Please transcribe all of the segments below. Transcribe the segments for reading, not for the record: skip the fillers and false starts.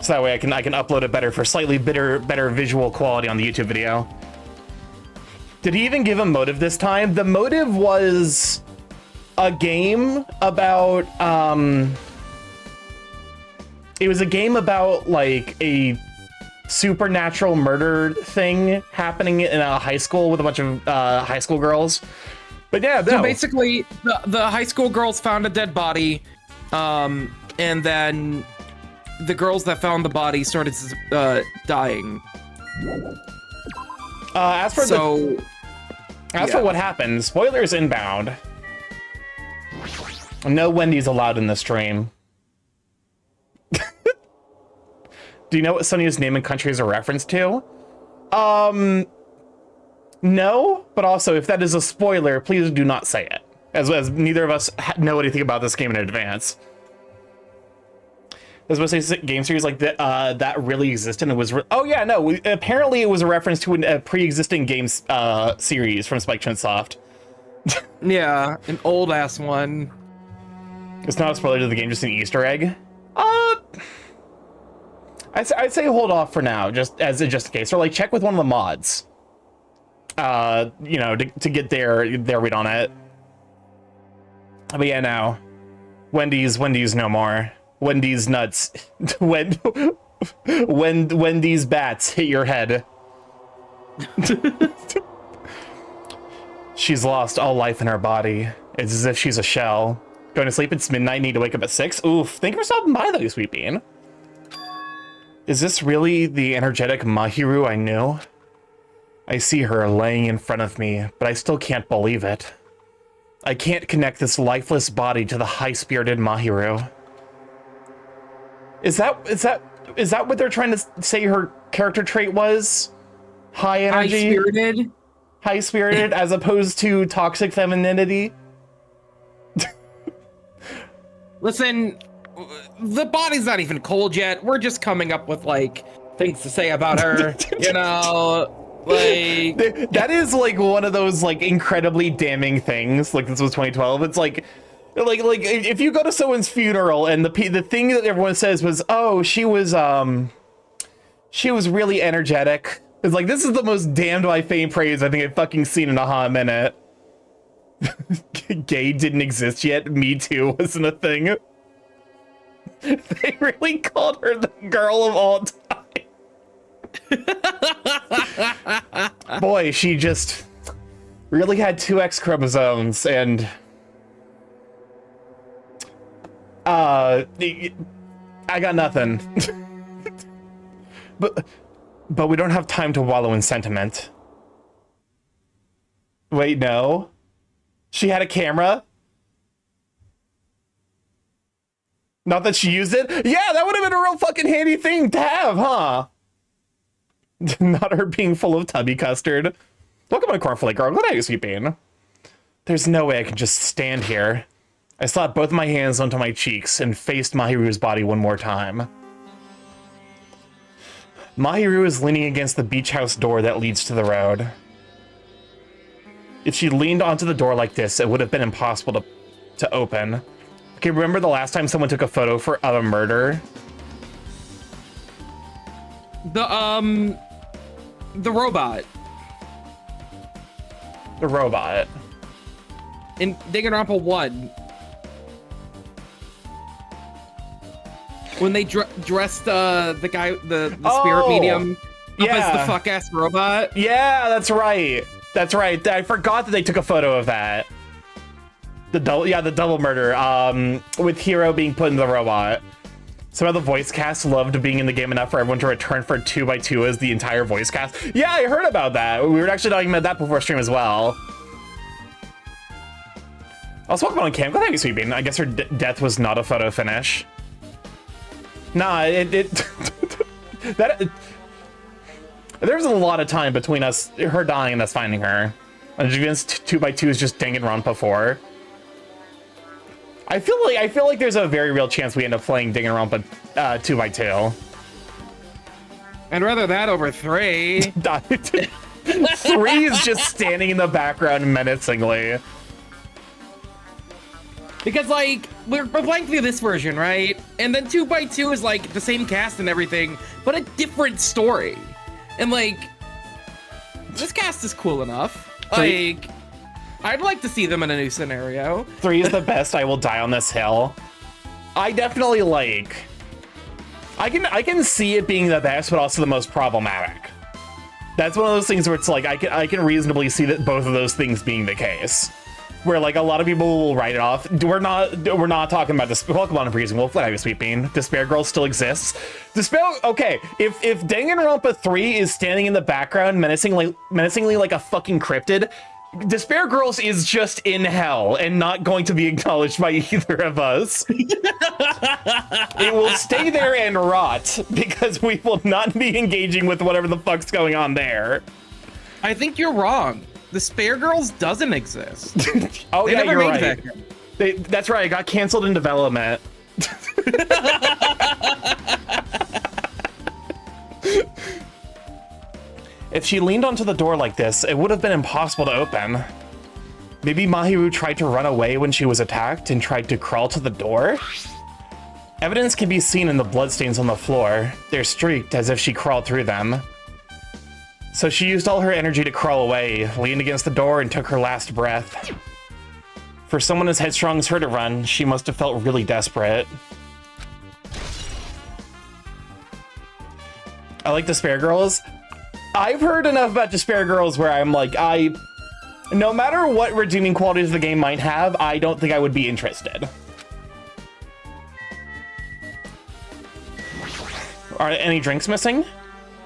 So that way I can upload it better for slightly better visual quality on the YouTube video. Did he even give a motive this time? The motive was a game about it was a game about like a supernatural murder thing happening in a high school with a bunch of high school girls. But yeah, no. So basically the high school girls found a dead body, and then the girls that found the body started dying. As for what happened, spoilers inbound. No Wendy's allowed in this stream. Do you know what Sonya's name and country is a reference to? No, but also if that is a spoiler, please do not say it, as neither of us know anything about this game in advance. I was supposed to say game series like that that really existed and was oh yeah, no, apparently it was a reference to a pre-existing game series from Spike Chunsoft. Yeah, an old ass one. It's not a spoiler to the game, just an Easter egg. I'd say hold off for now, just in case, or like check with one of the mods. You know, to get their read on it. But yeah, no, Wendy's no more. Wendy's nuts. when Wendy's bats hit your head. She's lost all life in her body. It's as if she's a shell. Going to sleep, it's midnight, need to wake up at 6. Oof, thank you for stopping by though, Sweet Bean. Is this really the energetic Mahiru I knew? I see her laying in front of me, but I still can't believe it. I can't connect this lifeless body to the high-spirited Mahiru. Is that what they're trying to say her character trait was? High energy? High-spirited? High-spirited as opposed to toxic femininity? Listen, the body's not even cold yet. We're just coming up with, like, things to say about her, you know? Like... That is, like, one of those, like, incredibly damning things. Like, this was 2012. It's like if you go to someone's funeral and the thing that everyone says was, oh, she was really energetic. It's like, this is the most damned by fame praise I think I've fucking seen in a hot minute. Gay didn't exist yet. Me Too wasn't a thing. They really called her the girl of all time. Boy, she just really had 2 X chromosomes and I got nothing. but we don't have time to wallow in sentiment. Wait, no. She had a camera? Not that she used it? Yeah, that would have been a real fucking handy thing to have, huh? Not her being full of tubby custard. Welcome to Cornflake Girl. Good night, Sweet Bean. There's no way I can just stand here. I slapped both my hands onto my cheeks and faced Mahiru's body one more time. Mahiru is leaning against the beach house door that leads to the road. If she leaned onto the door like this, it would have been impossible to open. Okay, remember the last time someone took a photo of a murder? The robot. The robot. In Danganronpa 1. When they dressed the guy, the spirit medium up as the fuck-ass robot. Yeah, that's right. That's right. I forgot that they took a photo of that. The double murder, with Hiro being put in the robot. Some of the voice cast loved being in the game enough for everyone to return for 2x2 as the entire voice cast. Yeah, I heard about that. We were actually talking about that before stream as well. Also, welcome on cam. Go ahead, Sweet Bean. I guess her death was not a photo finish. Nah, there was a lot of time between her dying and us finding her. And against 2x2 is just Danganronpa 4. I feel like there's a very real chance we end up playing Danganronpa 2x2. I'd rather that over 3. 3 is just standing in the background menacingly. Because like we're playing through this version, right? And then 2x2 is like the same cast and everything, but a different story. And like this cast is cool enough. Like I'd like to see them in a new scenario. 3 is the best. I will die on this hill. I definitely like. I can see it being the best, but also the most problematic. That's one of those things where it's like I can reasonably see that both of those things being the case. Where like a lot of people will write it off. We're not talking about this Pokemon freezing wolf. What I was sweeping. Despair Girl still exists. Despair. Okay, if Danganronpa 3 is standing in the background menacingly like a fucking cryptid, Despair Girls is just in hell and not going to be acknowledged by either of us. It will stay there and rot because we will not be engaging with whatever the fuck's going on there. I think you're wrong. The Spare Girls doesn't exist. Oh, They yeah, never you're made right. that. That's right. It got canceled in development. If she leaned onto the door like this, it would have been impossible to open. Maybe Mahiru tried to run away when she was attacked and tried to crawl to the door? Evidence can be seen in the bloodstains on the floor. They're streaked as if she crawled through them. So she used all her energy to crawl away, leaned against the door, and took her last breath. For someone as headstrong as her to run, she must have felt really desperate. I like Despair Girls. I've heard enough about Despair Girls where I'm like, no matter what redeeming qualities the game might have, I don't think I would be interested. Are any drinks missing?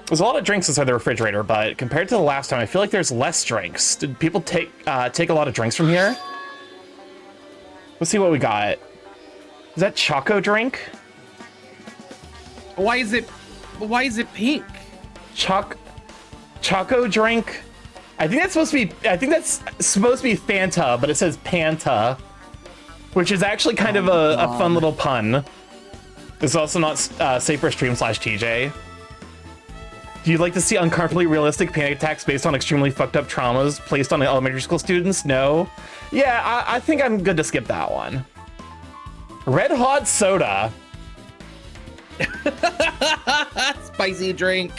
There's a lot of drinks inside the refrigerator, but compared to the last time, I feel like there's less drinks. Did people take a lot of drinks from here? Let's see what we got. Is that Choco drink? Why is it pink? Choco drink? I think that's supposed to be Fanta, but it says Panta, which is actually kind of a fun little pun. It's also not safe for stream/TJ. Do you like to see uncomfortably realistic panic attacks based on extremely fucked up traumas placed on elementary school students? No. Yeah, I think I'm good to skip that one. Red hot soda. Spicy drink.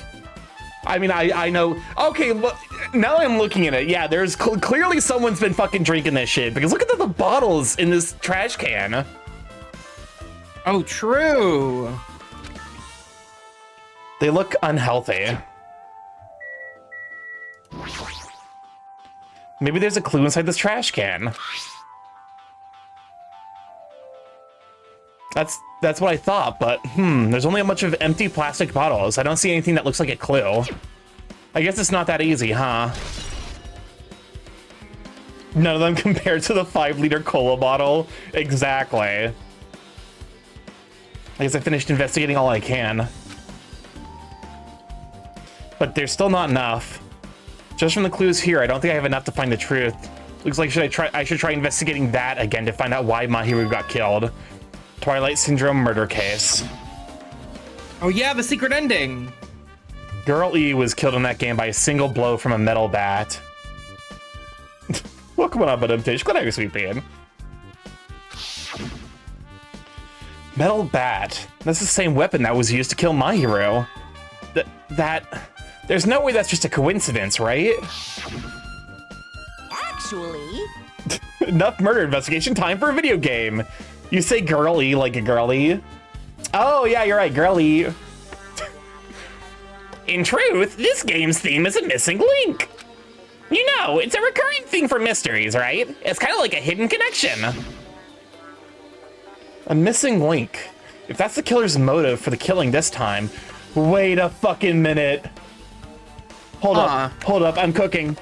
I mean, I know. Okay, look, now I'm looking at it. Yeah, there's clearly someone's been fucking drinking this shit because look at the bottles in this trash can. Oh, true. They look unhealthy. Maybe there's a clue inside this trash can. That's what I thought, but there's only a bunch of empty plastic bottles. I don't see anything that looks like a clue. I guess it's not that easy, huh? None of them compared to the 5-liter cola bottle. Exactly. I guess I finished investigating all I can. But there's still not enough. Just from the clues here, I don't think I have enough to find the truth. Looks like I should try investigating that again to find out why Mahiru got killed. Twilight Syndrome murder case. Oh yeah, the secret ending. Girl E was killed in that game by a single blow from a metal bat. Welcome on, Madam Tish. Glad I was sweeping. Metal bat. That's the same weapon that was used to kill Mahiru. There's no way that's just a coincidence, right? Actually... Enough murder investigation, time for a video game. You say girly like a girly. Oh, yeah, you're right, girly. In truth, this game's theme is a missing link. You know, it's a recurring thing for mysteries, right? It's kind of like a hidden connection. A missing link. If that's the killer's motive for the killing this time, wait a fucking minute. Hold up, I'm cooking.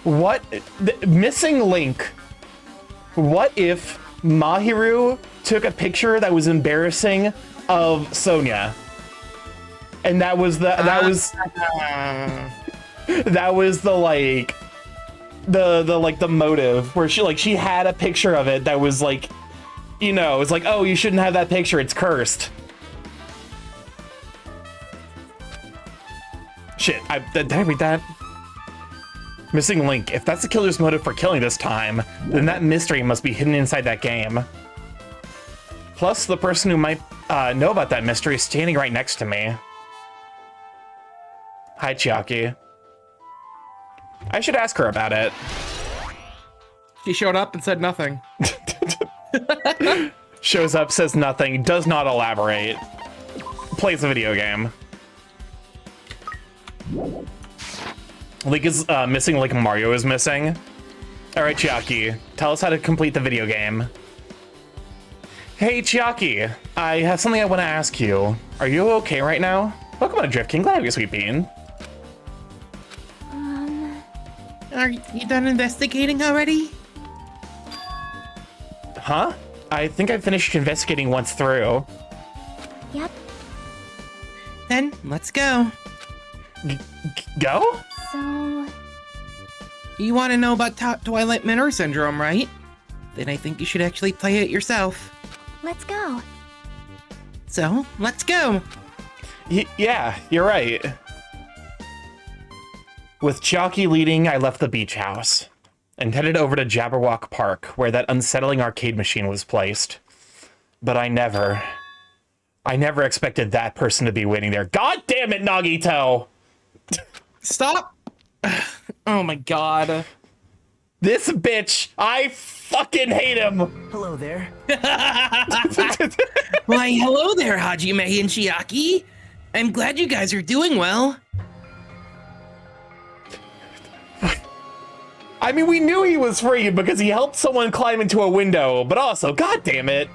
What? Missing link. What if Mahiru took a picture that was embarrassing of Sonia? And that was the motive where she had a picture of it that was like, you know, it's like, oh, you shouldn't have that picture, it's cursed. Shit, did I read that? Missing link. If that's the killer's motive for killing this time, then that mystery must be hidden inside that game. Plus, the person who might know about that mystery is standing right next to me. Hi, Chiaki. I should ask her about it. She showed up and said nothing. Shows up, says nothing, does not elaborate. Plays a video game. Link is missing like Mario is missing. All right, Chiaki, tell us how to complete the video game. Hey, Chiaki, I have something I want to ask you. Are you okay right now? Welcome to Drift King. Glad to have you, sweet bean. Are you done investigating already? Huh? I think I finished investigating once through. Yep. Then let's go. Go? So, You want to know about Twilight Minor Syndrome, right? Then I think you should actually play it yourself. let's go. So, let's go. Yeah, you're right. With Chiaki leading, I left the beach house and headed over to Jabberwock Park, where that unsettling arcade machine was placed. But I never expected that person to be waiting there. God damn it, Nagito! Stop. Oh my god. This bitch, I fucking hate him. Hello there. Why, hello there, Hajime and Chiaki. I'm glad you guys are doing well. I mean, we knew he was free because he helped someone climb into a window, but also, god damn it.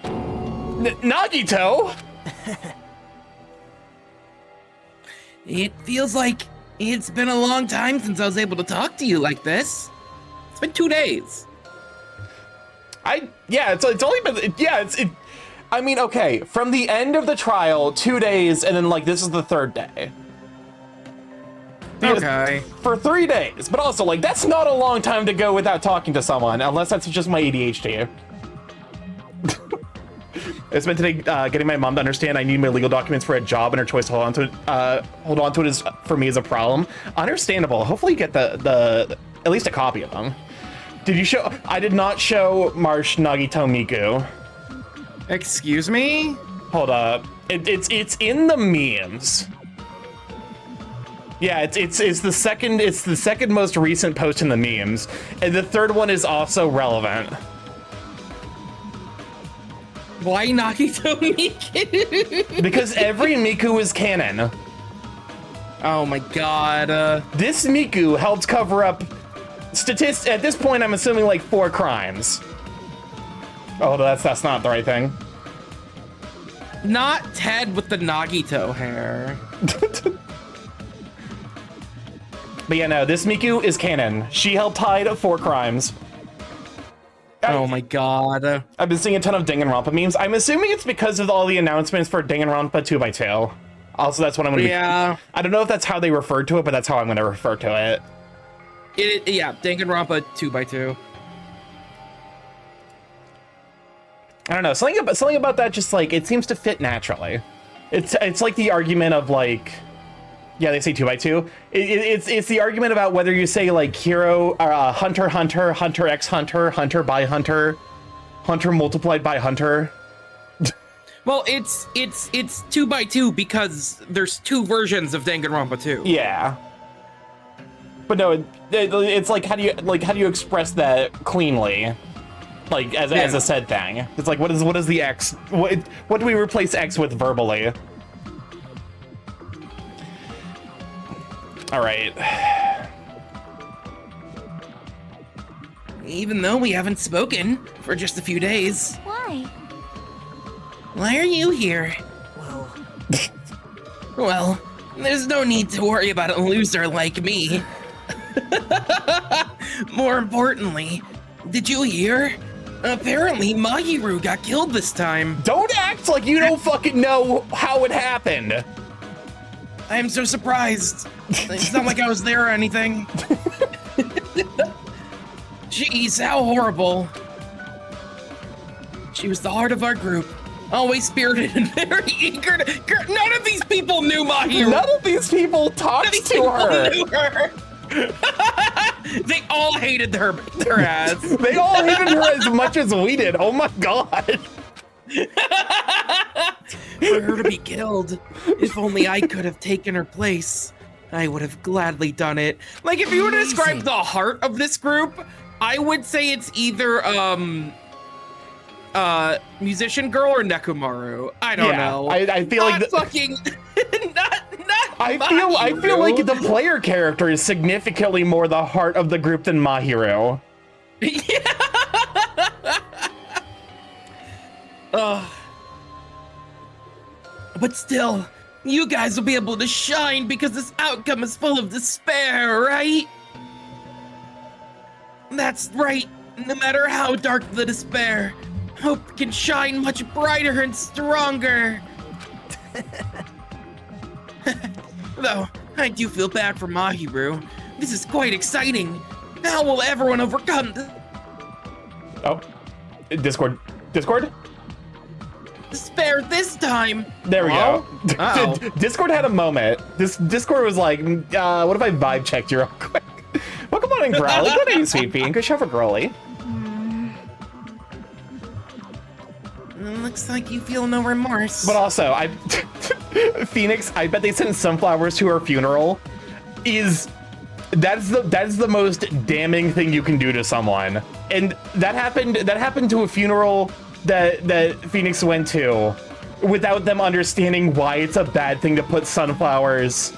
Nagito? It feels like it's been a long time since I was able to talk to you like this. It's been 2 days. It's only been, I mean, okay, from the end of the trial, 2 days, and then, like, this is the third day. Because Okay. for 3 days, but also, like, that's not a long time to go without talking to someone, unless that's just my ADHD. I spent today getting my mom to understand I need my legal documents for a job, and her choice to hold on to it is, for me, is a problem. Understandable. Hopefully you get the at least a copy of them. Did you show? I did not show Marsh Nagito Miku. Excuse me? Hold up. It's in the memes. Yeah, it's the second most recent post in the memes, and the third one is also relevant. Why Nagito Miku? Because every Miku is canon. Oh my god. This Miku helped cover up at this point, I'm assuming like 4 crimes. Oh, that's not the right thing. Not Ted with the Nagito hair. But yeah, no, this Miku is canon. She helped hide 4 crimes. Oh my god. I've been seeing a ton of Danganronpa memes. I'm assuming it's because of all the announcements for Danganronpa 2x2. Also, that's what I'm gonna be. Yeah. I don't know if that's how they referred to it, but that's how I'm gonna refer to it. Yeah, Danganronpa 2x2. I don't know, something about that just like it seems to fit naturally. It's like the argument of like, yeah, they say 2x2. It's the argument about whether you say like hero, hunter, hunter, hunter x hunter, hunter by hunter, hunter multiplied by hunter. Well, it's 2x2 because there's 2 versions of Danganronpa 2. Yeah. But no, it's like how do you express that cleanly, like as a said thing? It's like what is the X? What do we replace X with verbally? All right. Even though we haven't spoken for just a few days. Why? Why are you here? Well, Well, there's no need to worry about a loser like me. More importantly, did you hear? Apparently Mahiru got killed this time. Don't act like you don't fucking know how it happened. I am so surprised. It's not like I was there or anything. Jeez, how horrible. She was the heart of our group, Always spirited and very eager none of these people knew Mahiro. None of these people talked to her. Knew her. They all hated her ass. They all hated her as much as we did. Oh my god. For her to be killed. If only I could have taken her place, I would have gladly done it. Like, if you were to describe the heart of this group, I would say it's either musician girl or Nekomaru. I don't know. I feel not like fucking not I feel like the player character is significantly more the heart of the group than Mahiro. Yeah. But still, you guys will be able to shine because this outcome is full of despair, right? That's right. No matter how dark the despair, hope can shine much brighter and stronger. Though, I do feel bad for Mahiru. This is quite exciting. How will everyone overcome Oh, Discord. despair this time? There we Hello? go. Uh-oh. Discord had a moment. Discord was like, what if I vibe checked you real quick? Welcome on in, Growly. Good evening, Sweet Bean. Good show for Growly. Looks like you feel no remorse. But also, Phoenix, I bet they sent sunflowers to her funeral. That's the most damning thing you can do to someone. And that happened to a funeral that Phoenix went to without them understanding why it's a bad thing to put sunflowers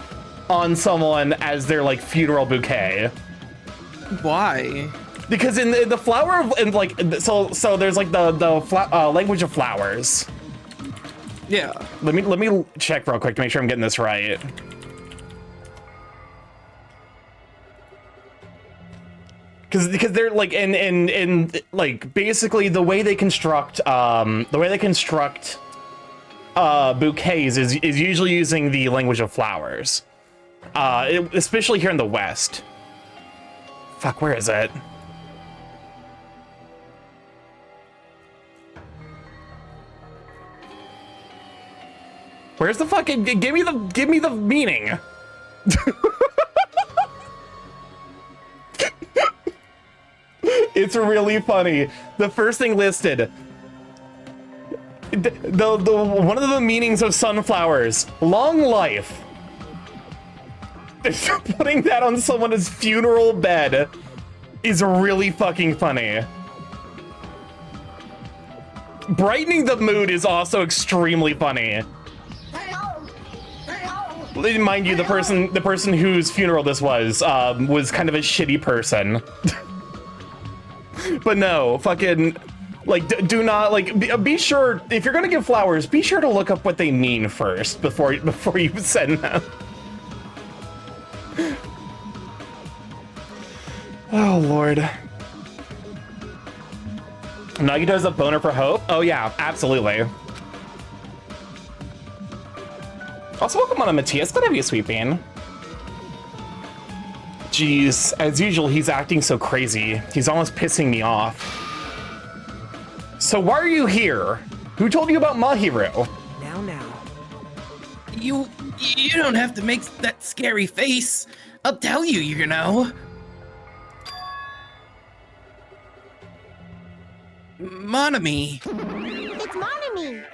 on someone as their like funeral bouquet. Why? Because in the flower of, and like so there's like the language of flowers. Yeah. Let me check real quick to make sure I'm getting this right. Because they're like in like basically the way they construct bouquets is usually using the language of flowers, especially here in the West. Fuck, where is it? Where's the fucking give me the meaning? It's really funny. The first thing listed, the one of the meanings of sunflowers, long life. Putting that on someone's funeral bed is really fucking funny. Brightening the mood is also extremely funny. Mind you, the person whose funeral this was kind of a shitty person. But no, fucking, like, do not, like, be sure, if you're gonna give flowers, be sure to look up what they mean first before you send them. Oh, Lord. Nagito's a boner for hope? Oh, yeah, absolutely. Also, welcome on a Matthias. Glad to have you, Sweet Bean. Jeez, as usual, he's acting so crazy. He's almost pissing me off. So why are you here? Who told you about Mahiro? Now. You don't have to make that scary face. I'll tell you, you know. Monami. It's Monami.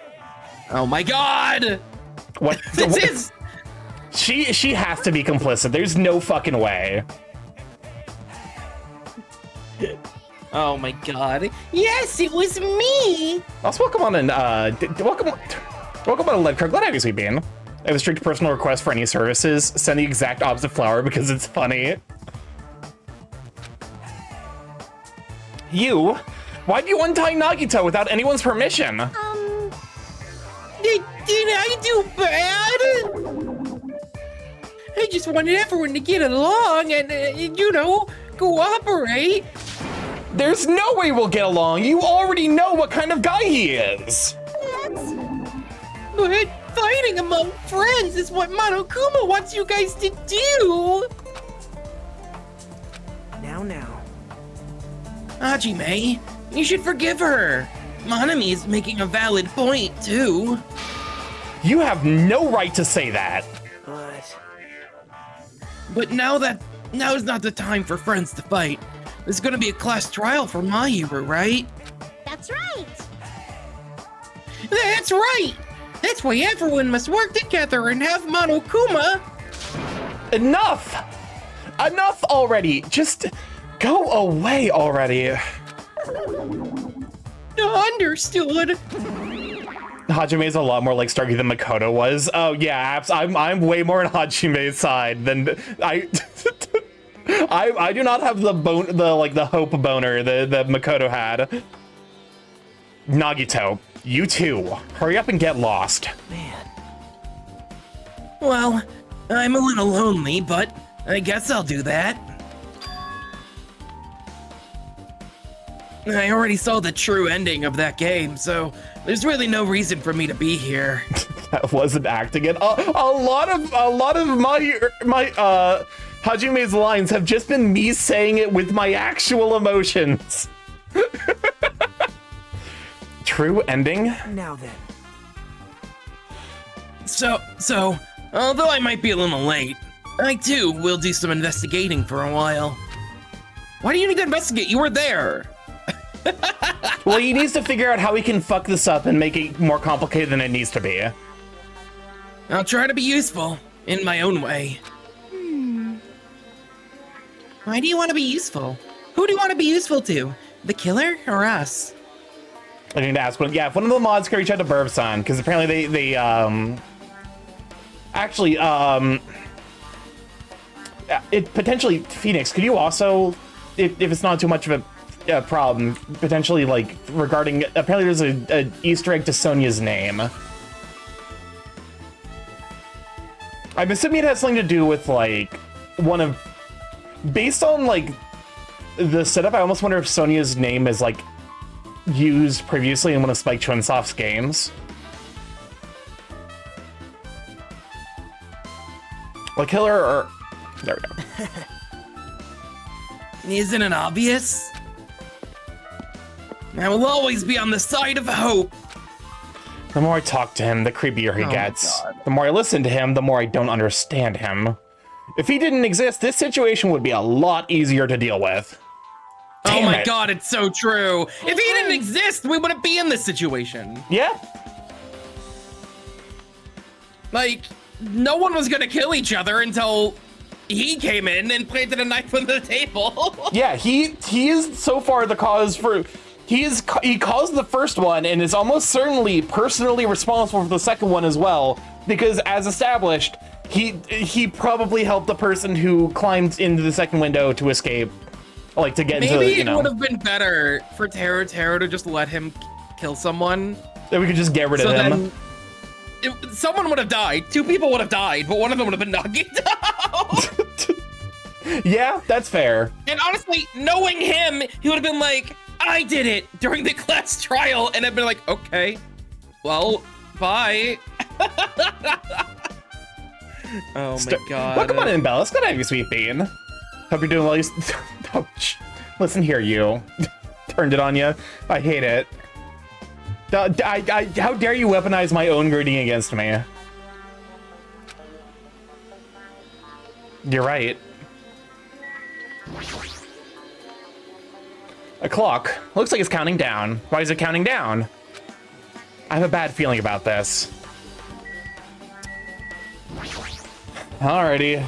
Oh my god! What? This is... She has to be complicit. There's no fucking way. Oh my god. Yes, it was me! Also, welcome on an, welcome on Lead Card. Glad to have you, Sweet Bean. I have a strict personal request for any services. Send the exact opposite flower because it's funny. You? Why'd you untie Nagito without anyone's permission? Did I do bad? I just wanted everyone to get along and, you know, cooperate. There's no way we'll get along. You already know what kind of guy he is. But fighting among friends is what Monokuma wants you guys to do. Now. Hajime, you should forgive her. Monami's making a valid point, too. You have no right to say that. What? But now is not the time for friends to fight. There's gonna be a class trial for Mahiru, right? That's right. That's right! That's why everyone must work together and have Monokuma. Enough! Enough already! Just go away already. Understood. Hajime is a lot more like Starkey than Makoto was. Oh yeah, I'm way more on Hajime's side than I. I do not have the hope boner that Makoto had. Nagito, you too. Hurry up and get lost. Man. Well, I'm a little lonely, but I guess I'll do that. I already saw the true ending of that game, so there's really no reason for me to be here. That wasn't acting it. A lot of my Hajime's lines have just been me saying it with my actual emotions. True ending? Now then. So, although I might be a little late, I too will do some investigating for a while. Why do you need to investigate? You were there. Well, he needs to figure out how he can fuck this up and make it more complicated than it needs to be. I'll try to be useful in my own way. Why do you want to be useful? Who do you want to be useful to? The killer or us? I need to ask one. Yeah, if one of the mods can reach out to Burbsan, because apparently they actually it potentially Phoenix. Could you also, if it's not too much of a problem, potentially like regarding apparently there's a Easter egg to Sonia's name. I'm assuming it has something to do with like one of, based on like the setup. I almost wonder if Sonia's name is like used previously in one of Spike Chunsoft's games. Like killer or there we go. Isn't it obvious? I will always be on the side of hope. The more I talk to him, the creepier he gets. The more I listen to him, the more I don't understand him. If he didn't exist, this situation would be a lot easier to deal with. Oh Damn my it. god, it's so true. If he didn't exist, we wouldn't be in this situation. Yeah. Like, no one was gonna kill each other until he came in and planted a knife on the table. Yeah, he is so far the cause for... He caused the first one and is almost certainly personally responsible for the second one as well, because as established, he probably helped the person who climbed into the second window to escape, like to get into, Maybe you know. it would have been better for Taro to just let him kill someone. Then we could just get rid of him. Someone would have died. Two people would have died, but one of them would have been knocked out. Yeah, that's fair. And honestly, knowing him, he would have been like, I did it during the class trial, and I've been like, okay, well, bye. Oh my god. Welcome on in, Bella. It's good to have you, sweet bean. Hope you're doing well. Oh, listen here, you. Turned it on you. I hate it. How dare you weaponize my own greeting against me? You're right. A clock. Looks like it's counting down. Why is it counting down? I have a bad feeling about this. Alrighty.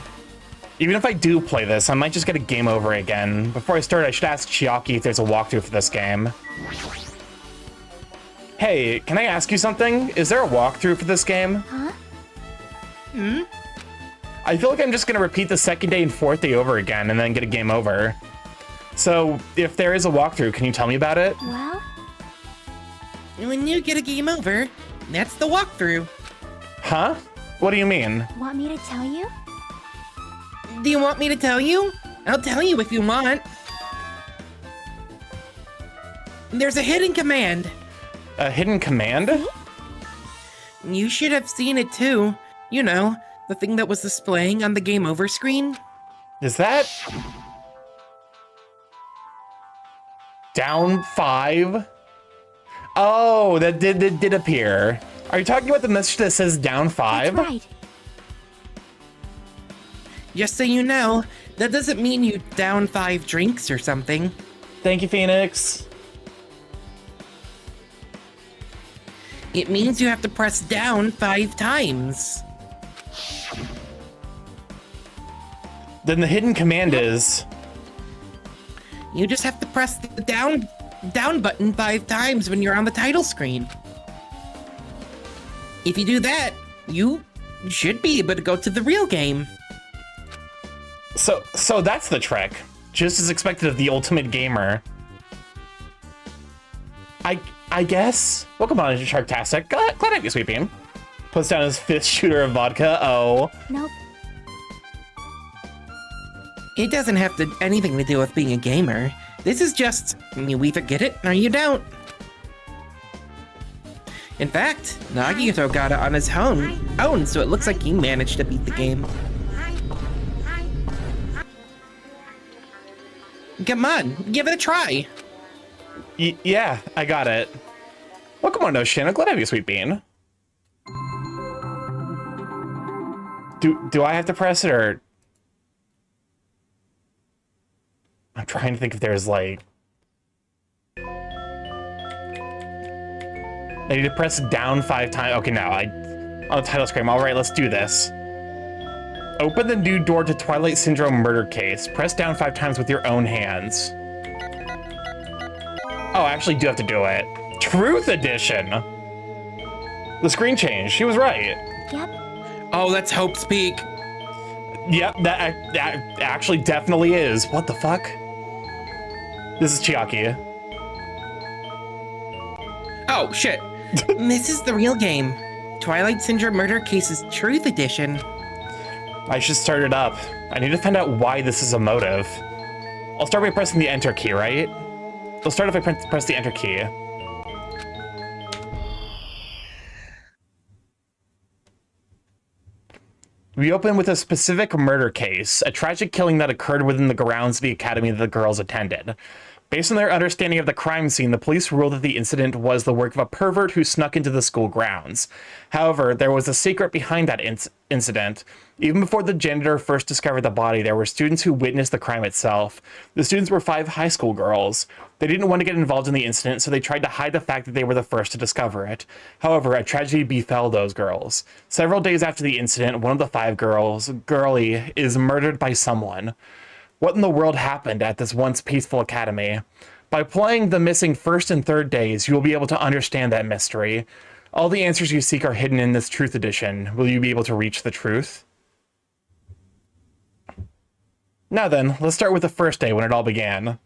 Even if I do play this, I might just get a game over again. Before I start, I should ask Chiaki if there's a walkthrough for this game. Hey, can I ask you something? Is there a walkthrough for this game? Huh? I feel like I'm just gonna repeat the second day and fourth day over again and then get a game over. So, if there is a walkthrough, can you tell me about it? Well, When you get a game over, that's the walkthrough. Huh? What do you mean? want me to tell you? Do you want me to tell you? I'll tell you if you want. There's a hidden command. A hidden command? You should have seen it too. You know, the thing that was displaying on the game over screen. Is that... down 5? Oh, that did appear. Are you talking about the message that says down 5? That's right. Just so you know, that doesn't mean you down 5 drinks or something. Thank you, Phoenix. It means you have to press down 5 times. Then the hidden command is... You just have to press the down button 5 times when you're on the title screen. If you do that, you should be able to go to the real game. So that's the trick. Just as expected of the ultimate gamer. I guess. Welcome on, Sharktastic. Glad to have you, Sweet Bean. Puts down his 5th shooter of vodka. Oh. Nope. It doesn't have anything to do with being a gamer. This is just, you either get it or you don't. In fact, Nagito got it on his own, so it looks like he managed to beat the game. Come on, give it a try. Yeah, I got it. Welcome on, Shin. Glad to have you, Sweet Bean. Do I have to press it, or... I'm trying to think if there's, like... I need to press down 5 times. Okay, now on the title screen. All right, let's do this. Open the new door to Twilight Syndrome murder case. Press down 5 times with your own hands. Oh, I actually do have to do it. Truth Edition. The screen changed. She was right. Yep. Oh, that's Hope Speak. Yep, that actually definitely is. What the fuck? This is Chiaki. Oh, shit. This is the real game. Twilight Syndrome Murder Case's Truth Edition. I should start it up. I need to find out why this is a motive. I'll start by pressing the enter key, right? I'll start if I press the enter key. We open with a specific murder case, a tragic killing that occurred within the grounds of the academy that the girls attended. Based on their understanding of the crime scene, the police ruled that the incident was the work of a pervert who snuck into the school grounds. However, there was a secret behind that incident. Even before the janitor first discovered the body, there were students who witnessed the crime itself. The students were 5 high school girls. They didn't want to get involved in the incident, so they tried to hide the fact that they were the first to discover it. However, a tragedy befell those girls. Several days after the incident, one of the 5 girls, Girlie, is murdered by someone. What in the world happened at this once peaceful academy? By playing the missing first and third days, you will be able to understand that mystery. All the answers you seek are hidden in this Truth Edition. Will you be able to reach the truth? Now then, let's start with the first day when it all began.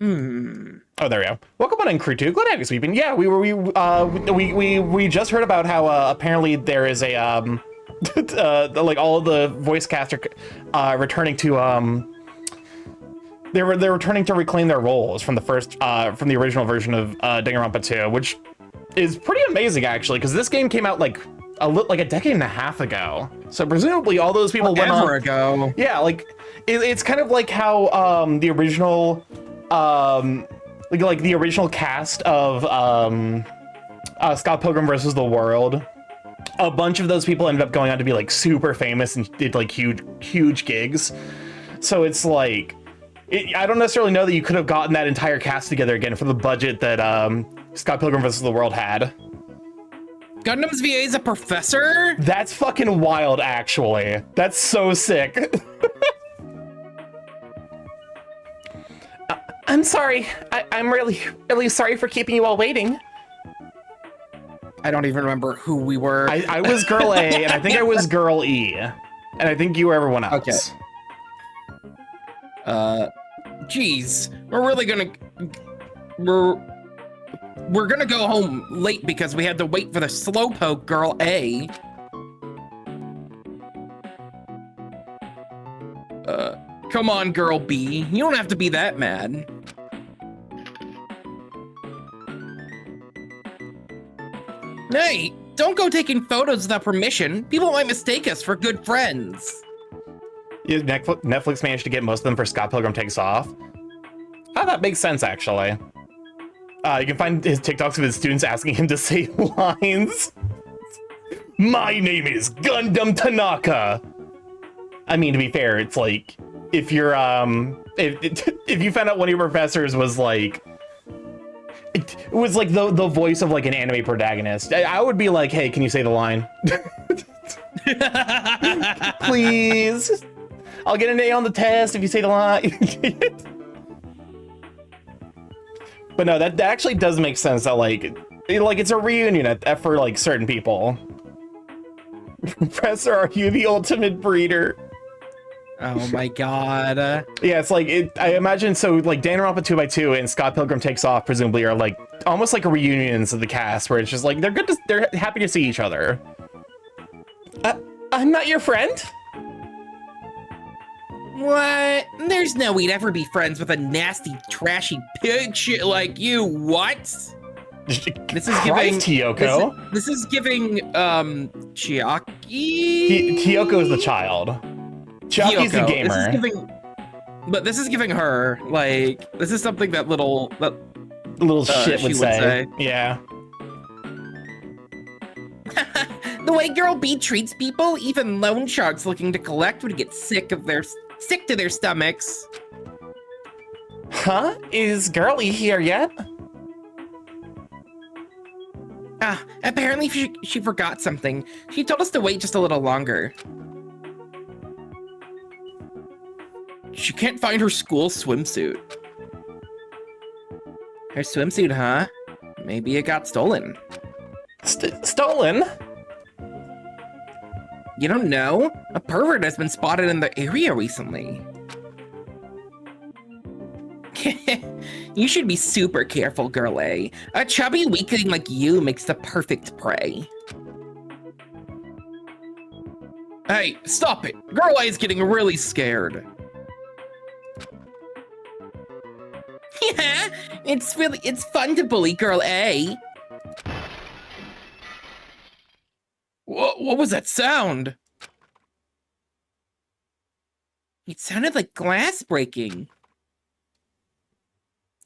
Oh, there we go. Welcome on in, Crew 2. Glad to have you, Sweeping. Yeah, we just heard about how apparently there is a like all of the voice cast are returning to they're returning to reclaim their roles from the first from the original version of Danganronpa 2, which is pretty amazing actually, because this game came out like a decade and a half ago. So presumably all those people went on ago. Yeah, like it's kind of like how the original like the original cast of Scott Pilgrim versus the World. A bunch of those people ended up going on to be like super famous and did like huge gigs. So it's like, I don't necessarily know that you could have gotten that entire cast together again for the budget that Scott Pilgrim vs. the World had. Gundam's VA is a professor? That's fucking wild, actually. That's so sick. I'm sorry. I'm really sorry for keeping you all waiting. I don't even remember who we were. I was girl A, and I think I was girl E. And I think you were everyone else. Okay. Geez. We're gonna go home late because we had to wait for the slowpoke girl A. Come on, girl B. You don't have to be that mad. Hey, don't go taking photos without permission. People might mistake us for good friends. Netflix managed to get most of them for Scott Pilgrim Takes Off. Oh, that makes sense, actually. You can find his TikToks of his students asking him to say lines. My name is Gundam Tanaka. I mean, to be fair, it's like, if you're, if you found out one of your professors was like, it was like the voice of like an anime protagonist, I would be like, hey, can you say the line? Please. I'll get an A on the test if you say the line. But no, that actually does make sense that like it's a reunion for like certain people. Professor, are you the ultimate breeder? Oh my god. Yeah, it's like I imagine so like Danganronpa 2x2 and Scott Pilgrim Takes Off presumably are like almost like reunions of the cast where it's just like they're happy to see each other. I'm not your friend? What? There's no way to ever be friends with a nasty, trashy pig shit like you. What? This is Christ, Hiyoko. This is giving Chiaki. Hiyoko is the child. Chiaki's the gamer. This is giving her like this is something that little shit would say. Yeah. The way Girl B treats people, even loan sharks looking to collect would get sick to their stomachs. Huh? Is Girl E here yet? Apparently she forgot something. She told us to wait just a little longer. She can't find her school swimsuit. Her swimsuit, huh? Maybe it got stolen. Stolen? You don't know? A pervert has been spotted in the area recently. You should be super careful, Girl A. A chubby weakling like you makes the perfect prey. Hey, stop it! Girl A is getting really scared. Yeah, it's fun to bully Girl A. What was that sound? It sounded like glass breaking.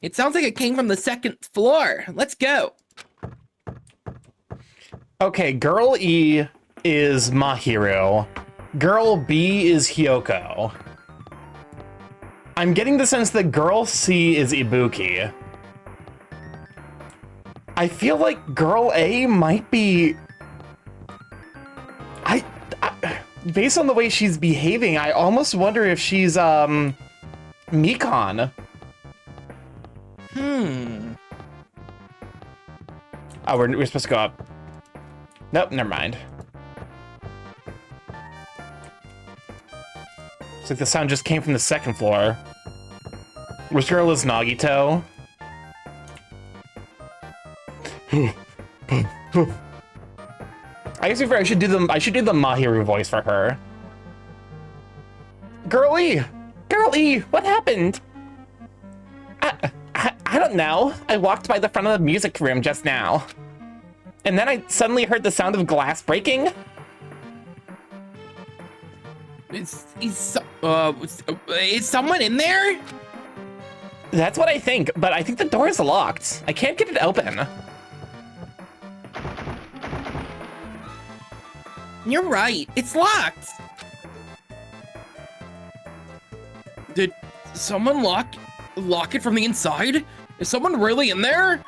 It sounds like it came from the second floor. Let's go. Okay, Girl E is Mahiru. Girl B is Hiyoko. I'm getting the sense that Girl C is Ibuki. I feel like Girl A might be... I based on the way she's behaving, I almost wonder if she's, Mikan. Oh, we're supposed to go up. Nope, never mind. It's like the sound just came from the second floor. Which girl is Nagito? I guess I should do the Mahiru voice for her. Girlie, what happened? I don't know. I walked by the front of the music room just now, and then I suddenly heard the sound of glass breaking. Is someone in there? That's what I think, but I think the door is locked. I can't get it open. You're right. It's locked. Did someone lock it from the inside? Is someone really in there?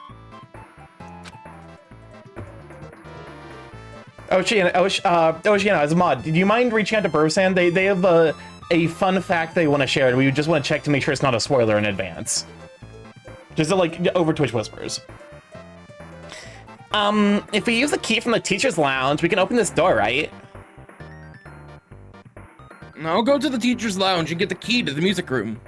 Oceana, as a mod, do you mind reaching out to Brosan? They have a fun fact they want to share, and we just want to check to make sure it's not a spoiler in advance. Just like over Twitch Whispers. If we use the key from the teacher's lounge, we can open this door, right? I'll go to the teacher's lounge and get the key to the music room.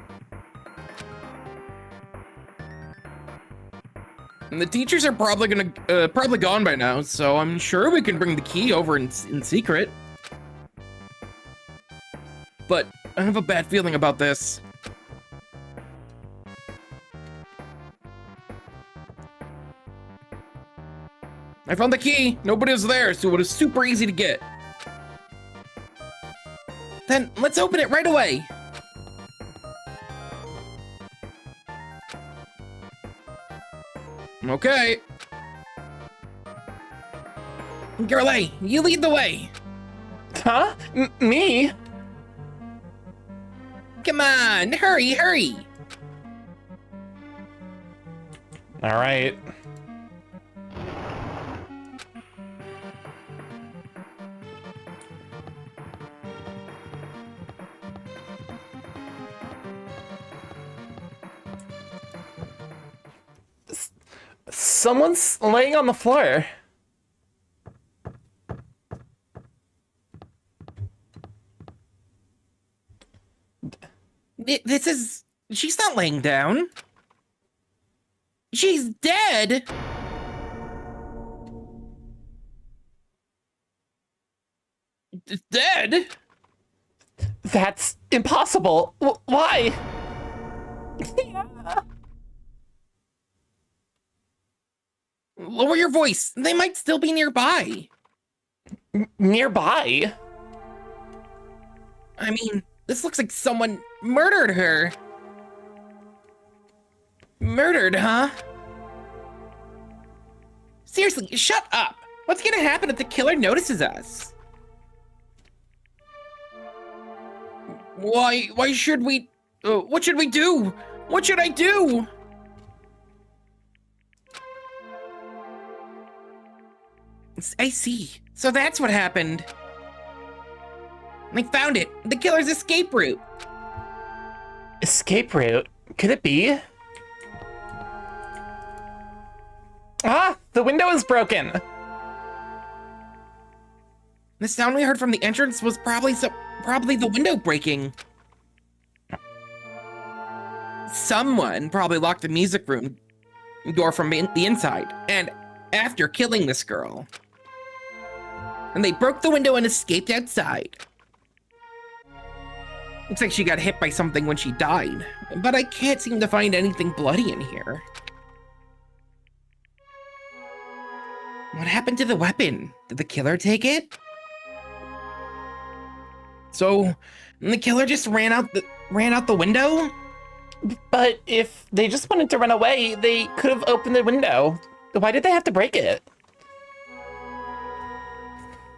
And the teachers are probably gone by now, so I'm sure we can bring the key over in secret. But I have a bad feeling about this. I found the key. Nobody was there, so it was super easy to get. Then let's open it right away. Okay. Girl A, you lead the way. Huh? Me? Come on, hurry, hurry. All right. Someone's laying on the floor. This is... She's not laying down. She's dead. Dead? That's impossible. Why? Lower your voice. They might still be nearby. Nearby? I mean, this looks like someone murdered her. Murdered, huh? Seriously, shut up. What's gonna happen if the killer notices us? Why should we... what should we do? What should I do? I see. So that's what happened. I found it. The killer's escape route. Escape route? Could it be? Ah, the window is broken. The sound we heard from the entrance was probably the window breaking. Someone probably locked the music room door from the inside, and after killing this girl. And they broke the window and escaped outside. Looks like she got hit by something when she died, but I can't seem to find anything bloody in here. What happened to the weapon? Did the killer take it? So, the killer just ran out the window? But if they just wanted to run away, they could have opened the window. Why did they have to break it?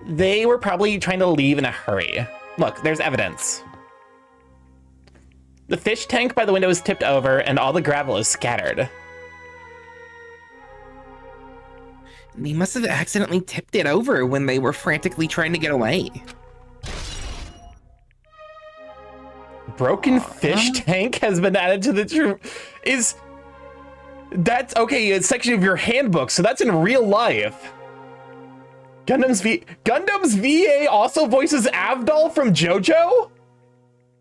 They were probably trying to leave in a hurry. Look, there's evidence. The fish tank by the window is tipped over and all the gravel is scattered. They must have accidentally tipped it over when they were frantically trying to get away. Broken fish tank has been added to the that's okay, it's a section of your handbook, so that's in real life. Gundam's VA also voices Avdol from JoJo?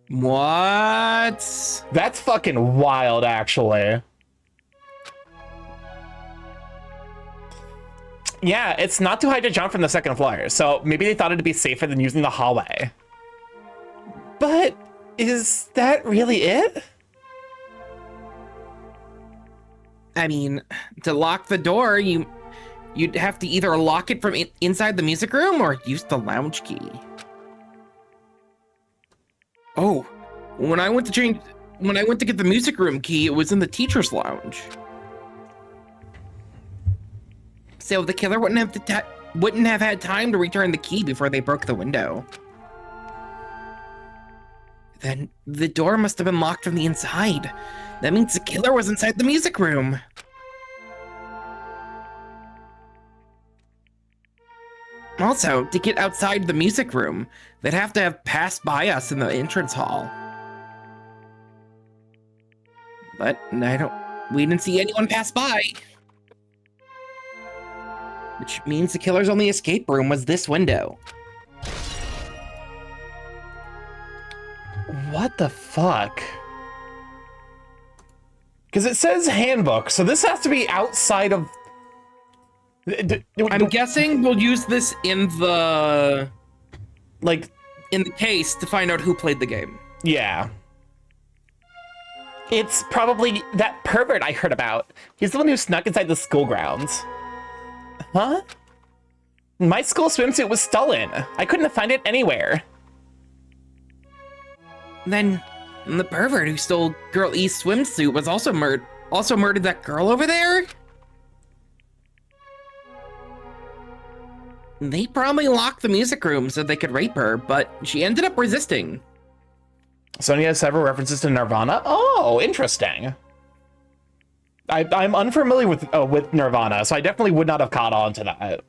What? That's fucking wild, actually. Yeah, it's not too high to jump from the second floor, so maybe they thought it'd be safer than using the hallway. But is that really it? I mean, to lock the door, you'd have to either lock it from inside the music room or use the lounge key. Oh, when I went to get the music room key, it was in the teacher's lounge. So the killer wouldn't have had time to return the key before they broke the window. Then the door must have been locked from the inside. That means the killer was inside the music room. Also, to get outside the music room, they'd have to have passed by us in the entrance hall. But we didn't see anyone pass by. Which means the killer's only escape room was this window. What the fuck? Because it says handbook, so this has to be outside of... I'm guessing we'll use this in the... like... in the case to find out who played the game. Yeah. It's probably that pervert I heard about. He's the one who snuck inside the school grounds. Huh? My school swimsuit was stolen. I couldn't find it anywhere. Then the pervert who stole Girl E's swimsuit was also murdered that girl over there? They probably locked the music room so they could rape her, but she ended up resisting. Sonya has several references to Nirvana. Oh, interesting. I'm unfamiliar with Nirvana, so I definitely would not have caught on to that.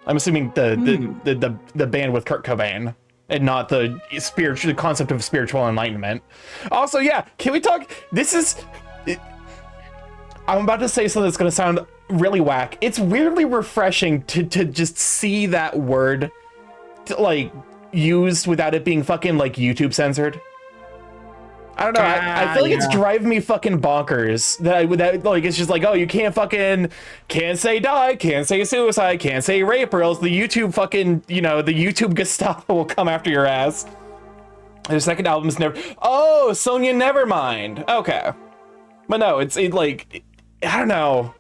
I'm assuming the band with Kurt Cobain, and not the concept of spiritual enlightenment. Also, yeah, can we talk? I'm about to say something that's gonna sound really whack. It's weirdly refreshing to just see that word like used without it being fucking like YouTube censored. I don't know. I feel like it's driving me fucking bonkers that like it's just like, oh, you can't say die, can't say suicide, can't say rape, or else the YouTube fucking, the YouTube Gestapo will come after your ass. Their second album's never. Oh, Sonya Nevermind. Okay, but no, it's like, I don't know.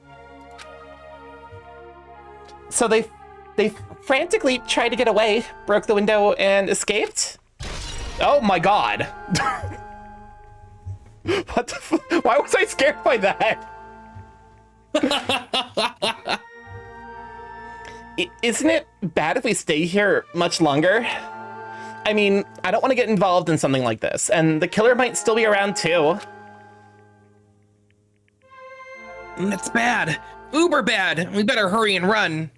So they frantically tried to get away, broke the window, and escaped. Oh my god. What the why was I scared by that? Isn't it bad if we stay here much longer? I mean, I don't want to get involved in something like this, and the killer might still be around too. That's bad. Uber bad. We better hurry and run.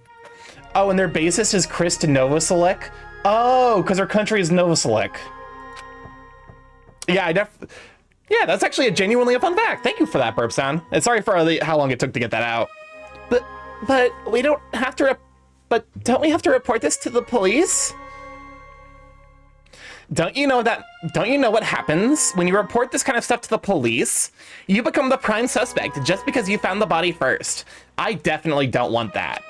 Oh, and their bassist is Chris Novoselic. Oh, because her country is Novoselic. Yeah, yeah, that's actually genuinely a fun fact. Thank you for that, burp sound. And sorry for how long it took to get that out. But we don't have to. But don't we have to report this to the police? Don't you know what happens when you report this kind of stuff to the police? You become the prime suspect just because you found the body first. I definitely don't want that.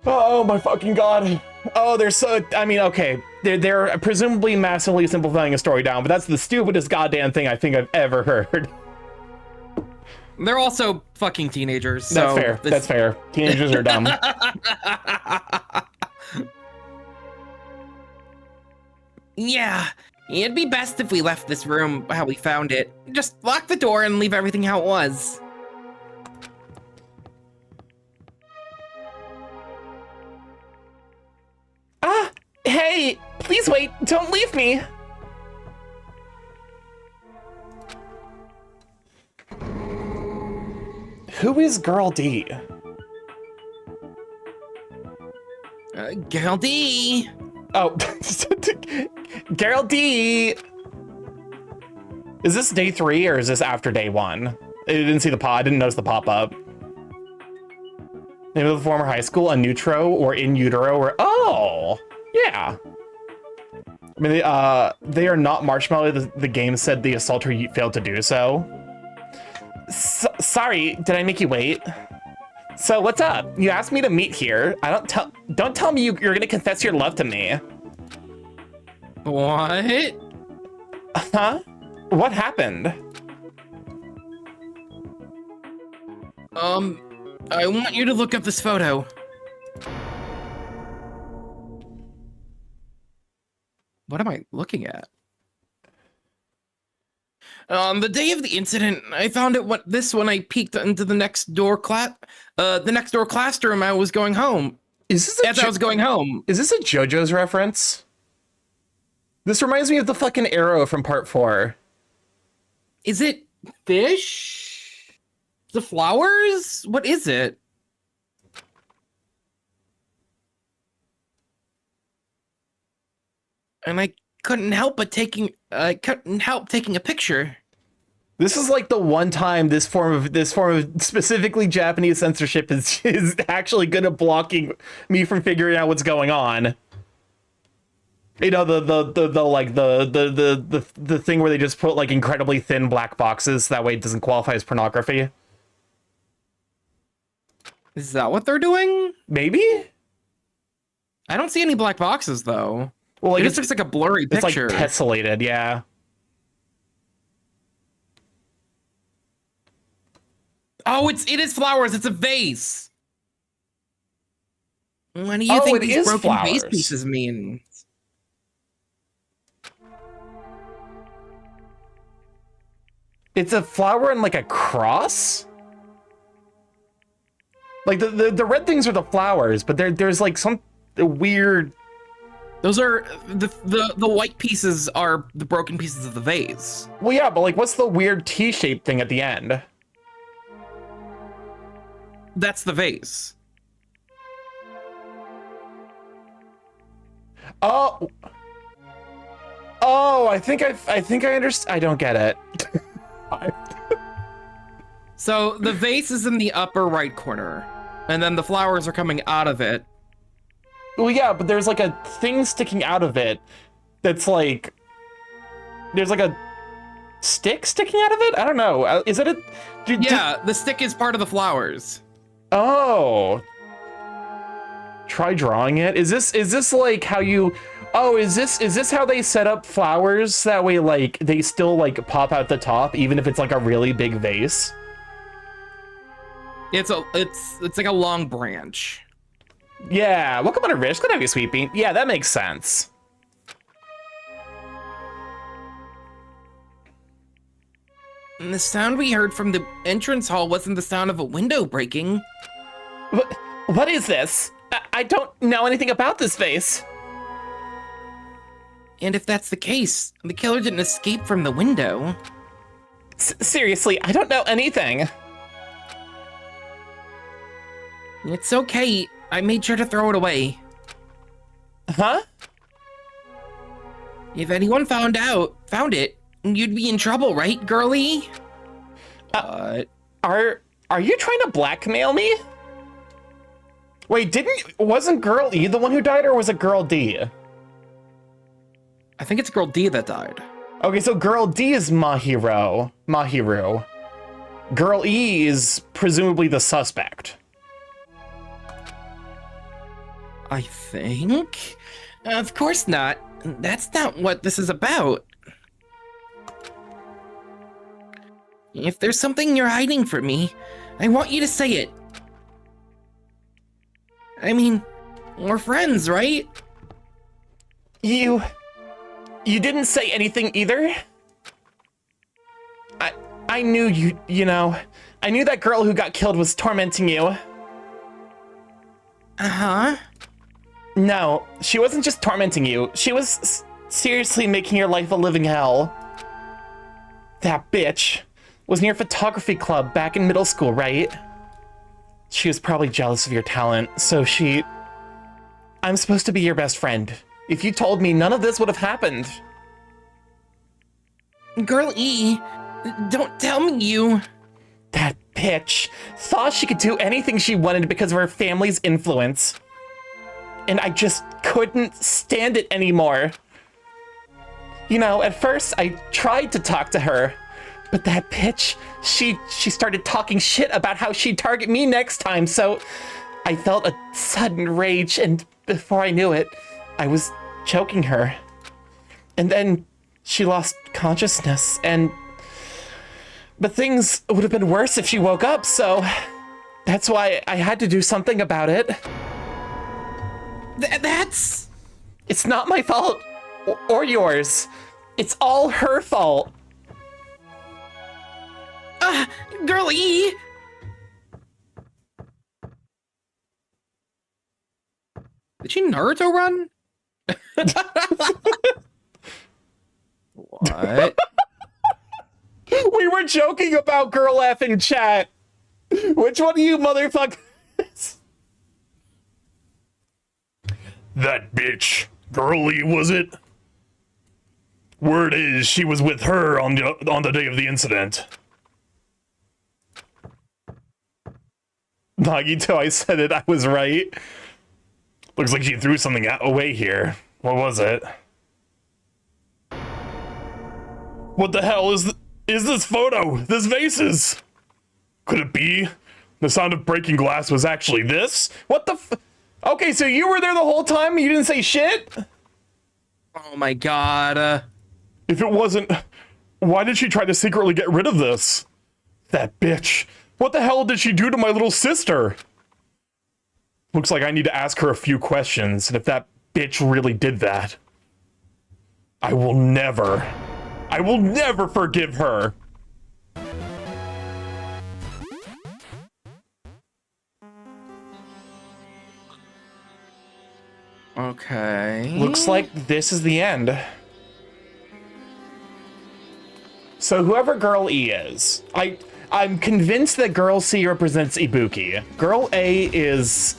Oh my fucking god. Oh, they're so, I mean, okay. They're presumably massively simplifying a story down, but that's the stupidest goddamn thing I think I've ever heard. They're also fucking teenagers. That's so fair. That's fair. Teenagers are dumb. Yeah, it'd be best if we left this room how we found it. Just lock the door and leave everything how it was. Hey, please wait. Don't leave me. Who is Girl D? Girl D. Oh, Girl D. Is this day 3 or is this after day 1? I didn't see I didn't notice the pop-up. Name of the former high school, a neutro or in utero or, oh, yeah. I mean, they are not Marshmallow. The game said the assaulter failed to do so. Sorry, did I make you wait? So what's up? You asked me to meet here. Don't tell me you're gonna confess your love to me. What? Huh? What happened? I want you to look up this photo. What am I looking at? On the day of the incident, I found it when I peeked into the next door classroom. I was going home. I was going home. Is this a JoJo's reference? This reminds me of the fucking arrow from part 4. Is it fish? The flowers? What is it? And I couldn't help taking a picture. This is like the one time this form of specifically Japanese censorship is actually good at blocking me from figuring out what's going on. You know, the thing where they just put like incredibly thin black boxes so that way it doesn't qualify as pornography. Is that what they're doing? Maybe? I don't see any black boxes though. Well, like it just looks like a blurry picture. It's like tessellated, yeah. Oh, it is flowers. It's a vase. What do you think these broken vase pieces mean? It's a flower and like a cross? Like the red things are the flowers, but there's like some weird. Those are the white pieces are the broken pieces of the vase. Well, yeah, but like, what's the weird T-shaped thing at the end? That's the vase. Oh. Oh, I think I understand. I don't get it. So the vase is in the upper right corner, and then the flowers are coming out of it. Well, yeah, but there's like a thing sticking out of it that's like, there's like a stick sticking out of it? I don't know. Is it a... Yeah, the stick is part of the flowers. Oh. Try drawing it. Is this like how you... Oh, is this how they set up flowers? That way, like, they still, like, pop out the top, even if it's, like, a really big vase? It's like a long branch. Yeah, welcome on a Rich. Good to have you, Sweet Bean. Yeah, that makes sense. And the sound we heard from the entrance hall wasn't the sound of a window breaking. What is this? I don't know anything about this vase. And if that's the case, the killer didn't escape from the window. Seriously, I don't know anything. It's okay. I made sure to throw it away. Huh? If anyone found it, you'd be in trouble, right, girlie? Are you trying to blackmail me? Wait, wasn't Girl E the one who died, or was it Girl D? I think it's Girl D that died. Okay, so Girl D is Mahiru. Girl E is presumably the suspect. I think? Of course not. That's not what this is about. If there's something you're hiding from me, I want you to say it. I mean, we're friends, right? You didn't say anything either? I knew you know, I knew that girl who got killed was tormenting you. Uh-huh. No, she wasn't just tormenting you. She was seriously making your life a living hell. That bitch was in your photography club back in middle school, right? She was probably jealous of your talent, so I'm supposed to be your best friend. If you told me, none of this would have happened. Girl E, don't tell me you... That bitch thought she could do anything she wanted because of her family's influence. And I just couldn't stand it anymore. You know, at first I tried to talk to her, but that bitch, she started talking shit about how she'd target me next time, so I felt a sudden rage, and before I knew it, I was choking her. And then she lost consciousness, but things would have been worse if she woke up, so that's why I had to do something about it. That's... It's not my fault, or yours. It's all her fault. Girl E! Did she Naruto run? What? We were joking about Girl F in chat. Which one of you motherfuckers? That bitch. Girlie, was it? Word is, she was with her on the day of the incident. Nagito, I said it, I was right. Looks like she threw something away here. What was it? What the hell is this photo? This vases? Could it be? The sound of breaking glass was actually this? What the Okay, so you were there the whole time and you didn't say shit? Oh my god. If it wasn't, why did she try to secretly get rid of this? That bitch. What the hell did she do to my little sister? Looks like I need to ask her a few questions, and if that bitch really did that, I will never forgive her. Okay. Looks like this is the end. So whoever Girl E is, I'm convinced that Girl C represents Ibuki. Girl A is,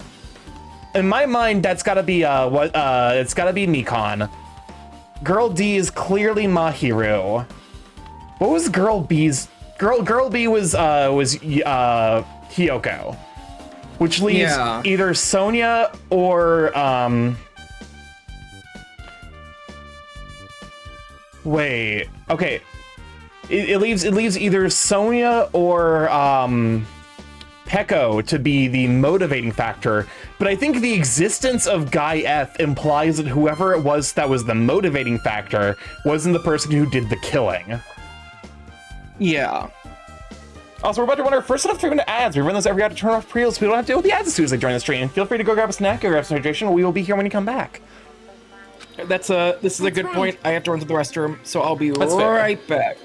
in my mind, that's gotta be it's gotta be Mikan. Girl D is clearly Mahiru. What was Girl B's? Girl B was Hiyoko, which leaves either Sonia or wait, okay. It leaves either Sonia or Peko to be the motivating factor, but I think the existence of Guy F implies that whoever it was that was the motivating factor wasn't the person who did the killing. Yeah. Also, we're about to run our first set of 3-minute ads. We run those every hour to turn off pre-rolls so we don't have to deal with the ads as soon as they join the stream. Feel free to go grab a snack or grab some hydration. We will be here when you come back. This is a good point. I have to run to the restroom, so I'll be That's right back.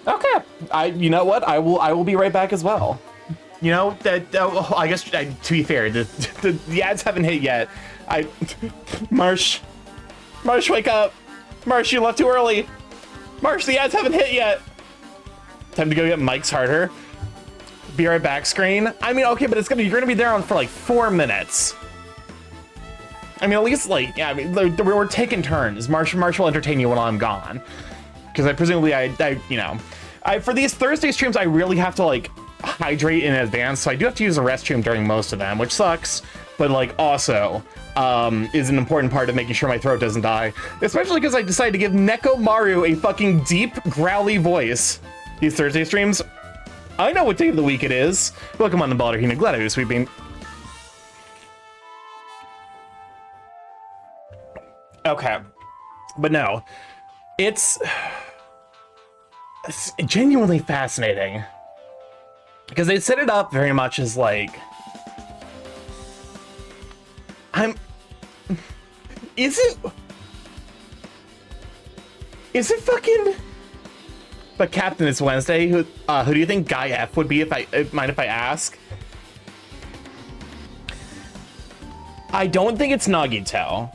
Okay. You know what? I will be right back as well. You know that. I guess to be fair, the ads haven't hit yet. Marsh, wake up! Marsh, you left too early. Marsh, the ads haven't hit yet. Time to go get Mike's Harder. Be right back screen. I mean, okay, but you're gonna be there on for like 4 minutes. I mean, at least like, yeah, I mean, we're taking turns. Marsh will entertain you while I'm gone. Because for these Thursday streams, I really have to like hydrate in advance. So I do have to use the restroom during most of them, which sucks. But like also is an important part of making sure my throat doesn't die. Especially because I decided to give Neko Maru a fucking deep, growly voice. These Thursday streams, I know what day of the week it is. Welcome on the Balderhina. Glad I was sweeping. Okay, but no, it's genuinely fascinating because they set it up very much as like, is it fucking? But Captain, it's Wednesday. Who do you think Guy F would be mind if I ask? I don't think it's Nagito.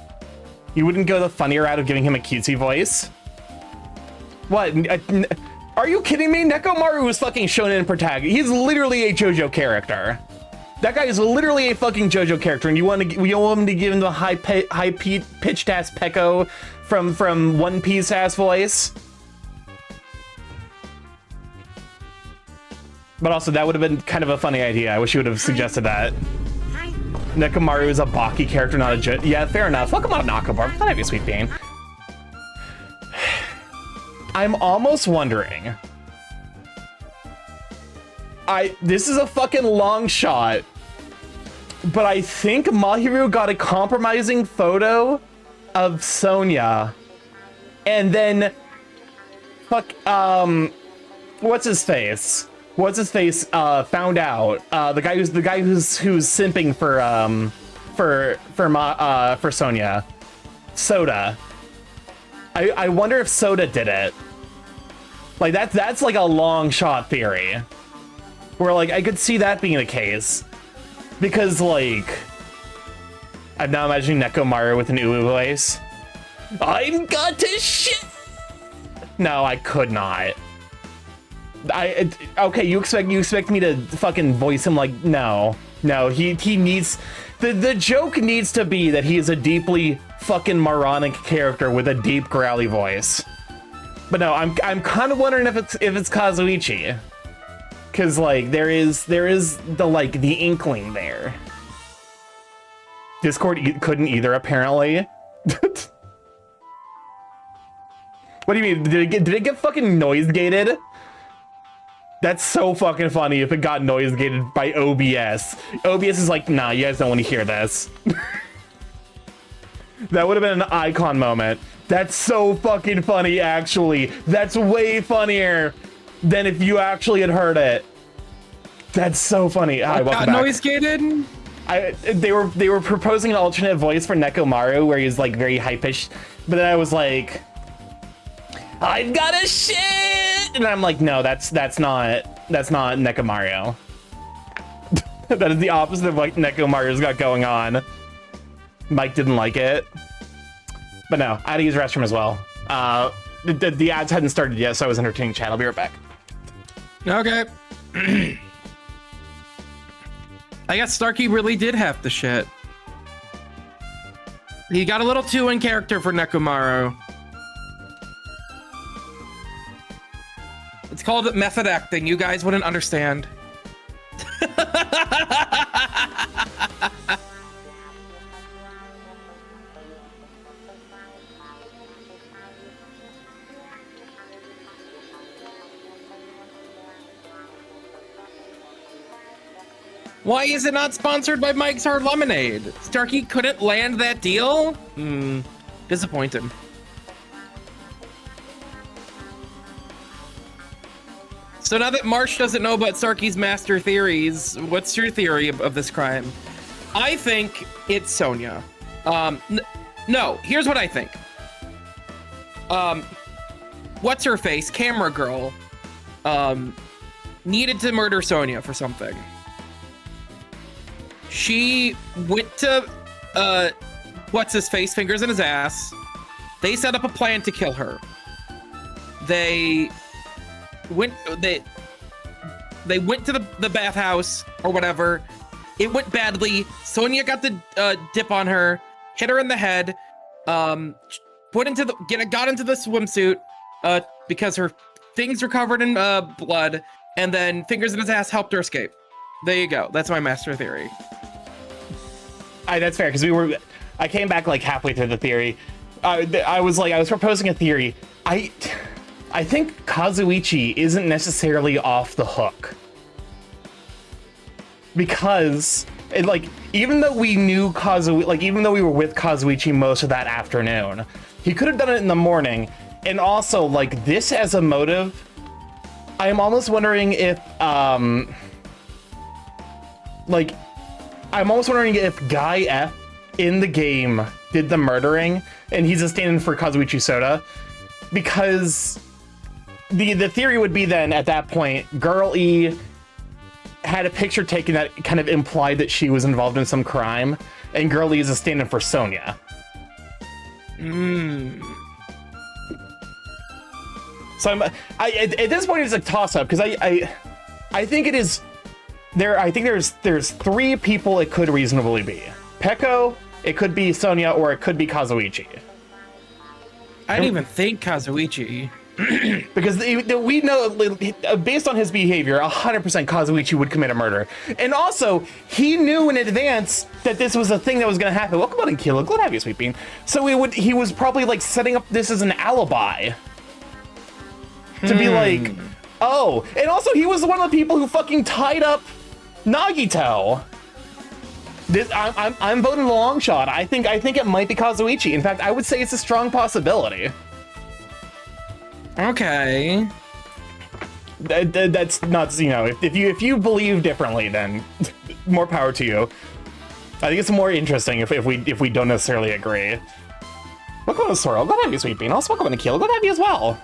You wouldn't go the funnier route of giving him a cutesy voice? What? Are you kidding me? Nekomaru is fucking shonen protagonist. He's literally a JoJo character. That guy is literally a fucking JoJo character, and you want him to give him the high pitched ass Peko from One Piece ass voice? But also, that would have been kind of a funny idea. I wish you would have suggested that. Nekomaru is a Baki character, not a yeah, fair enough. Welcome on Nakabar. Thought I'd be Sweet Bean. I'm almost wondering. This is a fucking long shot, but I think Mahiru got a compromising photo of Sonia, and then what's his face? Found out the guy who's simping for Sonia, Soda. I wonder if Soda did it. Like that's like a long shot theory, where like I could see that being the case, because like I'm now imagining Nekomaru with an Uwu voice. I've got to shit. No, I could not. Okay, you expect me to fucking voice him like no, he needs the joke needs to be that he is a deeply fucking moronic character with a deep growly voice. But no, I'm kind of wondering if it's Kazuichi, because like there is the inkling there. Discord couldn't either apparently. What do you mean? Did it get fucking noise gated? That's so fucking funny if it got noise gated by OBS. OBS is like, nah, you guys don't want to hear this. That would have been an icon moment. That's so fucking funny, actually. That's way funnier than if you actually had heard it. That's so funny. Hi, welcome back. Noise gated? They were proposing an alternate voice for Nekomaru where he's like very high pitched, but then I was like, I've got a shit, and I'm like, no, that's not Nekomaru. That is the opposite of what Nekomaru's got going on. Mike didn't like it. But no, I had to use the restroom as well. The ads hadn't started yet, so I was entertaining chat. I'll be right back. Okay. I guess Starkey really did have the shit. He got a little too in character for Nekomaru. It's called method acting. You guys wouldn't understand. Why is it not sponsored by Mike's Hard Lemonade? Starkey couldn't land that deal? Disappointed. So now that Marsh doesn't know about Starkey's master theories, what's your theory of this crime? I think it's Sonia. No, here's what I think. What's her face? Camera girl. Needed to murder Sonia for something. She went to, what's his face? Fingers in his ass. They set up a plan to kill her. They went to the bathhouse or whatever. It went badly. Sonia got the dip on her, hit her in the head, got into the swimsuit because her things were covered in blood, and then fingers in his ass helped her escape. There you go. That's my master theory. That's fair, because I came back like halfway through the theory. I was proposing a theory. I think Kazuichi isn't necessarily off the hook. Because even though we knew even though we were with Kazuichi most of that afternoon, he could have done it in the morning. And also, this as a motive, I am almost wondering if Guy F in the game did the murdering and he's a stand-in for Kazuichi Soda, because the theory would be then at that point, Girl E had a picture taken that kind of implied that she was involved in some crime, and Girl E is a stand-in for Sonia. So at this point it's a toss-up, because I think it is there. I think there's three people it could reasonably be. Peko, it could be Sonia, or it could be Kazuichi. I didn't even think Kazuichi. Because we know, based on his behavior, 100% Kazuichi would commit a murder. And also, he knew in advance that this was a thing that was going to happen. Welcome on, Kilo. Glad to have you, Sweet Bean. So he was probably setting up this as an alibi. To be oh. And also, he was one of the people who fucking tied up Nagito. I'm voting the long shot. I think it might be Kazuichi. In fact, I would say it's a strong possibility. Okay. That's not, if you believe differently, then more power to you. I think it's more interesting if we don't necessarily agree. Welcome to Sorrel. Glad to have you, Sweet Bean. Also, welcome to Keel. Glad to have you as well.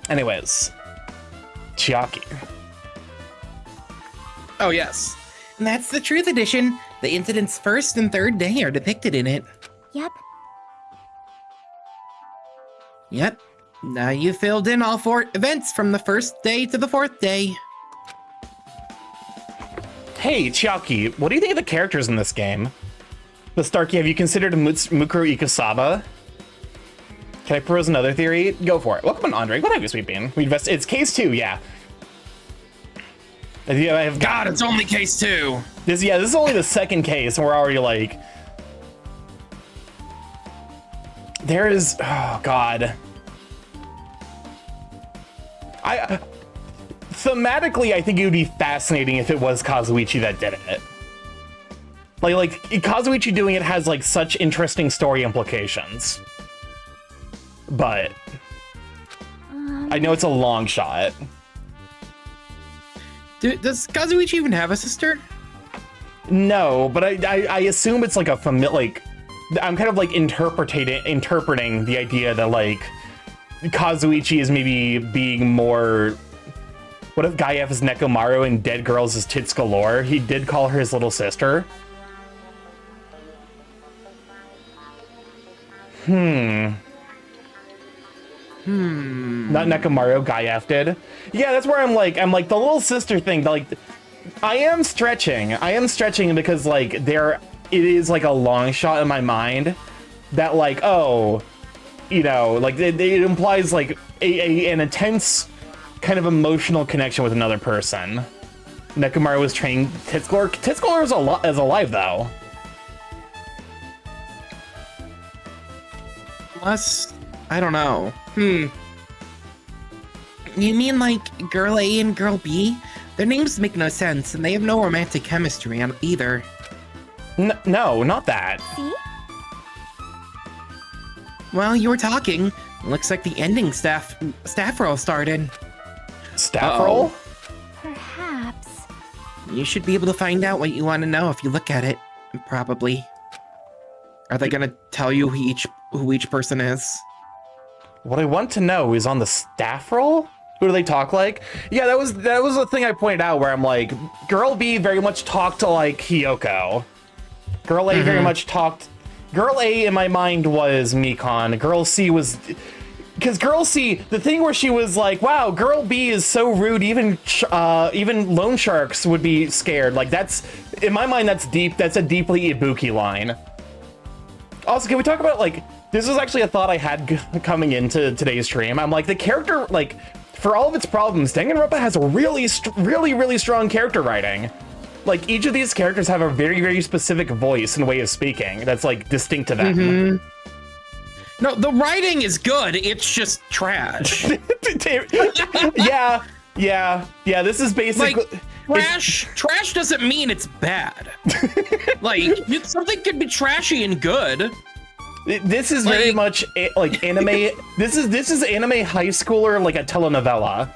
Anyways, Chiaki. Oh, yes. And that's the Truth Edition. The incident's first and third day are depicted in it. Yep. Yep. Now you filled in all 4 events from the first day to the 4th day. Hey, Chiaki, what do you think of the characters in this game? But Starkey, have you considered Mukuro Ikusaba? Can I propose another theory? Go for it. Welcome on, Andre. Glad to have you, Sweet Bean. It's case 2, yeah. God, it's only case 2. This is only the second case, and we're already there is, oh god. Thematically, I think it would be fascinating if it was Kazuichi that did it. Kazuichi doing it has such interesting story implications. But I know it's a long shot. Does Kazuichi even have a sister? No, but I assume it's a familiar. I'm kind of interpreting the idea that Kazuichi is maybe being more. What if Guy F is Nekomaru and Dead Girls is Tits Galore? He did call her his little sister. Not Nekomaru, Gaiev did. Yeah, that's where I'm like the little sister thing, like, I am stretching because, like, it is, like, a long shot in my mind that, like, oh, you know, like, it implies, like, an intense kind of emotional connection with another person. Nekomaru was training Titscore. Titscore is alive, though. Unless, I don't know. You mean like Girl A and Girl B? Their names make no sense, and they have no romantic chemistry either. No, not that. See? Well, you were talking. Looks like the ending staff roll started. Staff roll? Perhaps. You should be able to find out what you want to know if you look at it. Probably. Are they gonna tell you who each person is? What I want to know is on the staff roll? Who do they talk like? Yeah, that was the thing I pointed out where I'm like, Girl B very much talked to like Hiyoko. Girl A very much talked. Girl A in my mind was Mikon. Girl C was, because Girl C, the thing where she was like, wow, Girl B is so rude, even loan sharks would be scared. Like, that's, in my mind, that's deep. That's a deeply Ibuki line. Also, can we talk about, like, this was actually a thought I had coming into today's stream. I'm like, the character, like, for all of its problems, Danganronpa has a really strong character writing. Like, each of these characters have a very specific voice and way of speaking that's, like, distinct to them. No, the writing is good. It's just trash. yeah. This is basically trash doesn't mean it's bad. Like, something could be trashy and good. This is very much like anime. This is anime high schooler, like a telenovela.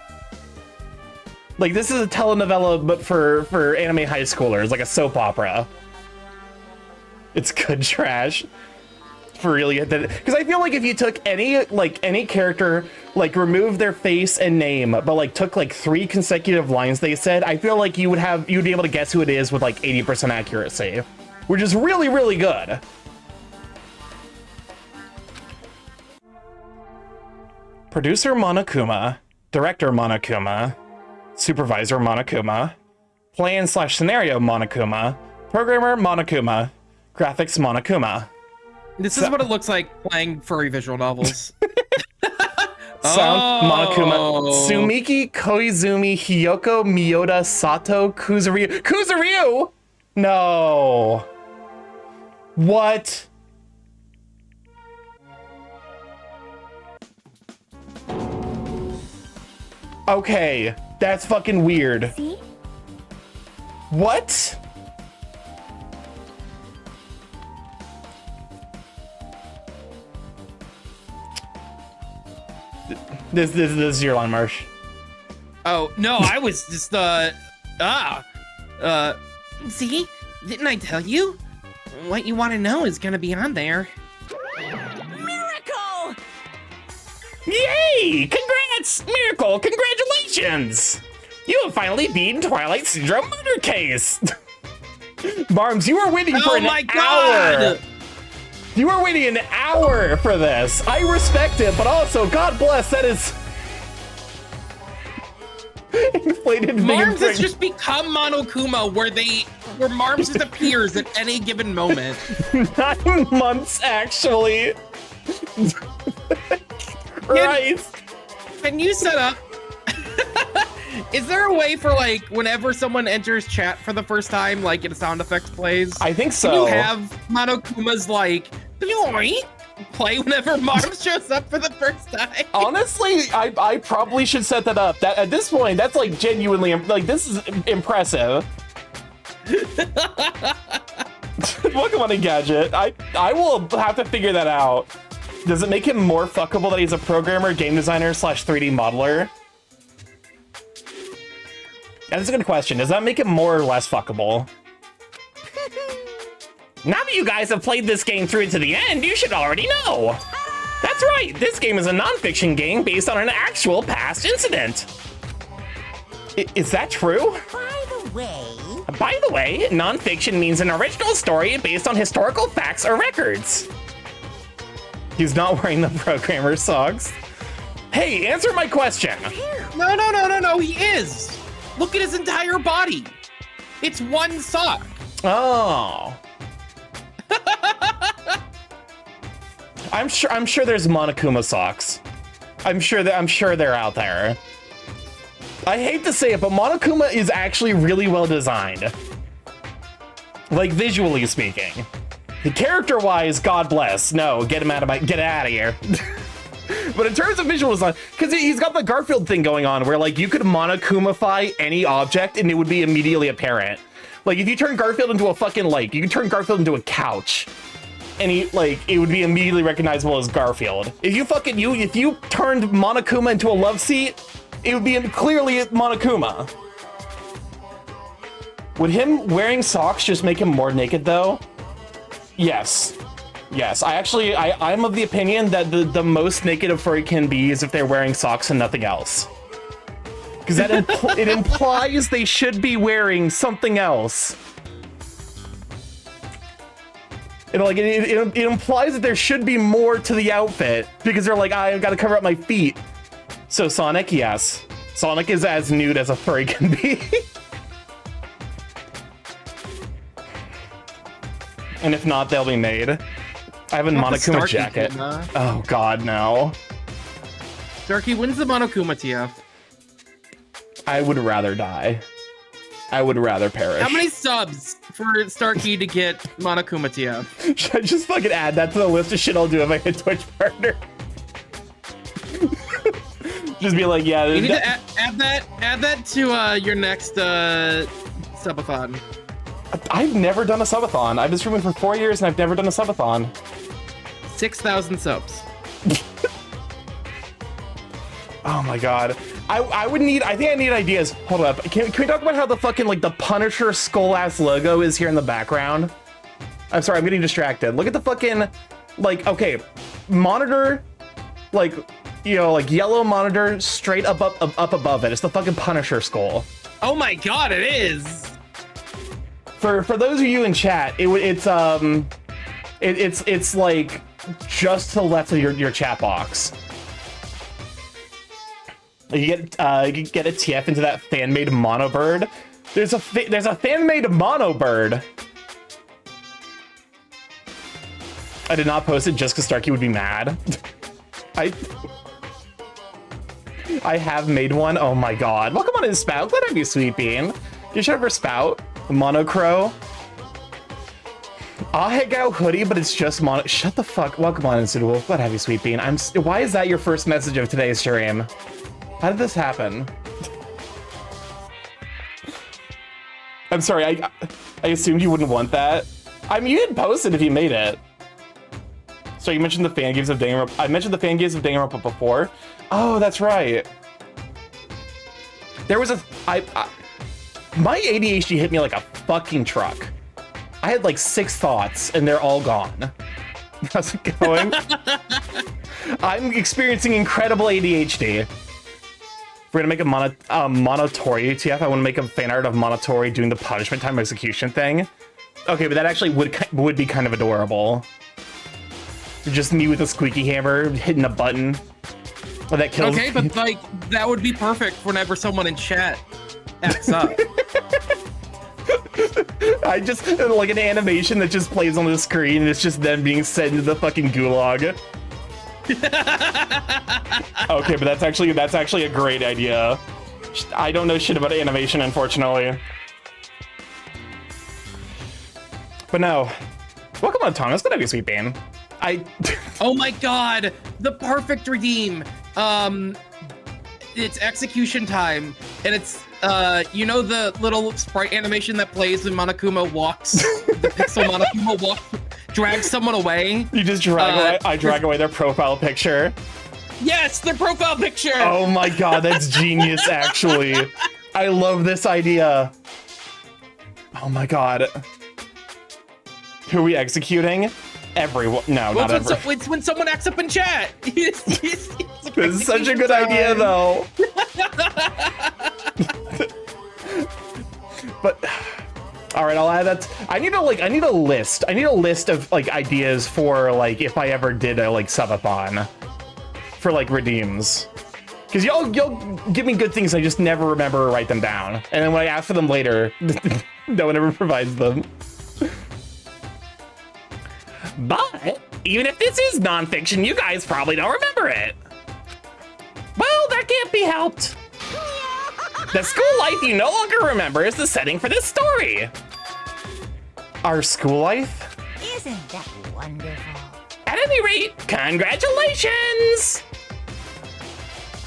Like, this is a telenovela, but for anime high schoolers, like a soap opera. It's good trash. For really, because I feel like if you took any character, like, remove their face and name, but like took like 3 consecutive lines they said, I feel like you'd be able to guess who it is with like 80% accuracy, which is really good. Producer Monokuma, Director Monokuma, Supervisor Monokuma, Plan/Scenario Monokuma, Programmer Monokuma, Graphics Monokuma. This is what it looks like playing furry visual novels. Sound Monokuma, Sumiki Koizumi, Hiyoko Miyoda, Sato Kuzuryu. Kuzuryu? No. What? Okay, that's fucking weird. See? What? This is your line, Marsh. Oh, no, I was just, see? Didn't I tell you? What you want to know is gonna be on there. Miracle! Yay! Congrats! Miracle! Congratulations! You have finally beaten Twilight Syndrome Murder Case! Barms, you were waiting for an hour! You were waiting an hour for this! I respect it, but also, God bless, that is... inflated Marms has just become Monokuma, where Marms just appears at any given moment. 9 months, actually. Christ. Can you set up? Is there a way for, like, whenever someone enters chat for the first time, like, a sound effect plays? I think so. Can you have Monokuma's, like, play whenever Marms shows up for the first time? Honestly, I probably should set that up. That at this point, that's like genuinely, like, this is impressive. Pokemon Engadget. I will have to figure that out. Does it make him more fuckable that he's a programmer, game designer / 3D modeler? That's a good question. Does that make him more or less fuckable? Now that you guys have played this game through to the end, you should already know. That's right, this game is a non-fiction game based on an actual past incident. Is that true? By the way, non-fiction means an original story based on historical facts or records. He's not wearing the programmer socks. Hey, answer my question. No, he is. Look at his entire body. It's one sock. Oh. I'm sure there's Monokuma socks. I'm sure they're out there. I hate to say it, but Monokuma is actually really well designed. Like visually speaking. Character-wise, God bless. No, get out of here. But in terms of visual design, because he's got the Garfield thing going on where like you could Monokumify any object and it would be immediately apparent. Like if you turn Garfield into a fucking like, you could turn Garfield into a couch and it would be immediately recognizable as Garfield. If you turned Monokuma into a love seat, it would be clearly Monokuma. Would him wearing socks just make him more naked though? Yes. I'm of the opinion that the most naked a furry can be is if they're wearing socks and nothing else. Because that it implies they should be wearing something else. It implies that there should be more to the outfit because they're like, I've got to cover up my feet. So Sonic, yes. Sonic is as nude as a furry can be. And if not, they'll be made. I have a Monokuma jacket. Oh god, no. Starkey, when's the Monokuma TF? I would rather die. I would rather perish. How many subs for Starkey to get Monokuma TF? Should I just fucking add that to the list of shit I'll do if I hit Twitch partner? Just be like, yeah. You need to add that to your next subathon. I've never done a subathon. I've been streaming for 4 years and I've never done a subathon. 6,000 subs. Oh my god. I think I need ideas. Hold up. Can we talk about how the fucking like the Punisher skull ass logo is here in the background? I'm sorry, I'm getting distracted. Look at the fucking like, okay, monitor, like, you know, like yellow monitor straight up above it. It's the fucking Punisher skull. Oh my god, it is. For those of you in chat, it's like just to the left of your chat box. You get a TF into that fan-made mono bird. There's a fan-made mono bird. I did not post it just because Starkey would be mad. I have made one. Oh my god. Welcome on in, Spout. Glad to have you, Sweet Bean. You should have her Spout. Monocro. I'll hang out hoodie, but it's just mono. Shut the fuck. Welcome on in, Sudowolf. Glad to have you, Sweet Bean. Why is that your first message of today's stream? How did this happen? I'm sorry. I assumed you wouldn't want that. I mean, you didn't post it if you made it. So you mentioned the fan games of Danganronpa. I mentioned the fan games of Danganronpa before. Oh, that's right. There was my ADHD hit me like a fucking truck. I had like 6 thoughts and they're all gone. How's it going? I'm experiencing incredible ADHD. We're gonna make a Monotori TF. I want to make a fan art of Monotori doing the punishment time execution thing. Okay, but that actually would be kind of adorable. Just me with a squeaky hammer hitting a button. That kills. Okay, but like that would be perfect whenever someone in chat acts up. I just like an animation that just plays on the screen and it's just them being sent into the fucking gulag. Okay, but that's actually a great idea. I don't know shit about animation, unfortunately. But no. Welcome on, Thomas. Good to have you, Sweet Bean. Oh my god, the perfect redeem. It's execution time, and it's you know the little sprite animation that plays when Monokuma walks, the pixel Monokuma walks, drags someone away. You just drag away. I drag away their profile picture. Yes, their profile picture. Oh my god, that's genius! Actually, I love this idea. Oh my god, who are we executing? Everyone. No, not everyone. It's when someone acts up in chat. This is such a good idea, though. But All right, I'll add that. I need a list. I need a list of like ideas for like if I ever did a like subathon for like redeems. Because you'll give me good things, I just never remember to write them down. And then when I ask for them later, no one ever provides them. But even if this is nonfiction, you guys probably don't remember it. Well, that can't be helped. The school life you no longer remember is the setting for this story. Our school life? Isn't that wonderful? At any rate, congratulations!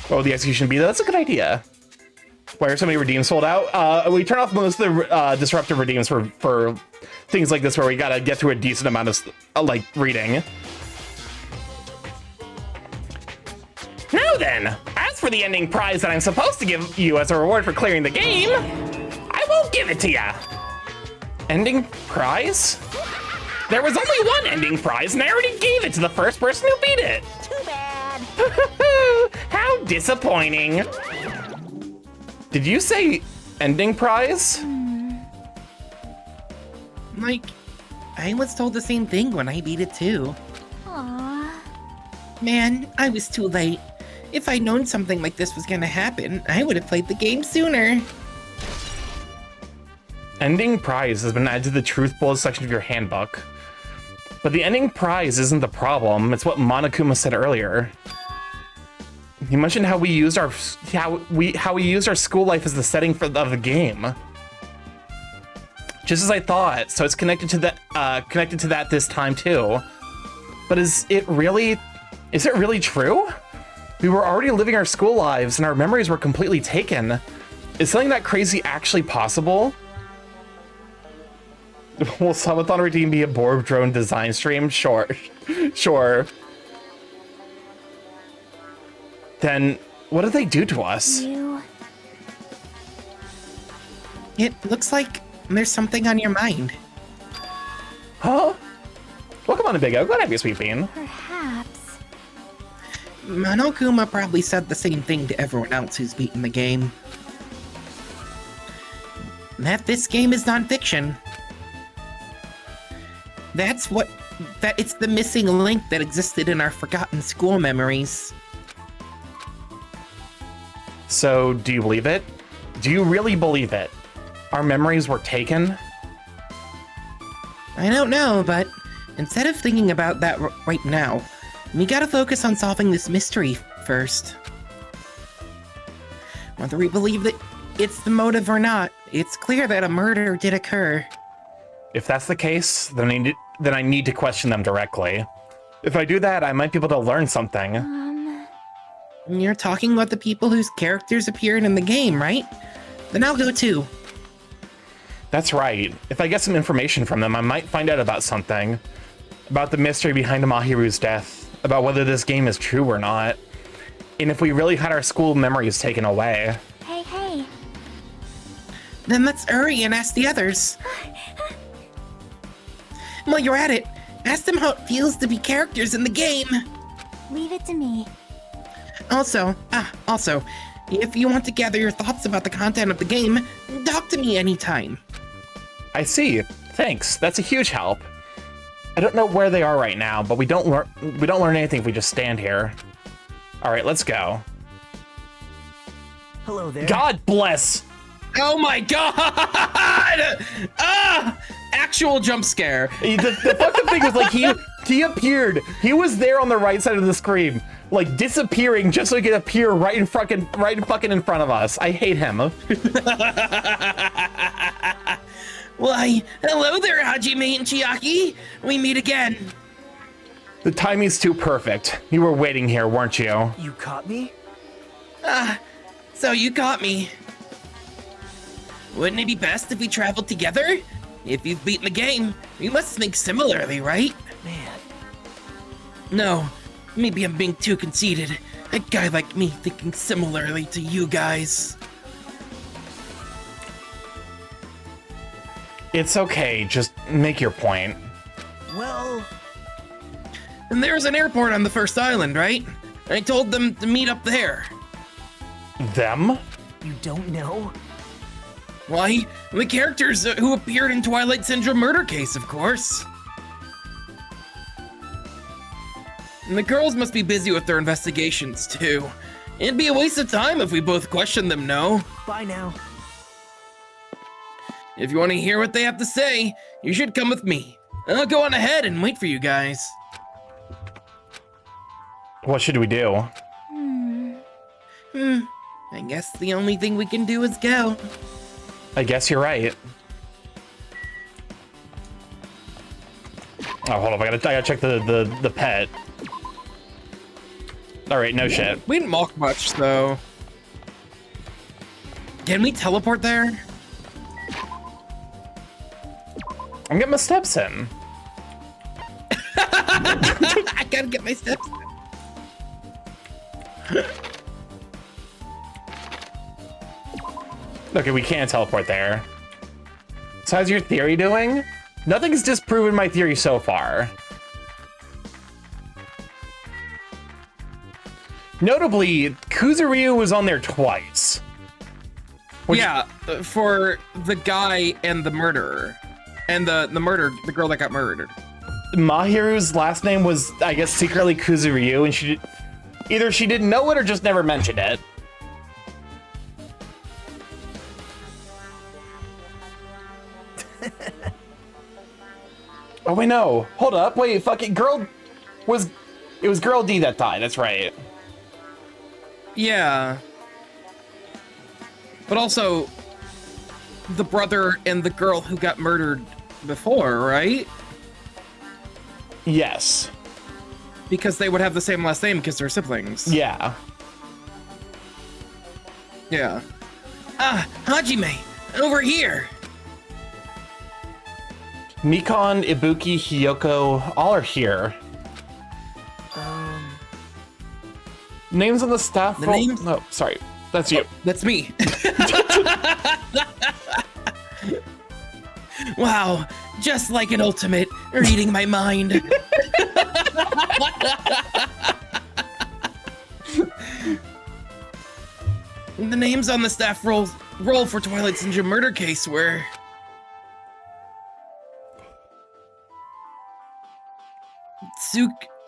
What would the execution be? That's a good idea. Why are so many redeems sold out? We turn off most of the disruptive redeems for things like this where we gotta get through a decent amount of like reading. Now then, as for the ending prize that I'm supposed to give you as a reward for clearing the game, I won't give it to ya. Ending prize? There was only one ending prize and I already gave it to the first person who beat it. Too bad. How disappointing. Did you say ending prize? Like, I was told the same thing when I beat it too. Aww. Man, I was too late. If I'd known something like this was gonna happen, I would have played the game sooner. Ending prize has been added to the truth bullets section of your handbook. But the ending prize isn't the problem, it's what Monokuma said earlier. He mentioned how we used our school life as the setting of the game. Just as I thought, so it's connected to that this time too. But is it really true? We were already living our school lives and our memories were completely taken. Is something that crazy actually possible? Will Subathon Redeem be a Borb drone design stream? Sure. Sure. Then what did they do to us? It looks like there's something on your mind. Huh? Welcome on, Big O. Glad to have you, Sweet Bean. Perhaps. Monokuma probably said the same thing to everyone else who's beaten the game. That this game is nonfiction. That it's the missing link that existed in our forgotten school memories. So, do you believe it? Do you really believe it? Our memories were taken? I don't know, but instead of thinking about that right now, we gotta focus on solving this mystery first. Whether we believe that it's the motive or not, it's clear that a murder did occur. If that's the case, then I need to question them directly. If I do that, I might be able to learn something. You're talking about the people whose characters appeared in the game, right? Then I'll go too. That's right. If I get some information from them, I might find out about something. About the mystery behind Mahiru's death. About whether this game is true or not. And if we really had our school memories taken away. Hey. Then let's hurry and ask the others. While you're at it, ask them how it feels to be characters in the game. Leave it to me. Also, if you want to gather your thoughts about the content of the game, talk to me anytime. I see. Thanks. That's a huge help. I don't know where they are right now, but we don't learn anything if we just stand here. All right, let's go. Hello there. God bless. Oh my god! Actual jump scare. The fucking thing is like he appeared. He was there on the right side of the screen, like disappearing just so he could appear right in fucking in front of us. I hate him. Why, hello there, Hajime and Chiaki. We meet again. The timing's too perfect. You were waiting here, weren't you? You caught me? So you caught me. Wouldn't it be best if we traveled together? If you've beaten the game, we must think similarly, right? Man. No, maybe I'm being too conceited. A guy like me thinking similarly to you guys. It's okay, just make your point. Well... And there's an airport on the first island, right? I told them to meet up there. Them? You don't know? Why, the characters who appeared in Twilight Syndrome murder case, of course. And the girls must be busy with their investigations, too. It'd be a waste of time if we both questioned them, no? Bye now. If you want to hear what they have to say, you should come with me. I'll go on ahead and wait for you guys. What should we do? I guess the only thing we can do is go. I guess you're right. Oh, hold on. I gotta check the pet. All right, no shit. We didn't walk much, though. Can we teleport there? I'm getting my steps in. I gotta get my steps. Okay, we can't teleport there. So how's your theory doing? Nothing's disproven my theory so far. Notably, Kuzuryu was on there twice. Yeah, for the guy and the murderer. And the girl that got murdered. Mahiru's last name was, I guess, secretly Kuzuryu, and either she didn't know it or just never mentioned it. Oh wait, no. Hold up. Wait, fucking it was Girl D that died. That's right. Yeah. But also, the brother and the girl who got murdered before, right? Yes. Because they would have the same last name because they're siblings. Yeah. Yeah. Ah, Hajime, over here. Mikon, Ibuki, Hiyoko, all are here. Names on the staff roll. names? No, sorry. That's you. That's me. Wow, just like an ultimate, reading my mind. The names on the staff roll for Twilight Syndrome murder case were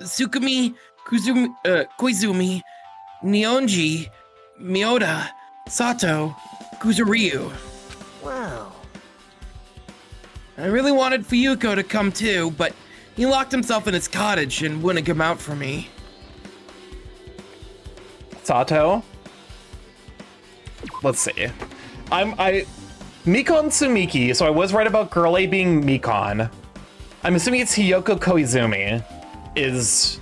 Tsukumi, Koizumi, Nionji, Miyoda, Sato, Kuzuryu. Wow. I really wanted Fuyuko to come too, but he locked himself in his cottage and wouldn't come out for me. Sato. Let's see. Mikon Tsumiki, so I was right about Girl A being Mikon. I'm assuming it's Hiyoko Koizumi is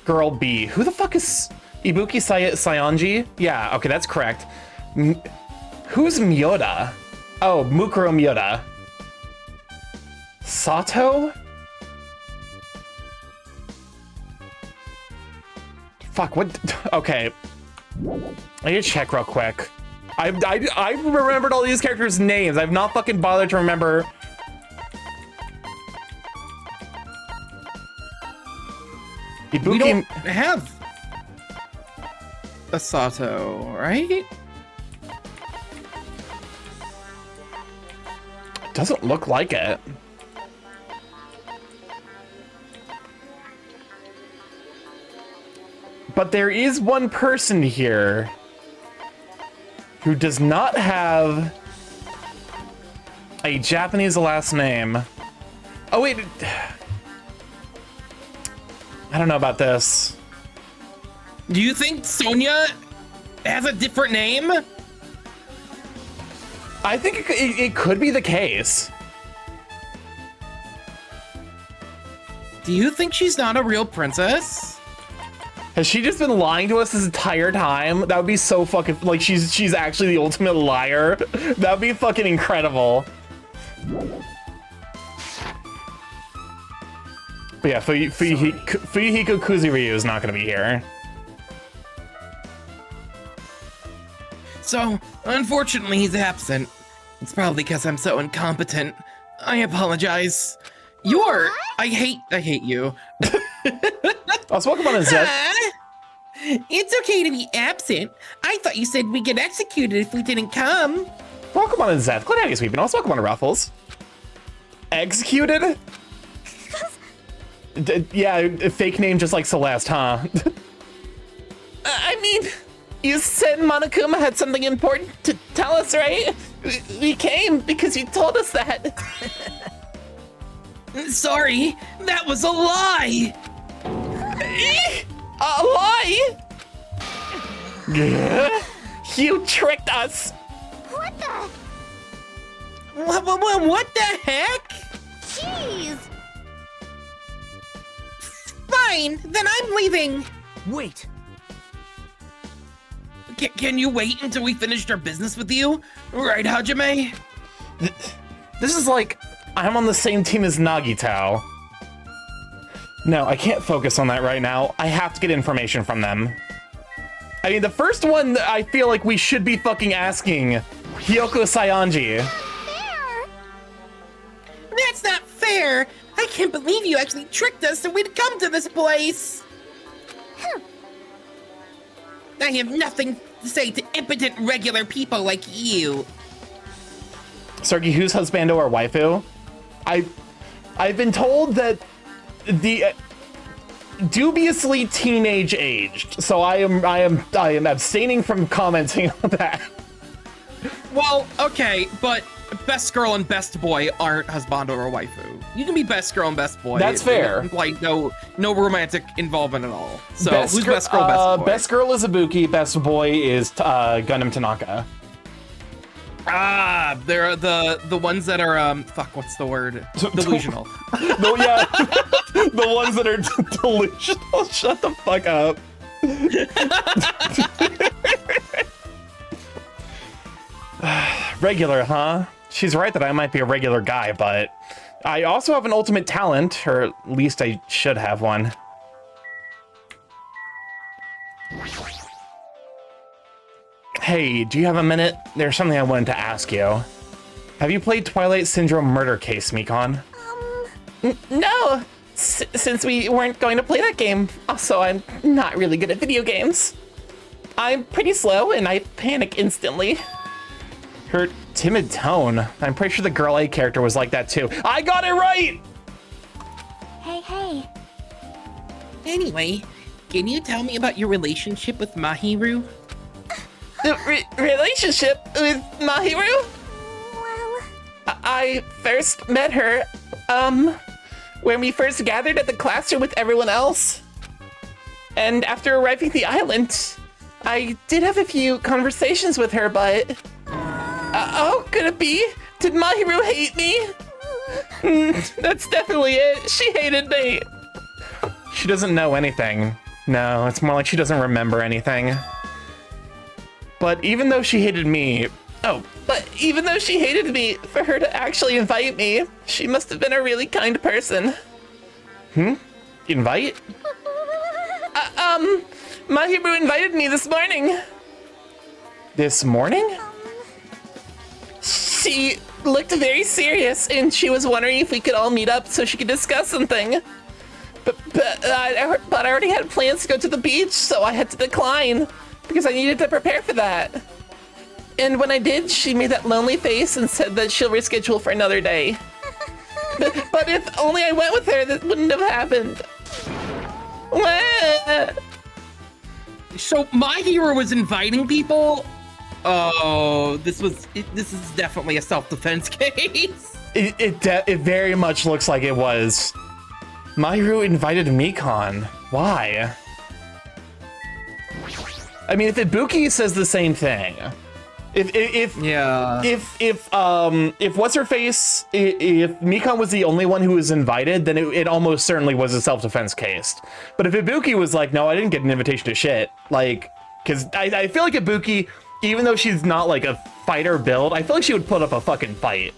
Girl B. Who the fuck is Ibuki Saionji? Yeah, okay, that's correct. Who's Miyoda? Oh, Mukuro Miyoda. Sato? Fuck, what? Okay. I need to check real quick. I remembered all these characters' names. I've not fucking bothered to remember. Ibuki... We don't have a Sato, right? Doesn't look like it. But there is one person here who does not have a Japanese last name. Oh, wait. I don't know about this. Do you think Sonia has a different name? I think it could be the case. Do you think she's not a real princess? Has she just been lying to us this entire time? That would be so fucking, like, she's actually the ultimate liar. That would be fucking incredible. But yeah, Fuyuhiko Kuzuryu is not gonna be here. So, unfortunately, he's absent. It's probably because I'm so incompetent. I apologize. I hate you. Also, welcome on a Zed. It's okay to be absent. I thought you said we'd get executed if we didn't come. Welcome on Zeth. Glad to have you, Sweeping. Also, welcome on Ruffles. Executed? Yeah, a fake name just like Celeste, huh? I mean, you said Monokuma had something important to tell us, right? We came because you told us that. Sorry, that was a lie. A lie? You tricked us. What the? What the heck? Jeez! Fine, then I'm leaving. Wait. Can you wait until we finished our business with you? Right, Hajime? This is like, I'm on the same team as Nagito. No, I can't focus on that right now. I have to get information from them. I mean, the first one, I feel like we should be fucking asking Hyoko Saionji. There! That's not fair. I can't believe you actually tricked us so we'd come to this place. I have nothing to say to impotent regular people like you. Sergi, who's husbando or waifu? I've been told that the dubiously teenage aged, so I am abstaining from commenting on that. Well, okay, but best girl and best boy aren't husbando or waifu. You can be best girl and best boy. That's fair. Like no romantic involvement at all. So Best who's gir- best girl, best boy? Best girl is Ibuki, best boy is Gundam Tanaka. Ah, they're the ones that are fuck, what's the word? Delusional. No, yeah, the ones that are delusional. Shut the fuck up. Regular, huh? She's right that I might be a regular guy, but I also have an ultimate talent, or at least I should have one. Hey, do you have a minute? There's something I wanted to ask you. Have you played Twilight Syndrome Murder Case, Mikon? No, since we weren't going to play that game. Also, I'm not really good at video games. I'm pretty slow and I panic instantly. Her timid tone. I'm pretty sure the Girl A character was like that too. I got it right! Hey. Anyway, can you tell me about your relationship with Mahiru? The relationship with Mahiru? Well, I first met her, when we first gathered at the classroom with everyone else. And after arriving at the island, I did have a few conversations with her, but... oh, could it be? Did Mahiru hate me? That's definitely it. She hated me. She doesn't know anything. No, it's more like she doesn't remember anything. But even though she hated me... but even though she hated me, for her to actually invite me, she must have been a really kind person. Invite? Mahiru invited me this morning. This morning? She looked very serious, and she was wondering if we could all meet up so she could discuss something. But I already had plans to go to the beach, so I had to decline, because I needed to prepare for that. And when I did, she made that lonely face and said that she'll reschedule for another day. But if only I went with her, that wouldn't have happened. So Mahiru was inviting people? Oh, this is definitely a self-defense case. It very much looks like it was. Mahiru invited Mikon. Why? I mean, if Ibuki says the same thing, if what's her face, if Mikon was the only one who was invited, then it almost certainly was a self-defense case. But if Ibuki was like, no, I didn't get an invitation to shit, like, because I feel like Ibuki, even though she's not like a fighter build, I feel like she would put up a fucking fight.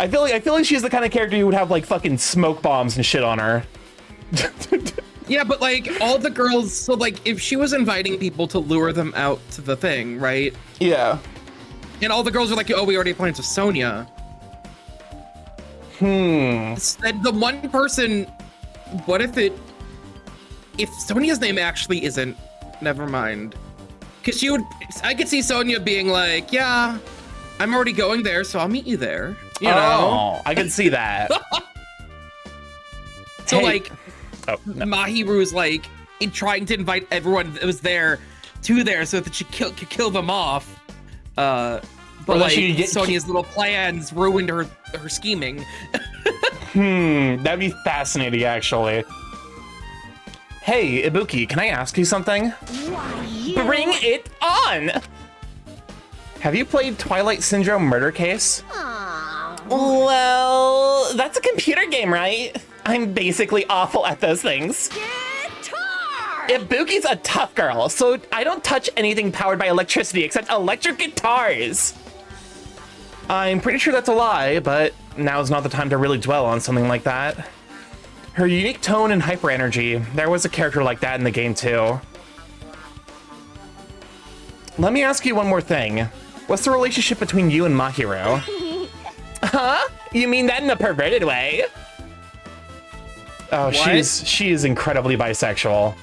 I feel like she's the kind of character you would have like fucking smoke bombs and shit on her. Yeah, but like all the girls, so like if she was inviting people to lure them out to the thing, right? Yeah. And all the girls are like, oh, we already have plans with Sonia. And the one person, what if Sonia's name actually isn't, never mind. Because I could see Sonia being like, yeah, I'm already going there, so I'll meet you there. You know? Oh, I can see that. So Hey. like, Mahiru's like trying to invite everyone that was there to there so that she could kill them off. But that like she get- Sonia's little plans ruined her scheming. That'd be fascinating, actually. Hey, Ibuki, can I ask you something? Why, you... Bring it on! Have you played Twilight Syndrome Murder Case? Aw. Well, that's a computer game, right? I'm basically awful at those things. Guitar! Ibuki's a tough girl, so I don't touch anything powered by electricity except electric guitars. I'm pretty sure that's a lie, but now's not the time to really dwell on something like that. Her unique tone and hyper energy, there was a character like that in the game too. Let me ask you one more thing. What's the relationship between you and Mahiru? Huh? You mean that in a perverted way? Oh, What? she is incredibly bisexual.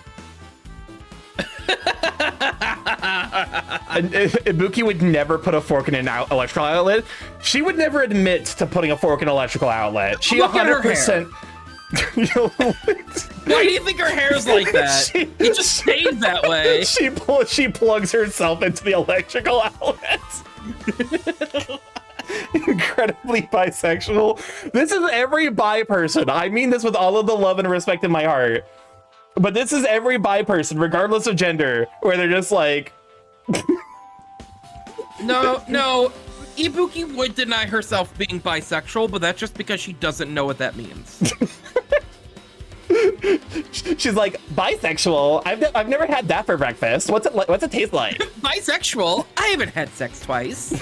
And Ibuki would never put a fork in an electrical outlet. She would never admit to putting a fork in an electrical outlet. She Look at her 100%. Why do you think her hair's like that? It just stays that way. She plugs herself into the electrical outlet. Incredibly bisexual. This is every bi person. I mean this with all of the love and respect in my heart. But this is every bi person, regardless of gender, where they're just like... No. Ibuki would deny herself being bisexual, but that's just because she doesn't know what that means. She's like, bisexual? I've never had that for breakfast. What's it taste like? Bisexual? I haven't had sex twice.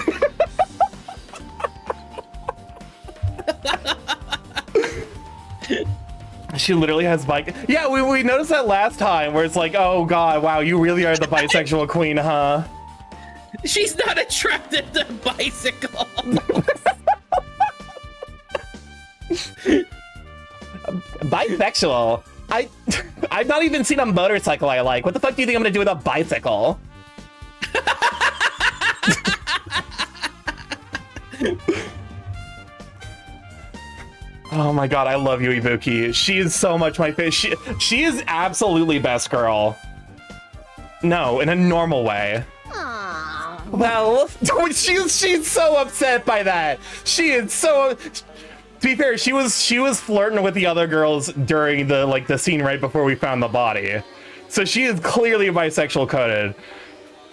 She literally has Yeah, we noticed that last time where it's like, oh god, wow, you really are the bisexual queen, huh? She's not attracted to bicycle. Bisexual? I've not even seen a motorcycle I like. What the fuck do you think I'm gonna do with a bicycle? Oh my god, I love you, Ibuki. She is so much my favorite. She is absolutely best girl. No, in a normal way. Aw. Well, she's so upset by that. She is so. To be fair, she was flirting with the other girls during the scene right before we found the body. So she is clearly bisexual coded,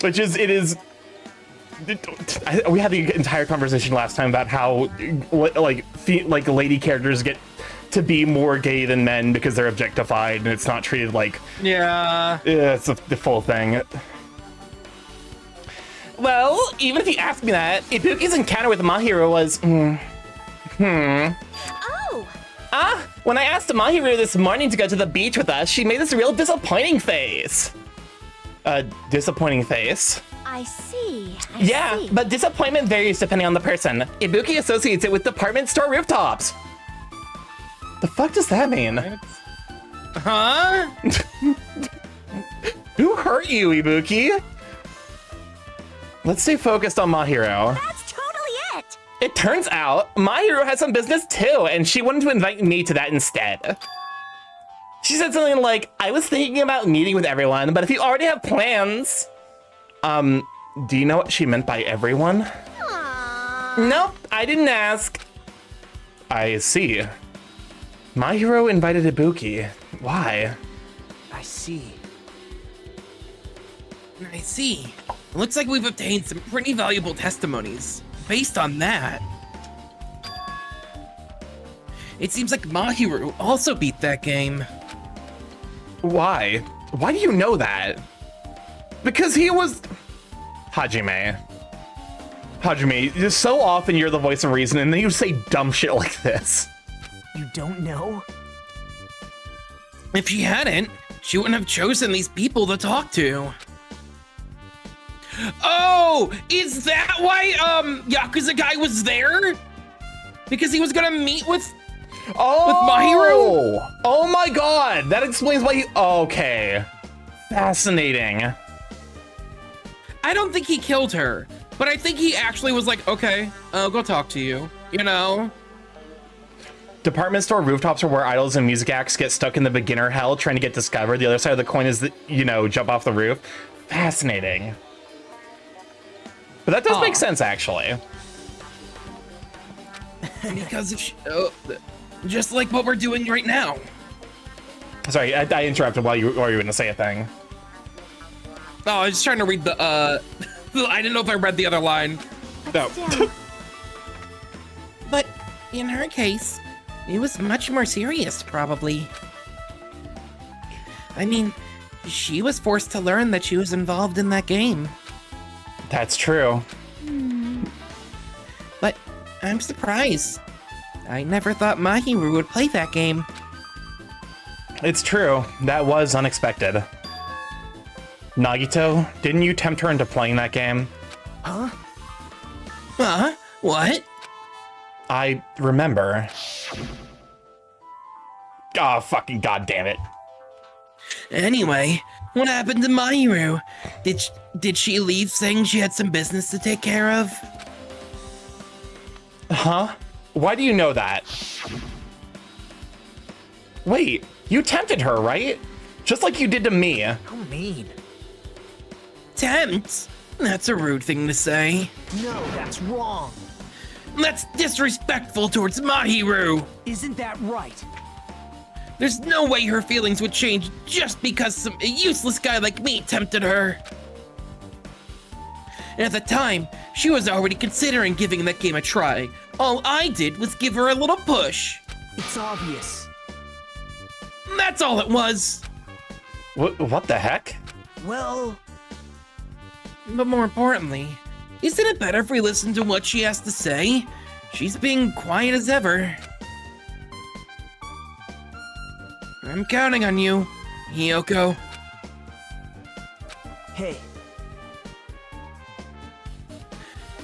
which is we had the entire conversation last time about how lady characters get to be more gay than men because they're objectified and it's not treated like it's the full thing. Well, even if you ask me that, Ibuki's encounter with Mahiru was Oh, when I asked Mahiru this morning to go to the beach with us, she made this real disappointing face. Disappointing face? I see. I Yeah, see. but disappointment varies depending on the person. Ibuki associates it with department store rooftops. The fuck does that mean? Huh? Who hurt you, Ibuki? Let's stay focused on Mahiru. That's totally it. It turns out Mahiru has some business too, and she wanted to invite me to that instead. She said something like, I was thinking about meeting with everyone, but if you already have plans... do you know what she meant by everyone? Aw. Nope, I didn't ask. I see. Mahiru invited Ibuki. Why? I see. I see. It looks like we've obtained some pretty valuable testimonies. Based on that, it seems like Mahiru also beat that game. Why? Why do you know that? Because he was... Hajime, just so often you're the voice of reason and then you say dumb shit like this. You don't know? If she hadn't, she wouldn't have chosen these people to talk to. Oh, is that why Yakuza guy was there? Because he was gonna meet with Mahiru? Oh my god, that explains why he... Okay. Fascinating. I don't think he killed her, but I think he actually was like, okay, I'll go talk to you, you know? Department store rooftops are where idols and music acts get stuck in the beginner hell trying to get discovered. The other side of the coin is that, you know, jump off the roof. Fascinating. But that does make sense, actually. Because just like what we're doing right now. Sorry, I interrupted while you were going to say a thing. Oh, I was just trying to read the, I didn't know if I read the other line. No. Still, But in her case, it was much more serious, probably. I mean, she was forced to learn that she was involved in that game. That's true. But I'm surprised. I never thought Mahiru would play that game. It's true. That was unexpected. Nagito, didn't you tempt her into playing that game? Huh? Huh? What? I remember. Oh, fucking goddamn it. Anyway, what happened to Mahiru? Did she leave saying she had some business to take care of? Huh? Why do you know that? Wait, you tempted her, right? Just like you did to me. How mean. Tempt? That's a rude thing to say. No, that's wrong. That's disrespectful towards Mahiru. Isn't that right? There's no way her feelings would change just because some useless guy like me tempted her. At the time, she was already considering giving that game a try. All I did was give her a little push. It's obvious. That's all it was. What the heck? Well, But more importantly, isn't it better if we listen to what she has to say? She's being quiet as ever. I'm counting on you, Hiyoko. hey,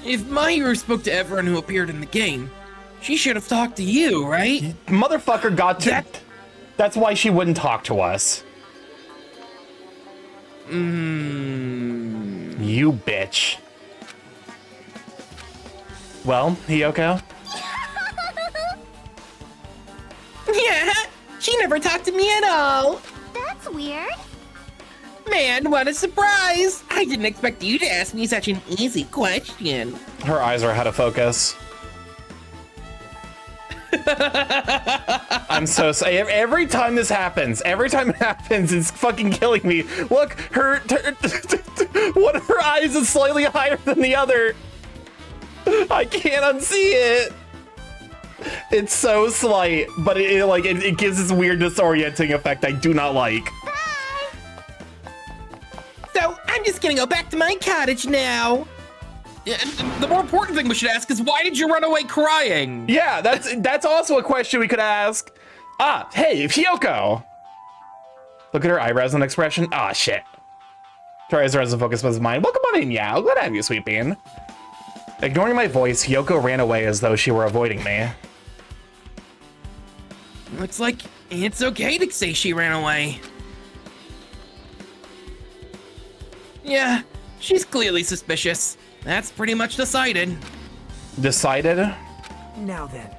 If Mahiru spoke to everyone who appeared in the game, she should have talked to you, right? Motherfucker got to... That- That's why she wouldn't talk to us. You bitch. Well, Hiyoko? Yeah, she never talked to me at all. that's weird. Man, what a surprise! I didn't expect you to ask me such an easy question. Her eyes are out of focus. I'm so sorry. Every time this happens, it's fucking killing me. Look, one of her eyes is slightly higher than the other. I can't unsee it. It's so slight, but it gives this weird disorienting effect I do not like. So, I'm just gonna go back to my cottage now. Yeah, and the more important thing we should ask is why did you run away crying? Yeah, that's also a question we could ask. Ah, hey, Hiyoko. Look at her eyebrows and expression. Ah, shit. Her eyes are as focused as mine. Welcome on in, yeah. Glad to have you, sweet bean. Ignoring my voice, Hiyoko ran away as though she were avoiding me. Looks like it's okay to say she ran away. Yeah, she's clearly suspicious. That's pretty much decided. Decided? now then.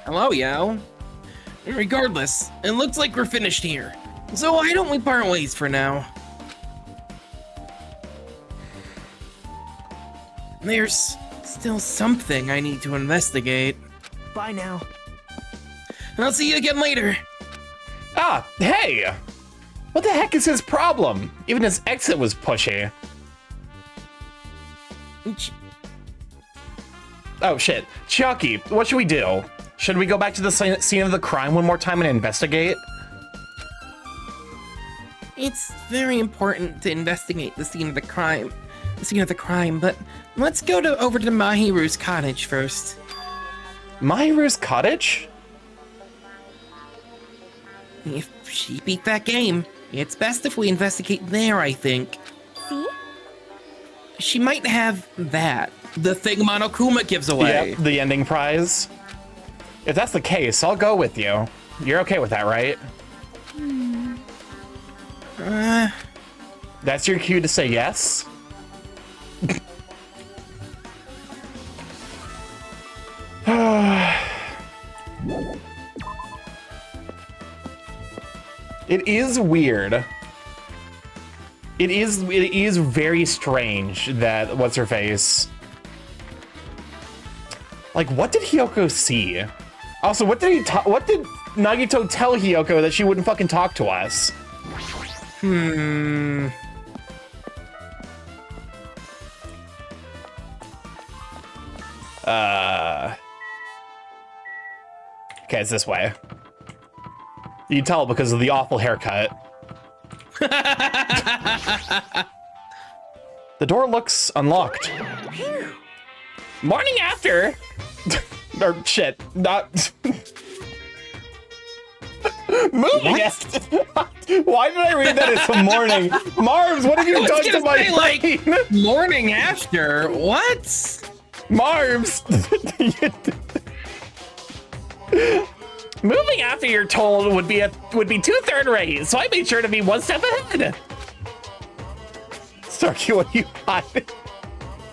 Hello, Yao. Regardless, it looks like we're finished here. So why don't we part ways for now? There's still something I need to investigate. Bye now. I'll see you again later. Ah, hey! What the heck is his problem? Even his exit was pushy. Oh shit. Chucky, what should we do? Should we go back to the scene of the crime one more time and investigate? It's very important to investigate the scene of the crime. But let's go over to Mahiru's cottage first. Mahiru's cottage? If she beat that game, it's best if we investigate there, I think. See? She might have that. The thing Monokuma gives away. Yep, the ending prize. If that's the case, I'll go with you. You're okay with that, right? Uh, That's your cue to say yes? It is weird. It is very strange that what's her face. Like, what did Hiyoko see? Also, what did Nagito tell Hiyoko that she wouldn't fucking talk to us? Okay, it's this way. You can tell because of the awful haircut. The door looks unlocked. Morning after. Or shit, not. Moving after. Why did I read that as a morning? Marvs, what have you done to my brain? Like, morning after? What? Marvs. Moving after you're told would be 2/3 rate, so I made sure to be one step ahead. Starkey, what are you hiding?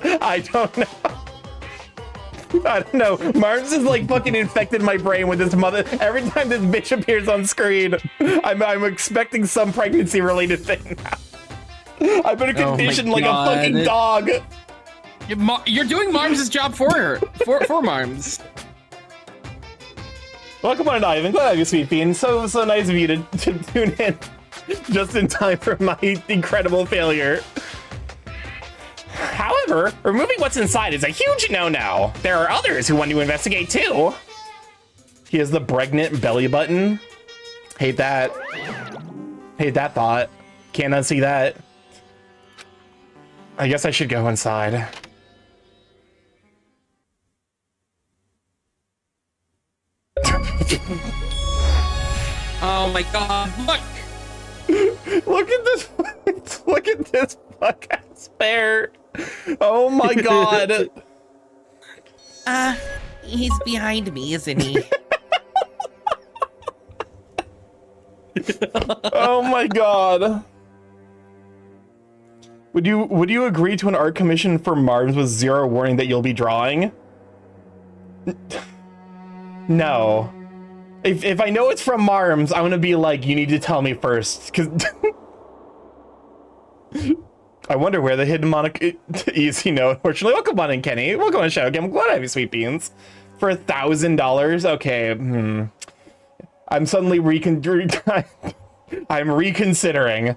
I don't know. I don't know. Marv's is like fucking infected my brain with this mother. Every time this bitch appears on screen, I'm expecting some pregnancy related thing now. I've been conditioned like a fucking dog. You're doing Marms' job for her. For Marms. Welcome on, Ivan. Glad to have you, Sweet Bean. So nice of you to tune in just in time for my incredible failure. However, removing what's inside is a huge no-no. There are others who want to investigate too. He has the pregnant belly button. Hate that. Hate that thought. Can't unsee that. I guess I should go inside. Oh my god, look! Look at this. Look at this fuck-ass bear. Oh my god. He's behind me, isn't he? Oh my god. Would you agree to an art commission for Mars with zero warning that you'll be drawing? No. If I know it's from Marms, I'm gonna be like, you need to tell me first, because I wonder where the hidden Monica easy no, unfortunately. Welcome on in, Kenny. Welcome on the show again. I'm glad I have you, Sweet Beans. For $1,000? Okay, I'm suddenly I'm reconsidering.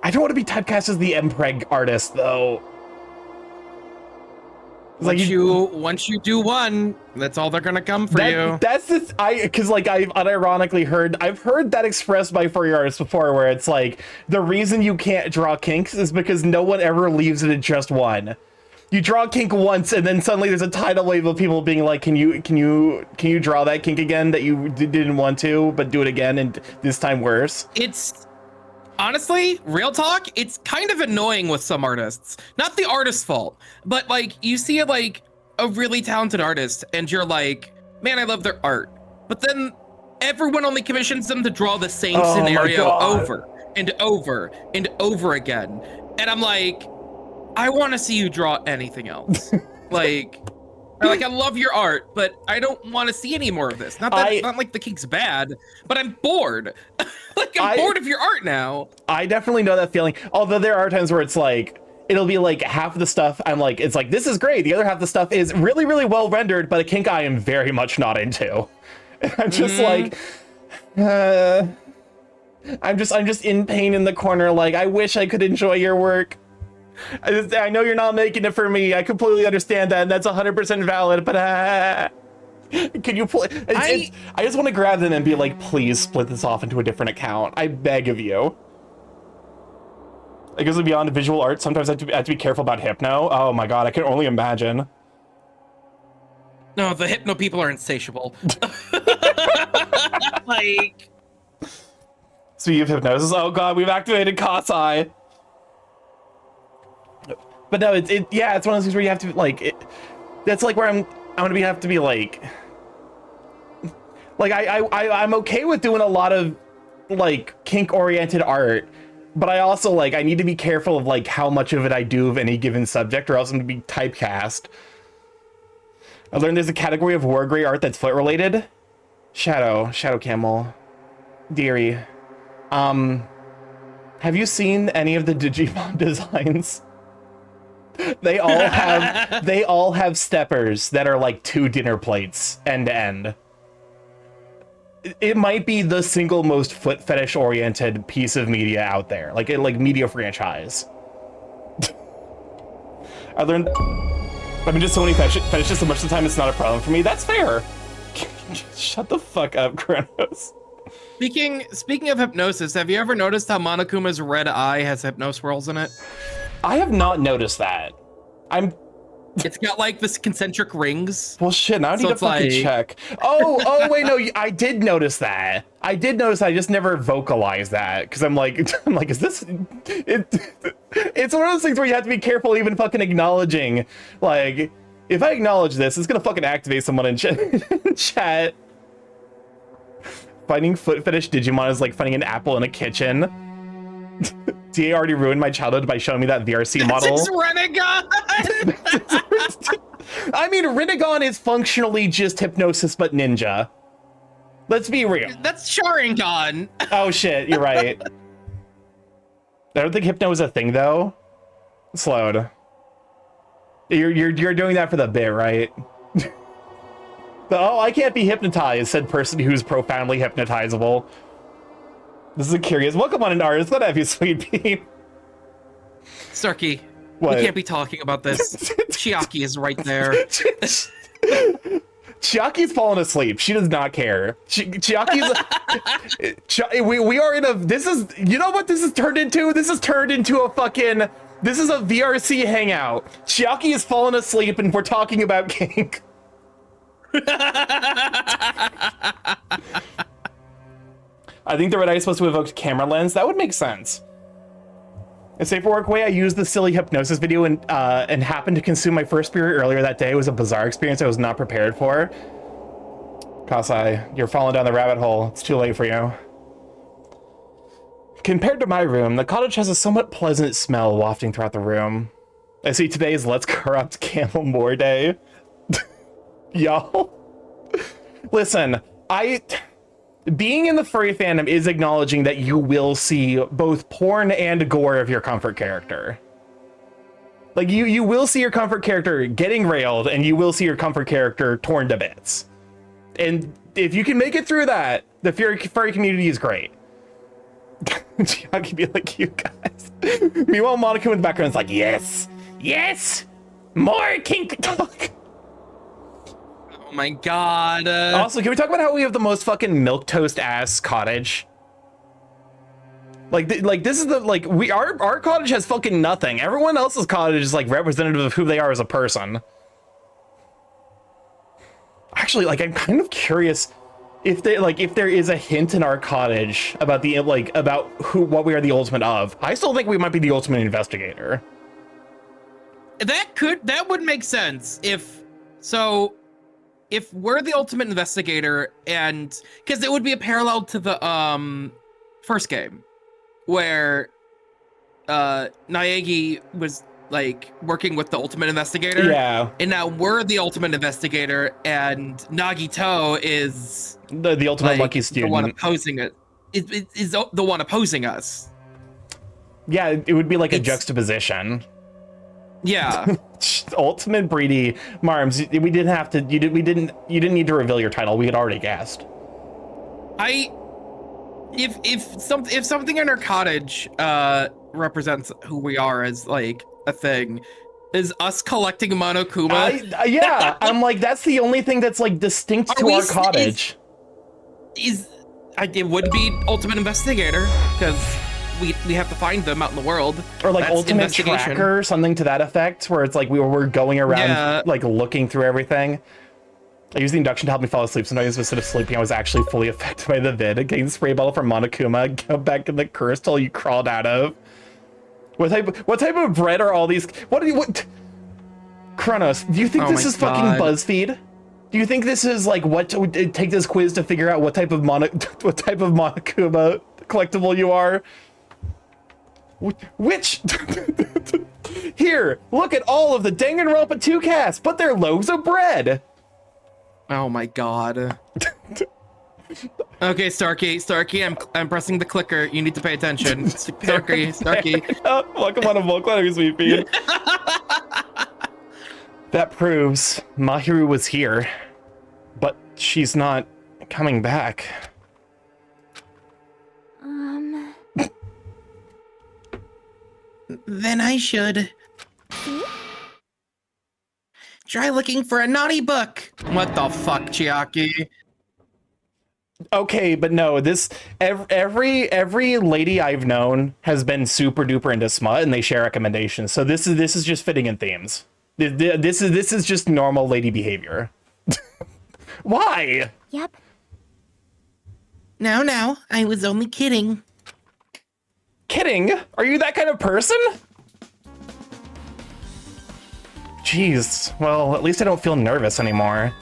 I don't want to be typecast as the Mpreg artist, though. Once you do one, that's all they're gonna come for you. That's this. Because like I've unironically heard that expressed by furry artists before, where it's like the reason you can't draw kinks is because no one ever leaves it at just one. You draw a kink once, and then suddenly there's a tidal wave of people being like, "Can you draw that kink again that you didn't want to, but do it again and this time worse?" It's honestly, real talk, it's kind of annoying with some artists. Not the artist's fault, but like you see like a really talented artist and you're like, man, I love their art. But then everyone only commissions them to draw the same scenario over and over and over again. And I'm like, I want to see you draw anything else. like I love your art, but I don't want to see any more of this. Not like the kink's bad, but I'm bored. Like I'm bored of your art now. I definitely know that feeling. Although there are times where it's like, it'll be like half of the stuff I'm like, it's like, this is great. The other half of the stuff is really, really well rendered, but a kink I am very much not into. And I'm just like, I'm just in pain in the corner. Like, I wish I could enjoy your work. I know you're not making it for me. I completely understand that, and that's 100% valid, but can you play? I just want to grab them and be like, please split this off into a different account. I beg of you. It goes beyond visual art. Sometimes I have to be careful about Hypno. Oh my god, I can only imagine. No, the Hypno people are insatiable. Like... Speaking of hypnosis, oh god, we've activated Kasai. But no, it's one of those things where you have to like that's like where I'm gonna have to be like I'm okay with doing a lot of like kink oriented art, But I also, like, I need to be careful of, like, how much of it I do of any given subject, or else I'm going to be typecast. I learned there's a category of war gray art that's foot-related. Shadow Camel. Deary. Have you seen any of the Digimon designs? They all have steppers that are like 2 dinner plates end to end. It might be the single most foot fetish oriented piece of media out there, like media franchise. I learned I've been just so many fetishes so much of the time it's not a problem for me. That's fair. Shut the fuck up, Kronos. Speaking of hypnosis, have you ever noticed how Monokuma's red eye has hypno swirls in it? I have not noticed that. It's got like this concentric rings. Well, shit, now I need to fucking check. Oh, wait, no, I did notice that. I just never vocalized that because I'm like, is this? It's one of those things where you have to be careful even fucking acknowledging. Like, if I acknowledge this, it's gonna fucking activate someone in chat. Finding foot fetish Digimon is like finding an apple in a kitchen. DA already ruined my childhood by showing me that VRC model. This is Renegon! I mean, Renegon is functionally just hypnosis but ninja. Let's be real. That's Sharingan. Oh shit, you're right. I don't think hypno is a thing though. Slowed. You're doing that for the bit, right? Oh, I can't be hypnotized, said person who's profoundly hypnotizable. This is a curious. Welcome on an artist. Glad to have you, Sweet Bean. Starkey, what? we can't be talking about this. Chiaki is right there. Chiaki's fallen asleep. She does not care. Chiaki's. We are in a. This is. You know what this has turned into? This has turned into a fucking. This is a VRC hangout. Chiaki is fallen asleep, and we're talking about kink. I think the red eye is supposed to evoke camera lens. That would make sense. A safe for work way, I used the silly hypnosis video and happened to consume my first beer earlier that day. It was a bizarre experience I was not prepared for. Kasai, you're falling down the rabbit hole. It's too late for you. Compared to my room, the cottage has a somewhat pleasant smell wafting throughout the room. I see today is Let's Corrupt Camel Moore Day. Y'all. Listen, being in the furry fandom is acknowledging that you will see both porn and gore of your comfort character. Like, you will see your comfort character getting railed, and you will see your comfort character torn to bits. And if you can make it through that, the furry community is great. I can be like, you guys. Meanwhile, Monica in the background is like, yes, yes, more kink talk. Oh my god. Also, can we talk about how we have the most fucking milquetoast ass cottage? Like this is the our cottage has fucking nothing. Everyone else's cottage is like representative of who they are as a person. Actually, like, I'm kind of curious if there is a hint in our cottage about what we are the ultimate of. I still think we might be the ultimate investigator. That would make sense if we're the ultimate investigator, and because it would be a parallel to the first game where Naegi was like working with the ultimate investigator. Yeah. And now we're the ultimate investigator, and Nagito is the ultimate lucky student. The one opposing it. Is the one opposing us. Yeah, it would be like a juxtaposition. Yeah. Ultimate Breedy Marms, we didn't have to you didn't need to reveal your title. We had already guessed. If something in our cottage represents who we are as like a thing, is us collecting Monokuma. Yeah, I'm like, that's the only thing that's like distinct to our cottage. It would be ultimate investigator, because we have to find them out in the world. Or like ultimate tracker, something to that effect, where it's like we're going around like looking through everything. I use the induction to help me fall asleep. Sometimes instead of sleeping, I was actually fully affected by the vid. Getting the spray bottle from Monokuma, go back in the cursed hole you crawled out of. What type of bread are all these? What? Kronos, do you think this is fucking BuzzFeed? Do you think this is like take this quiz to figure out what type of Monokuma collectible you are? Which? Here, look at all of the Danganronpa 2 cast, but they're loaves of bread. Oh my god. Okay, Starkey, I'm pressing the clicker. You need to pay attention. Starkey. Welcome on a Volk letter, sweet pea. That proves Mahiru was here, but she's not coming back. Then I should try looking for a naughty book. What the fuck, Chiaki? Okay, but no, this every lady I've known has been super duper into smut, and they share recommendations. So this is just fitting in themes. This is just normal lady behavior. Why? Yep. No, I was only kidding. Kidding? Are you that kind of person? Jeez. Well, at least I don't feel nervous anymore.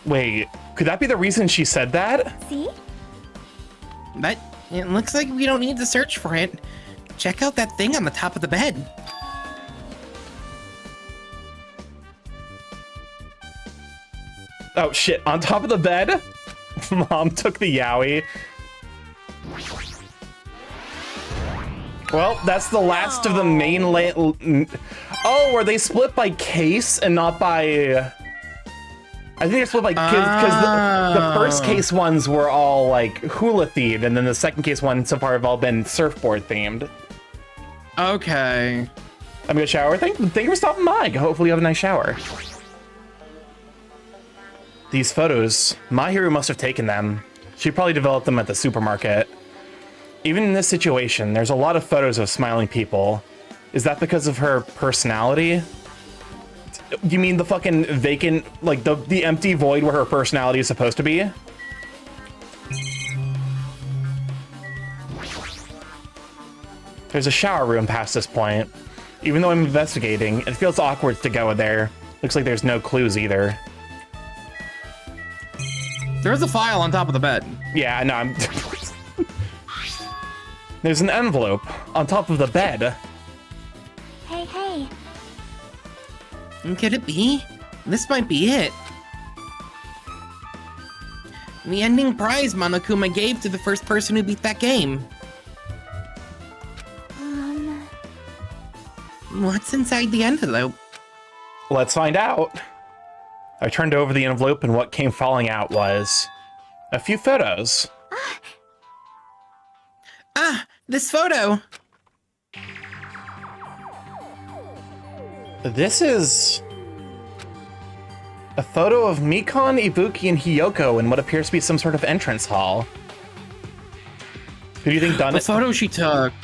Wait, could that be the reason she said that? See? But it looks like we don't need to search for it. Check out that thing on the top of the bed. Oh shit, on top of the bed? Mom took the yaoi. Well, that's the last of the main Oh, are they split by case and not by... I think they're split by... Because the first case ones were all like hula themed, and then the second case ones so far have all been surfboard themed. Okay. I'm gonna shower. Thank you for stopping by. Hopefully you have a nice shower. These photos, Mahiru must have taken them. She probably developed them at the supermarket. Even in this situation, there's a lot of photos of smiling people. Is that because of her personality? You mean the fucking vacant, like the empty void where her personality is supposed to be? There's a shower room past this point. Even though I'm investigating, it feels awkward to go in there. Looks like there's no clues either. There's a file on top of the bed. Yeah, no, I'm... There's an envelope on top of the bed. Hey. Could it be? This might be it. The ending prize Monokuma gave to the first person who beat that game. What's inside the envelope? Let's find out. I turned over the envelope, and what came falling out was a few photos. This photo. This is a photo of Mikon, Ibuki, and Hiyoko in what appears to be some sort of entrance hall. Who do you think done The it? photo she took.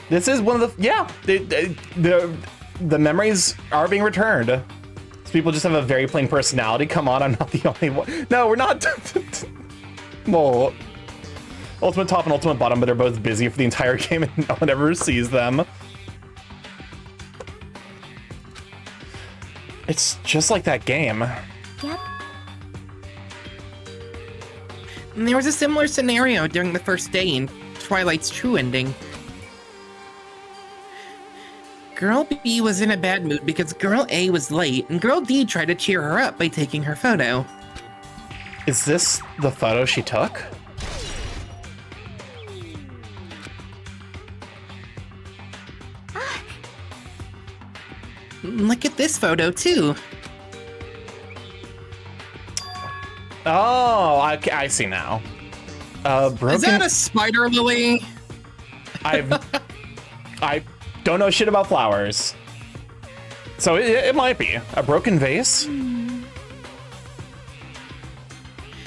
This is one of the... Yeah, the memories are being returned. These people just have a very plain personality. Come on, I'm not the only one. No, we're not... Well... Ultimate top and ultimate bottom, but they're both busy for the entire game and no one ever sees them. It's just like that game. Yep. There was a similar scenario during the first day in Twilight's True ending. Girl B was in a bad mood because Girl A was late, and Girl D tried to cheer her up by taking her photo. Is this the photo she took? Look at this photo, too. Oh, I see now. Broken... Is that a spider lily? I don't know shit about flowers. So it might be. A broken vase?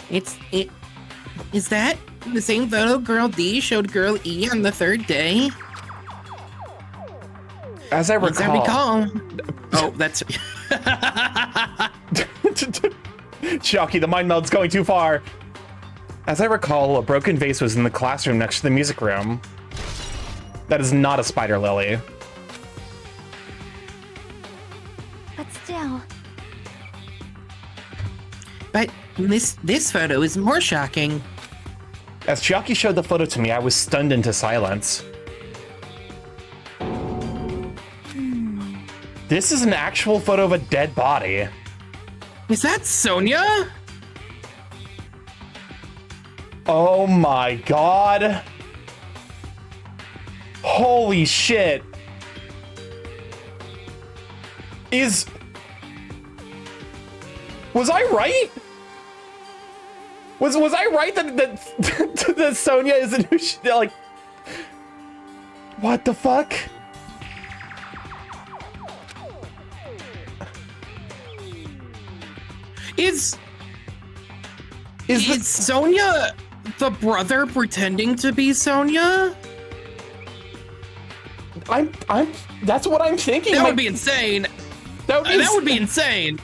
Is that the same photo Girl D showed Girl E on the third day? As I recall... Oh, that's... Shocky, the mind meld's going too far. As I recall, a broken vase was in the classroom next to the music room. That is not a spider lily. But still. But this photo is more shocking. As Chiaki showed the photo to me, I was stunned into silence. This is an actual photo of a dead body. Is that Sonia? Oh my god. Holy shit. Was I right? Was I right that that Sonia is a new like what the fuck? Is Sonia the brother pretending to be Sonia? I'm that's what I'm thinking. That would be insane. That would be insane.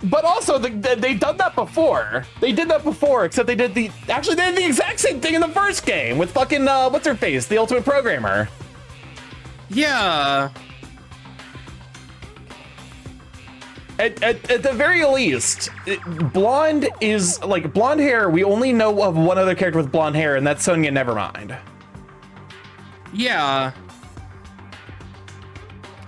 But also, they've done that before. They did that before, except they did the exact same thing in the first game with fucking what's her face, the Ultimate Programmer. Yeah. At the very least, blonde is like blonde hair. We only know of one other character with blonde hair, and that's Sonia Nevermind. Yeah.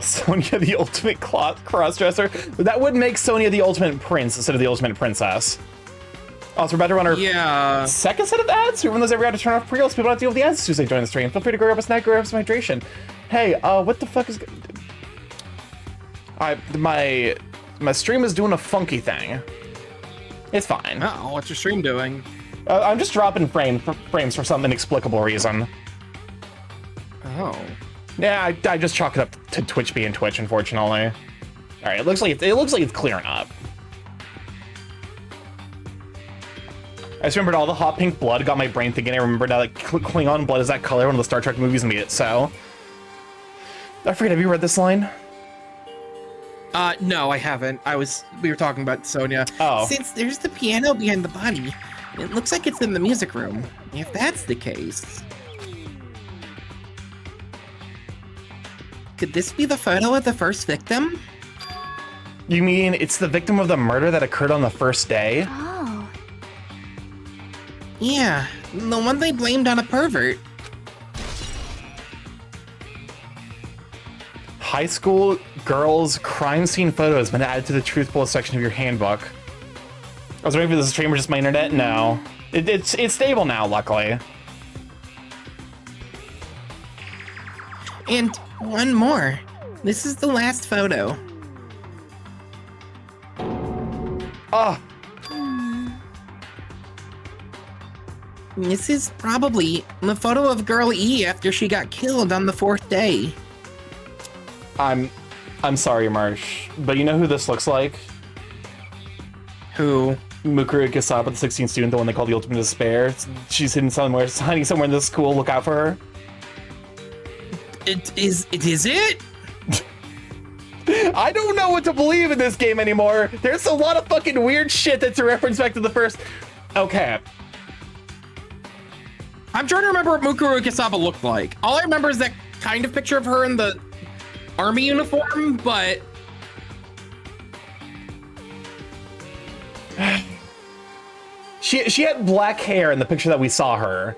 Sonia the ultimate crossdresser. That would make Sonia the ultimate prince instead of the ultimate princess. Also, we're about to run our second set of ads. Whoever knows every ad to turn off pre-rolls, people don't have to deal with the ads as soon as they join the stream. Feel free to grab a snack, grab some hydration. Hey, what the fuck is... My stream is doing a funky thing. It's fine. Uh-oh, what's your stream doing? I'm just dropping frames for some inexplicable reason. Oh. Yeah, I just chalk it up to Twitch being Twitch, unfortunately. All right, it looks like it's clearing up. I just remembered all the hot pink blood got my brain thinking. I remember now that Klingon blood is that color. One of the Star Trek movies made it so. I forget. Have you read this line? No, I haven't. We were talking about Sonia. Oh. Since there's the piano behind the body, it looks like it's in the music room. If that's the case, could this be the photo of the first victim? You mean it's the victim of the murder that occurred on the first day? Oh. Yeah, the one they blamed on a pervert. High school girls' crime scene photo has been added to the truth bullet section of your handbook. I was waiting for this stream or just my internet? No. It's stable now, luckily. And one more. This is the last photo. Ah. This is probably the photo of Girl E after she got killed on the 4th day. I'm sorry, Marsh, but you know who this looks like? Who? Mukuru Kisaba, the 16th student, the one they call the Ultimate Despair. She's hiding somewhere in this school. Look out for her. Is it? I don't know what to believe in this game anymore. There's a lot of fucking weird shit that's a reference back to the first. Okay. I'm trying to remember what Mukuru Kisaba looked like. All I remember is that kind of picture of her in the army uniform, but she had black hair in the picture that we saw her.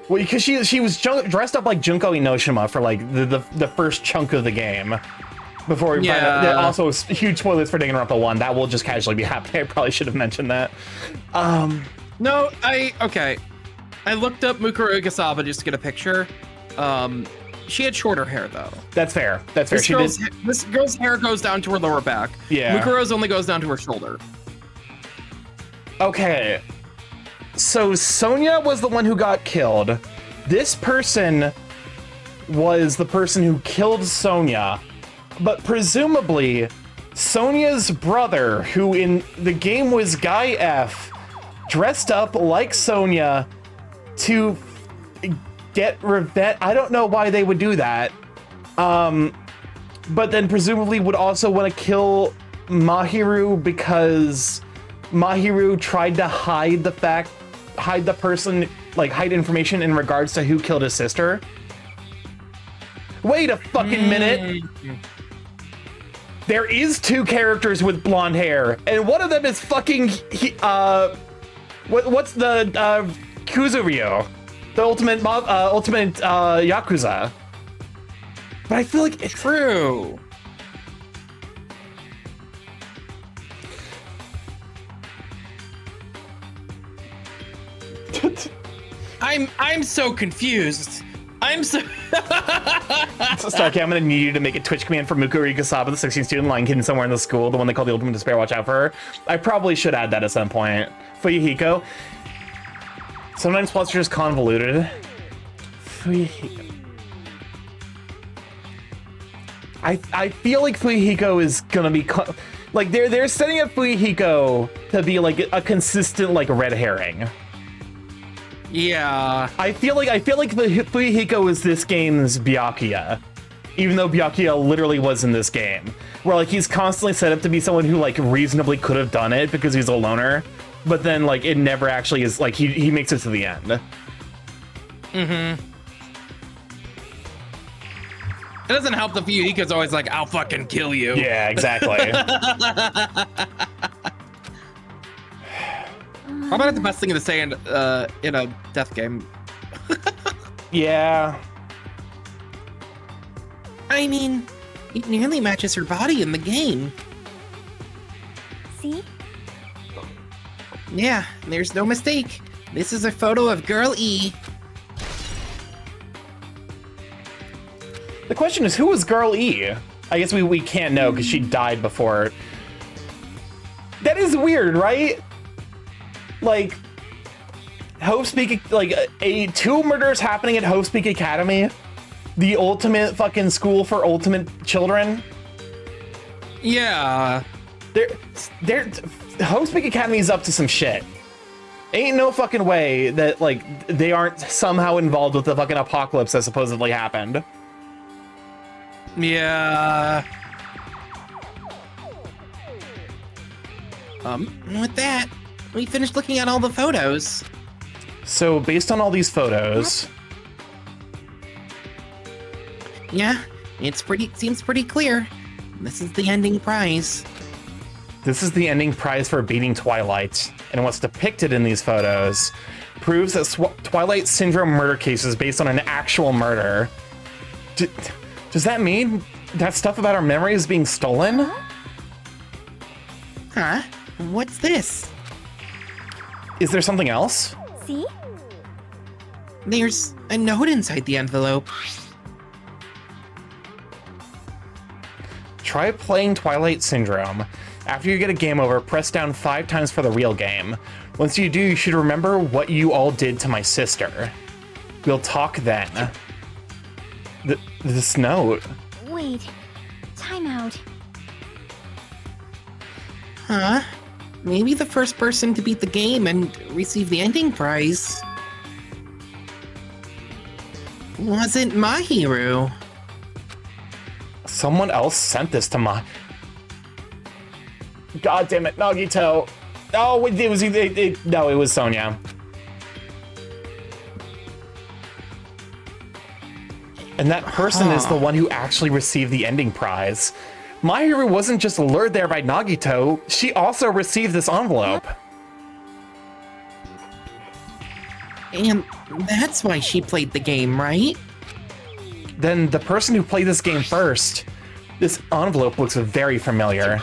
Well, because she was dressed up like Junko Inoshima for like the first chunk of the game. Before we find out, also huge spoilers for Danganronpa 1. That will just casually be happening. I probably should have mentioned that. No, okay. I looked up Mukuru Kisaba just to get a picture. She had shorter hair though. That's fair. That's fair. This girl's hair goes down to her lower back. Yeah. Mukuru's only goes down to her shoulder. Okay. So Sonia was the one who got killed. This person was the person who killed Sonia. But presumably, Sonia's brother, who in the game was Guy F, dressed up like Sonia to get revenge. I don't know why they would do that. But then presumably would also want to kill Mahiru because Mahiru tried to hide the person, like hide information in regards to who killed his sister. Wait a fucking minute. There is 2 characters with blonde hair, and one of them is fucking what's the Kuzuryo, the ultimate Yakuza. But I feel like it's true. I'm so confused. I'm so. Starkey, I'm gonna need you to make a Twitch command for Mukuri Kasaba, the 16 student line kid somewhere in the school, the one they call the Ultimate Despair. Watch out for her. I probably should add that at some point. Fuyuhiko. Sometimes plots are just convoluted. Fuyuhiko. I feel like Fuyuhiko is gonna be like they're setting up Fuyuhiko to be like a consistent like red herring. Yeah. I feel like the Fuyuhiko is this game's Byakuya, even though Byakuya literally was in this game, where like he's constantly set up to be someone who like reasonably could have done it because he's a loner, but then like it never actually is. Like he makes it to the end. Mm-hmm. It doesn't help that Fuyuhiko's always like, I'll fucking kill you. Yeah, exactly. Probably not the best thing to say in a death game. Yeah. I mean, it nearly matches her body in the game. See? Yeah, there's no mistake. This is a photo of Girl E. The question is, who was Girl E? I guess we can't know because she died before. That is weird, right? Like, Hope's-Peak, like, two murders happening at Hope's-Peak Academy? The ultimate fucking school for ultimate children? Yeah. Hope's-Peak Academy is up to some shit. Ain't no fucking way that, like, they aren't somehow involved with the fucking apocalypse that supposedly happened. Yeah. With that, we finished looking at all the photos. So, based on all these photos... Yeah, seems pretty clear. This is the ending prize. This is the ending prize for beating Twilight, and what's depicted in these photos proves that Twilight Syndrome murder case is based on an actual murder. Does that mean that stuff about our memory is being stolen? Huh? What's this? Is there something else? See? There's a note inside the envelope. Try playing Twilight Syndrome. After you get a game over, press down 5 times for the real game. Once you do, you should remember what you all did to my sister. We'll talk then. This note. Wait. Time out. Huh? Maybe the first person to beat the game and receive the ending prize wasn't Mahiru. Someone else sent this to my... God damn it, Nagito. Oh, it was Sonia. And that person is the one who actually received the ending prize. Mahiru wasn't just lured there by Nagito, she also received this envelope. And that's why she played the game, right? Then the person who played this game first, this envelope looks very familiar.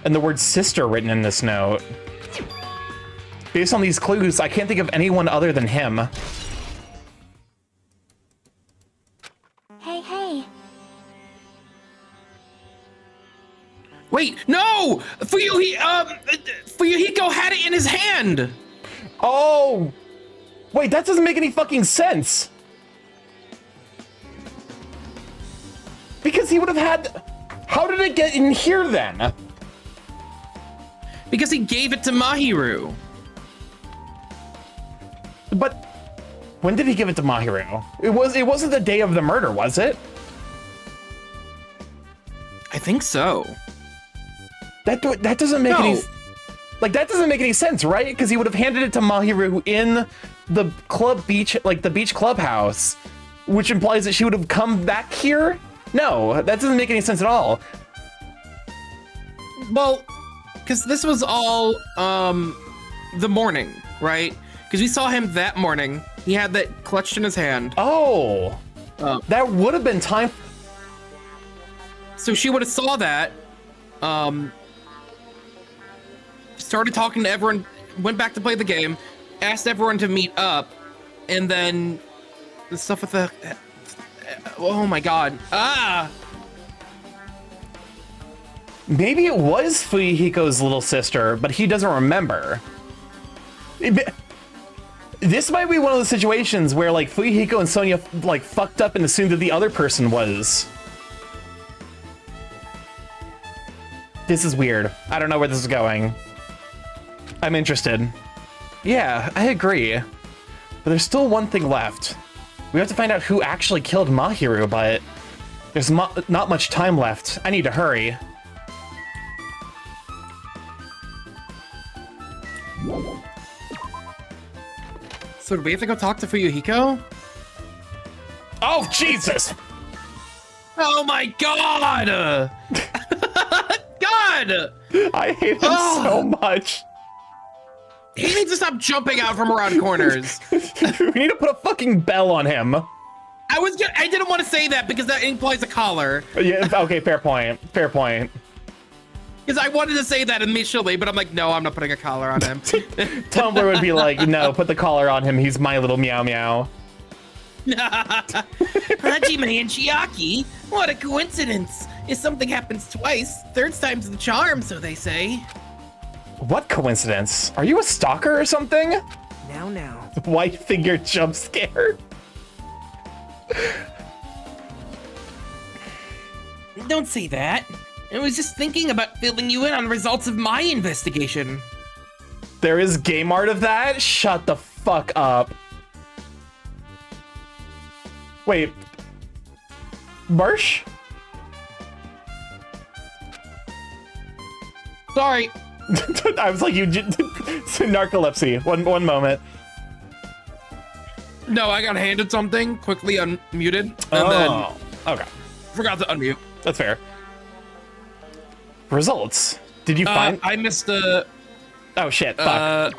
And the word sister written in this note. Based on these clues, I can't think of anyone other than him. Hey. Wait, no! Fuyuhiko had it in his hand! Oh! Wait, that doesn't make any fucking sense! Because he would have had... How did it get in here then? Because he gave it to Mahiru. But when did he give it to Mahiru? It wasn't the day of the murder, was it? I think so. That doesn't make any... No. Like, that doesn't make any sense, right? Because he would have handed it to Mahiru in the the beach clubhouse, which implies that she would have come back here? No, that doesn't make any sense at all. Well, because this was all the morning, right? Because we saw him that morning. He had that clutched in his hand. Oh, that would have been time. So she would have saw that, started talking to everyone, went back to play the game, asked everyone to meet up, and then the stuff with the... Oh my god. Ah! Maybe it was Fuyuhiko's little sister, but he doesn't remember. This might be one of those situations where, like, Fuyuhiko and Sonia, like, fucked up and assumed that the other person was. This is weird. I don't know where this is going. I'm interested. Yeah, I agree. But there's still one thing left. We have to find out who actually killed Mahiru, but there's not much time left. I need to hurry. So do we have to go talk to Fuyuhiko? Oh, Jesus! Oh my god! God! I hate him so much. He needs to stop jumping out from around corners. We need to put a fucking bell on him. I didn't want to say that because that implies a collar. Yeah, okay, fair point. Fair point. Because I wanted to say that initially, but I'm like, no, I'm not putting a collar on him. Tumblr would be like, no, put the collar on him. He's my little meow meow. Hajime and Chiaki? What a coincidence. If something happens twice, third time's the charm, so they say. What coincidence? Are you a stalker or something? Now. White figure jump scare. Don't say that. I was just thinking about filling you in on the results of my investigation. There is game art of that? Shut the fuck up. Wait. Marsh? Sorry. I was like, narcolepsy. One moment. No, I got handed something, quickly unmuted, and then okay. forgot to unmute. That's fair. Results. Did you find? I missed the... Oh shit, fuck.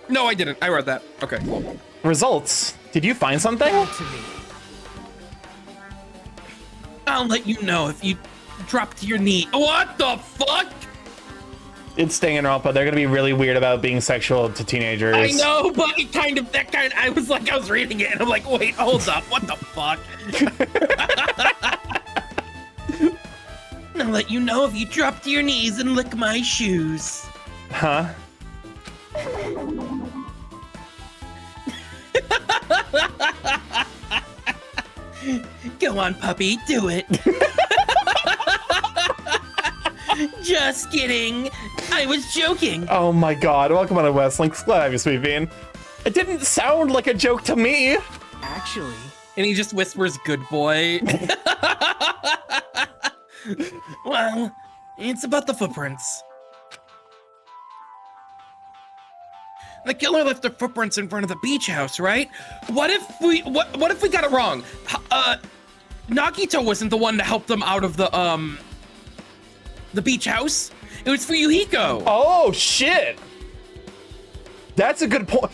No, I didn't. I read that. Okay, cool. Results. Did you find something? To me. I'll let you know if you drop to your knee. What the fuck? It's Danganronpa. They're gonna be really weird about being sexual to teenagers. I know, but it I was reading it and I'm like, wait, hold up, what the fuck? I'll let you know if you drop to your knees and lick my shoes. Huh? Go on, puppy, do it. Just kidding. I was joking. Oh my god. Welcome on the West Links. Glad to have you, Sweet Bean. It didn't sound like a joke to me. Actually. And he just whispers, good boy. Well, it's about the footprints. The killer left their footprints in front of the beach house, right? What if we got it wrong? Nagito wasn't the one to help them out of the beach house. It was Fuyuhiko. Oh shit. That's a good point.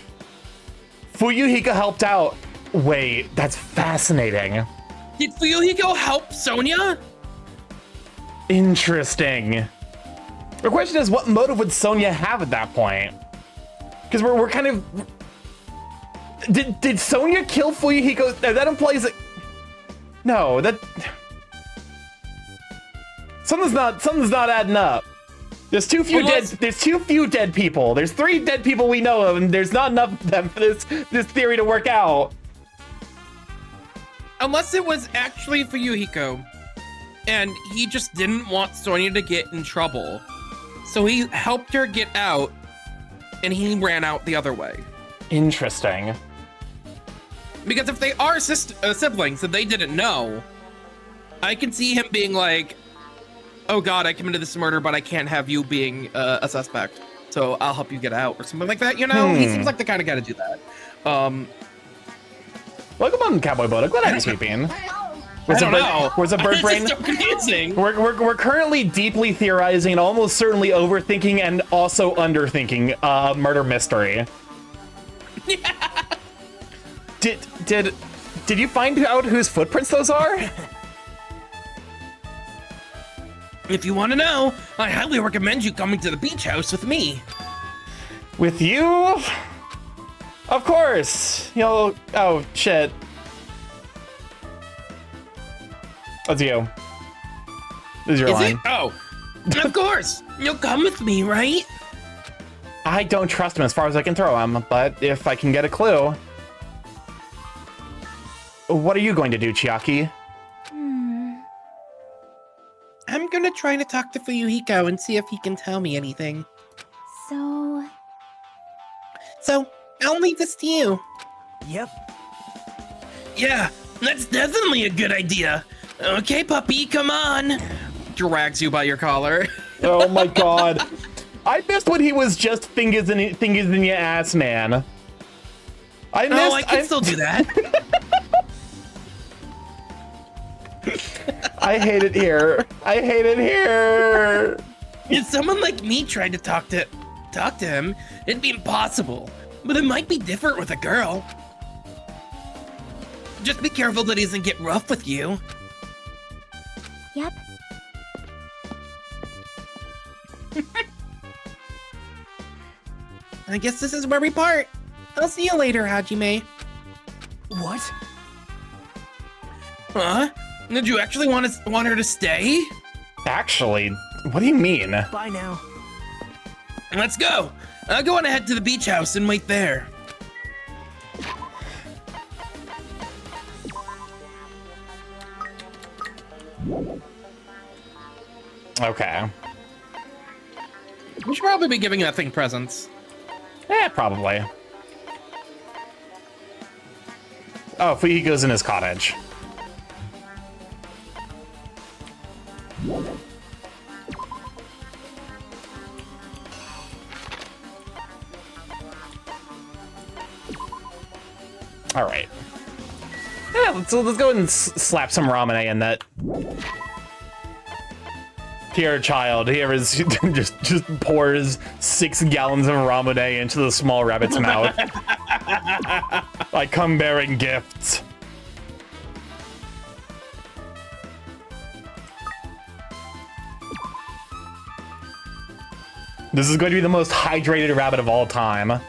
Fuyuhiko helped out. Wait, that's fascinating. Did Fuyuhiko help Sonia? Interesting. The question is, what motive would Sonia have at that point? Because we're kind of... Did Sonia kill Fuyuhiko? That implies that... No, that... Something's not adding up. There's too few dead people. There's 3 dead people we know of, and there's not enough of them for this theory to work out. Unless it was actually Fuyuhiko, and he just didn't want Sonia to get in trouble. So he helped her get out, and he ran out the other way. Interesting. Because if they are siblings and they didn't know, I can see him being like, oh god, I committed this murder, but I can't have you being a suspect. So I'll help you get out, or something like that, you know? He seems like the kind of guy to do that. Welcome on, Cowboy Boda. Glad to have you, Sweet Bean. I don't know. Where's a bird brain? This is so confusing. We're currently deeply theorizing and almost certainly overthinking and also underthinking murder mystery. Yeah. Did you find out whose footprints those are? If you want to know, I highly recommend you coming to the beach house with me. With you? Of course. You'll. Oh, shit. That's you. This is your line. It? Oh, of course. You'll come with me, right? I don't trust him as far as I can throw him, but if I can get a clue. What are you going to do, Chiaki? I'm gonna try to talk to Fuyuhiko and see if he can tell me anything. So, I'll leave this to you. Yep. Yeah, that's definitely a good idea. Okay, puppy, come on. Drags you by your collar. Oh my god. I missed when he was just fingers in your ass, man. I missed. Oh, I can still do that. I hate it here. I hate it here. If someone like me tried to talk to him, it'd be impossible. But it might be different with a girl. Just be careful that he doesn't get rough with you. Yep. I guess this is where we part. I'll see you later, Hajime. What? Huh? Did you actually want her to stay? Actually, what do you mean? Bye now. Let's go. I'll go on ahead to the beach house and wait there. Okay. We should probably be giving that thing presents. Yeah, probably. Oh, Fuyi goes in his cottage. All right. Yeah, let's go and slap some ramen in that. Dear child, here is just pours 6 gallons of ramen into the small rabbit's mouth. I come bearing gifts. This is going to be the most hydrated rabbit of all time.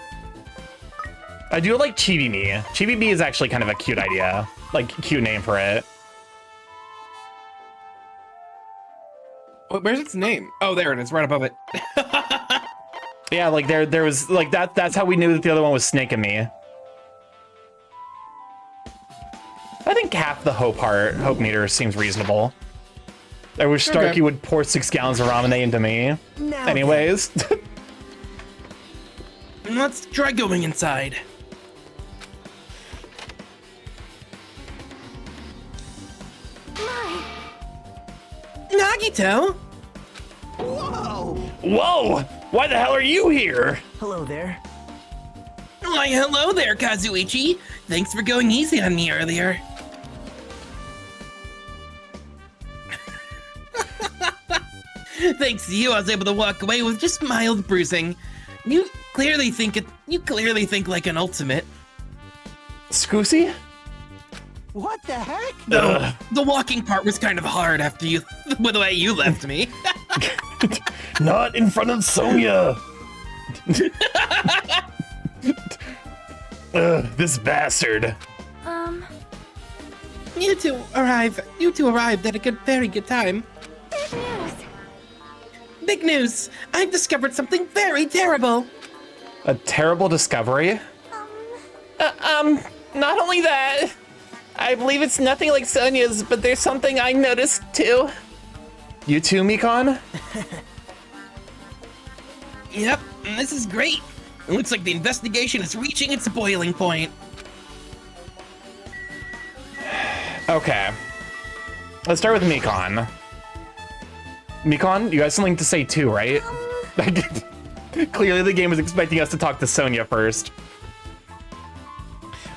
I do like Chibi-Me. Chibi-Me is actually kind of a cute idea. Like, cute name for it. Where's its name? Oh, there it is, right above it. Yeah, like there was like that's how we knew that the other one was Snake and Me. I think half the hope meter seems reasonable. I wish Starkey Okay. would pour 6 gallons of ramen into me. Now Anyways. Let's try going inside. My, Nagito! Whoa! Whoa! Why the hell are you here? Hello there. Why, hello there, Kazuichi. Thanks for going easy on me earlier. Thanks to you, I was able to walk away with just mild bruising. You clearly think like an ultimate. Scoosy? What the heck? Ugh. The walking part was kind of hard after you, with the way you left me. Not in front of Sonia! This bastard. You two arrived at a very good time. big news. Big news! I've discovered something very terrible. A terrible discovery? Not only that, I believe it's nothing like Sonia's, but there's something I noticed too. You too, Mikon? Yep, and this is great. It looks like the investigation is reaching its boiling point. Okay. Let's start with Mikon. Mikon, you have something to say too, right? Clearly the game was expecting us to talk to Sonia first.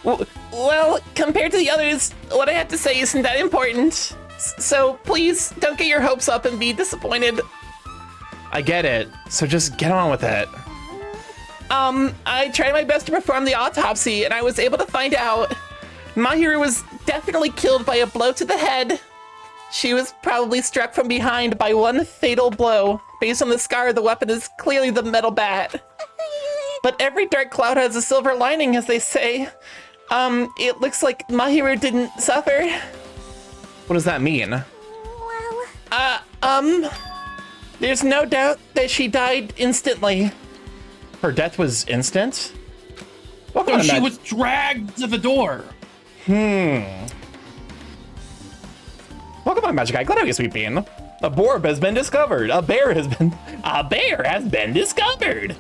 Well, compared to the others, what I have to say isn't that important. So please don't get your hopes up and be disappointed. I get it, so just get on with it. I tried my best to perform the autopsy, and I was able to find out Mahiru was definitely killed by a blow to the head. She was probably struck from behind by one fatal blow. Based on the scar, the weapon is clearly the metal bat. But every dark cloud has a silver lining, as they say. It looks like Mahiru didn't suffer. What does that mean? Well, There's no doubt that she died instantly. Her death was instant? So she was dragged to the door. Welcome on, Magic Eye. Glad to be sweeping. A borb has been discovered. A bear has been discovered.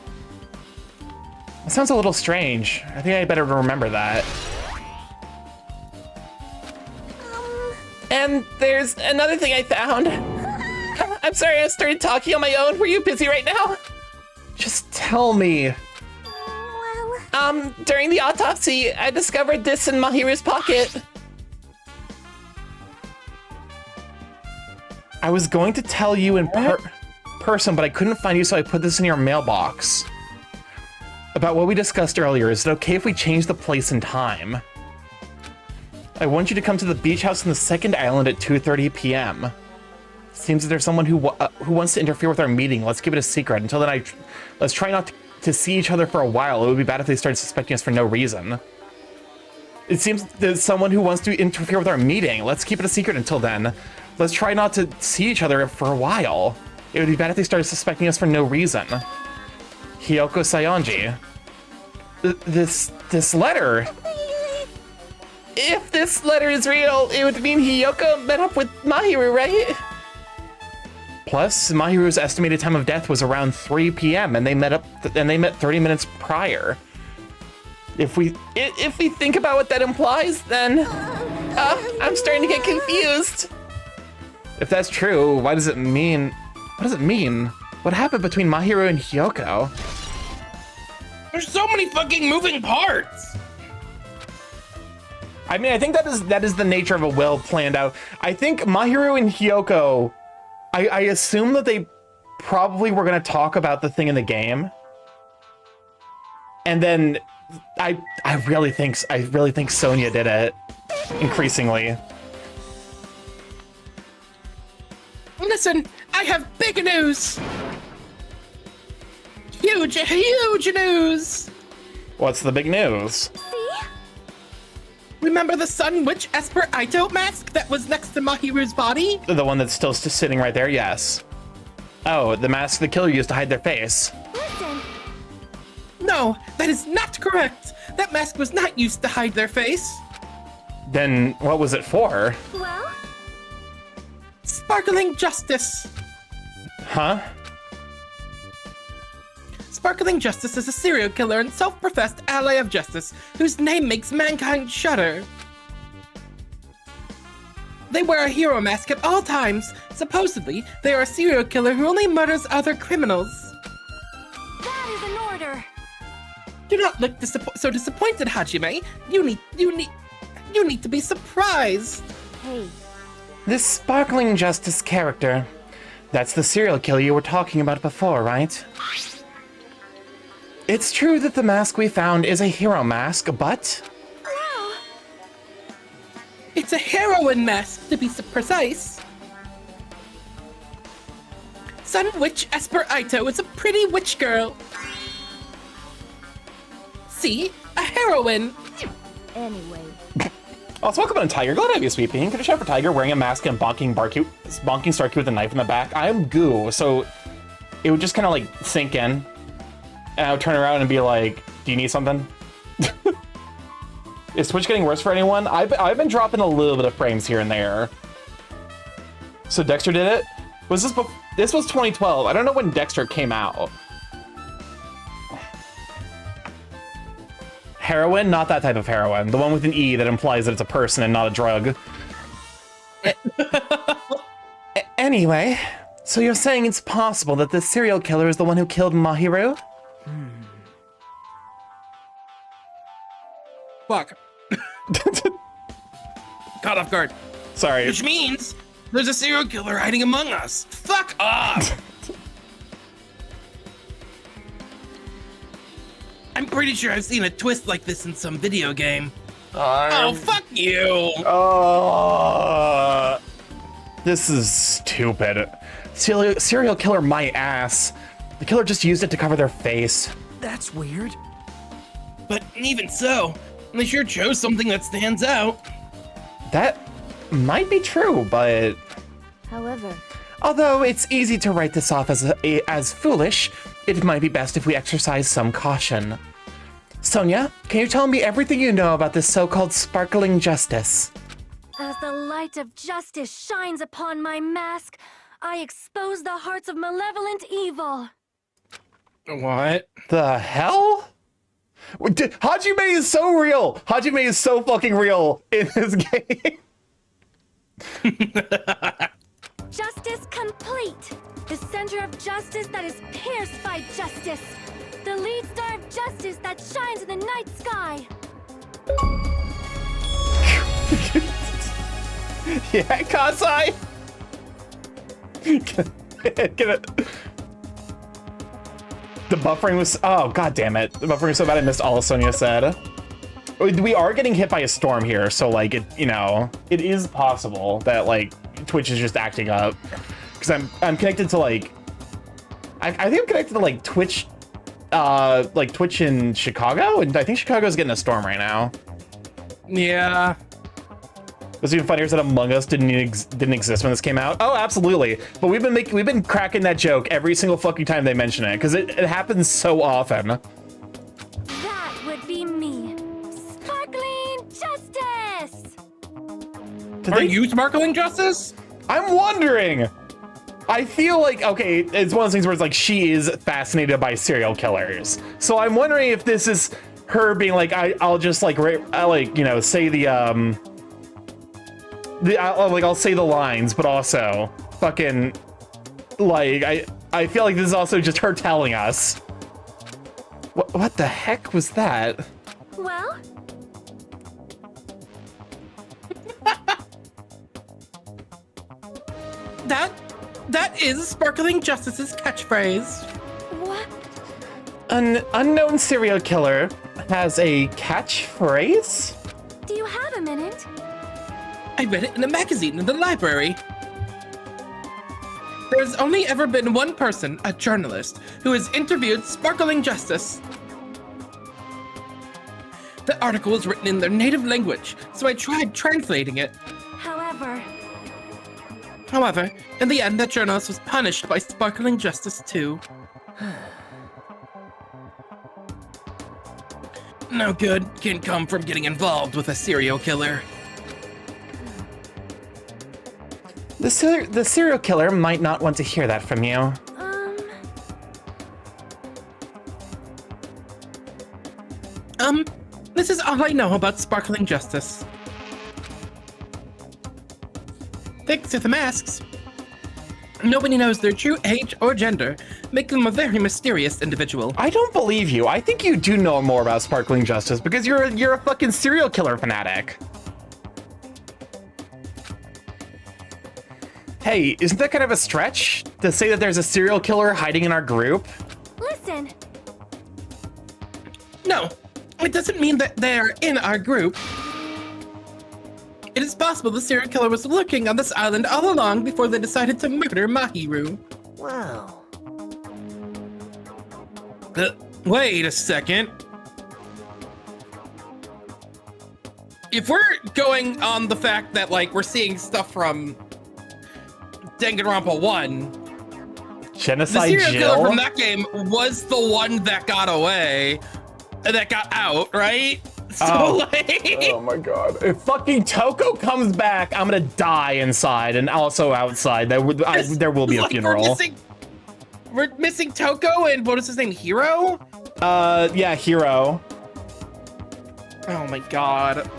That sounds a little strange. I think I better remember that. And there's another thing I found. I'm sorry, I started talking on my own. Were you busy right now? Just tell me. well, During the autopsy, I discovered this in Mahiru's pocket. I was going to tell you in person, but I couldn't find you, so I put this in your mailbox. About what we discussed earlier, is it okay if we change the place and time? I want you to come to the beach house on the second island at 2:30 p.m. Seems that there's someone who wants to interfere with our meeting. Let's keep it a secret. Until then, let's try not to see each other for a while. It would be bad if they started suspecting us for no reason. It seems there's someone who wants to interfere with our meeting. Let's keep it a secret until then. Let's try not to see each other for a while. It would be bad if they started suspecting us for no reason. Hiyoko Sayonji. This letter. If this letter is real, it would mean Hiyoko met up with Mahiru, right? Plus, Mahiru's estimated time of death was around 3 p.m. and they met 30 minutes prior. If we think about what that implies, then I'm starting to get confused. If that's true, what does it mean? What happened between Mahiru and Hiyoko? There's so many fucking moving parts. I mean, I think that is the nature of a well planned out. I think Mahiru and Hiyoko, I assume that they probably were going to talk about the thing in the game, and then I really think Sonya did it. Increasingly. Listen, I have big news. Huge news. What's the big news? Remember the Sun Witch Esper Ito mask that was next to Mahiru's body? The one that's still sitting right there, yes. Oh, the mask the killer used to hide their face. listen. No, that is not correct. That mask was not used to hide their face. Then what was it for? Well, Sparkling Justice. Huh? Sparkling Justice is a serial killer and self-professed ally of justice whose name makes mankind shudder. They wear a hero mask at all times. Supposedly, they are a serial killer who only murders other criminals. that is an order. Do not look so disappointed, Hajime. You need to be surprised. Hey, This Sparkling Justice character. That's the serial killer you were talking about before, right? It's true that the mask we found is a hero mask, but... no. It's a heroine mask, to be precise. Sun Witch Esper Ito is a pretty witch girl. See? A heroine. Anyway, Also, welcome on Tiger. Glad to have you, Sweet Bean. Could you shout for Tiger wearing a mask and bonking Starkey with a knife in the back? I'm goo, so it would just kind of like sink in. And I would turn around and be like, do you need something? Is Twitch getting worse for anyone? I've been dropping a little bit of frames here and there. So Dexter did it? Was this this was 2012. I don't know when Dexter came out. Heroin? Not that type of heroin. The one with an E that implies that it's a person and not a drug. Anyway, so you're saying it's possible that this serial killer is the one who killed Mahiru? Fuck. Caught off guard. Sorry. Which means there's a serial killer hiding among us. Fuck off. I'm pretty sure I've seen a twist like this in some video game. Oh, fuck you. This is stupid. Serial killer my ass. The killer just used it to cover their face. That's weird. But even so, they sure chose something that stands out. That might be true, but However, although it's easy to write this off as foolish, it might be best if we exercise some caution. Sonia, can you tell me everything you know about this so-called sparkling justice? as the light of justice shines upon my mask, I expose the hearts of malevolent evil. What? The hell? Hajime is so real. Hajime is so fucking real in this game. Justice complete. The center of justice that is pierced by justice. The lead star of justice that shines in the night sky. Yeah, Kasai. Get it. The buffering was, oh god damn it. The buffering was so bad I missed all Sonia said. We are getting hit by a storm here, so like it, you know, it is possible that like Twitch is just acting up. Because I'm connected to like I think I'm connected to like Twitch in Chicago, and I think Chicago's getting a storm right now. Yeah. What's even funnier is that Among Us didn't exist when this came out. Oh, absolutely. But we've been cracking that joke every single fucking time they mention it because it happens so often. That would be me. Sparkling justice. Are you sparkling justice? I'm wondering. I feel like, okay, it's one of those things where it's like she is fascinated by serial killers. So I'm wondering if this is her being like, I'll just like, you know, say I'll say the lines, but also fucking like I feel like this is also just her telling us. What the heck was that? Well, That is Sparkling Justice's catchphrase. what? An unknown serial killer has a catchphrase? Do you have a minute? I read it in a magazine in the library. There's only ever been one person, a journalist, who has interviewed Sparkling Justice. The article was written in their native language, so I tried translating it. However, in the end, that journalist was punished by Sparkling Justice too. No good can come from getting involved with a serial killer. The serial killer might not want to hear that from you. This is all I know about Sparkling Justice. Thanks to the masks, nobody knows their true age or gender, making them a very mysterious individual. I don't believe you. I think you do know more about Sparkling Justice because you're a fucking serial killer fanatic. Hey, isn't that kind of a stretch to say that there's a serial killer hiding in our group? Listen. No, it doesn't mean that they're in our group. It is possible the serial killer was lurking on this island all along before they decided to murder Mahiru. Wow. Wait a second. If we're going on the fact that, like, we're seeing stuff from Danganronpa 1, Genocide the serial Jill? killer from that game was the one that got away, that got out, right? So, oh my god. If fucking Toko comes back, I'm gonna die inside and also outside. There will be a funeral. We're missing Toko and what is his name? Hiro? Yeah, Hiro. Oh my god.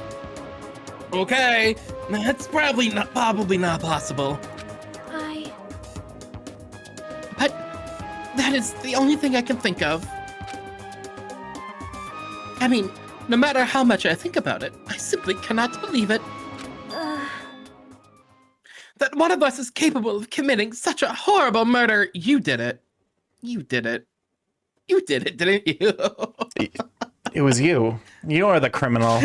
Okay, that's probably not possible. But that is the only thing I can think of. I mean, no matter how much I think about it, I simply cannot believe it. That one of us is capable of committing such a horrible murder. You did it. You did it. You did it, didn't you? It was you. You are the criminal.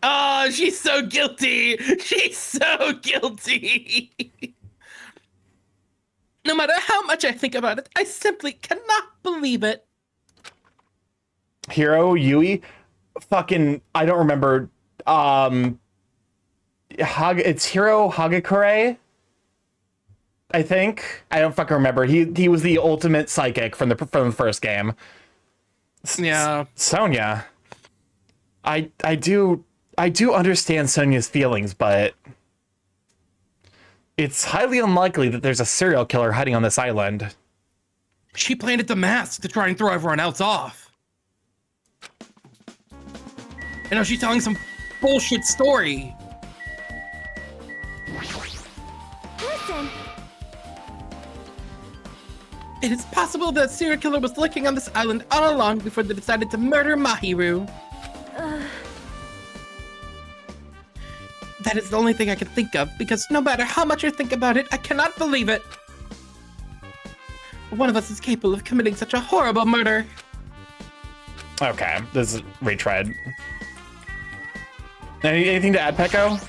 Oh, she's so guilty. She's so guilty. No matter how much I think about it, I simply cannot believe it. Hiro, Yui, fucking, I don't remember. It's Hiro Hagakure, I think. I don't fucking remember. He was the ultimate psychic from the first game. Yeah. Sonya. I do understand Sonya's feelings, but it's highly unlikely that there's a serial killer hiding on this island. She planted the mask to try and throw everyone else off. And now she's telling some bullshit story. Listen, It is possible that a serial killer was lurking on this island all along before they decided to murder Mahiru. That is the only thing I can think of, because no matter how much I think about it, I cannot believe it. One of us is capable of committing such a horrible murder. Okay, this is retread. Anything to add, Pecco?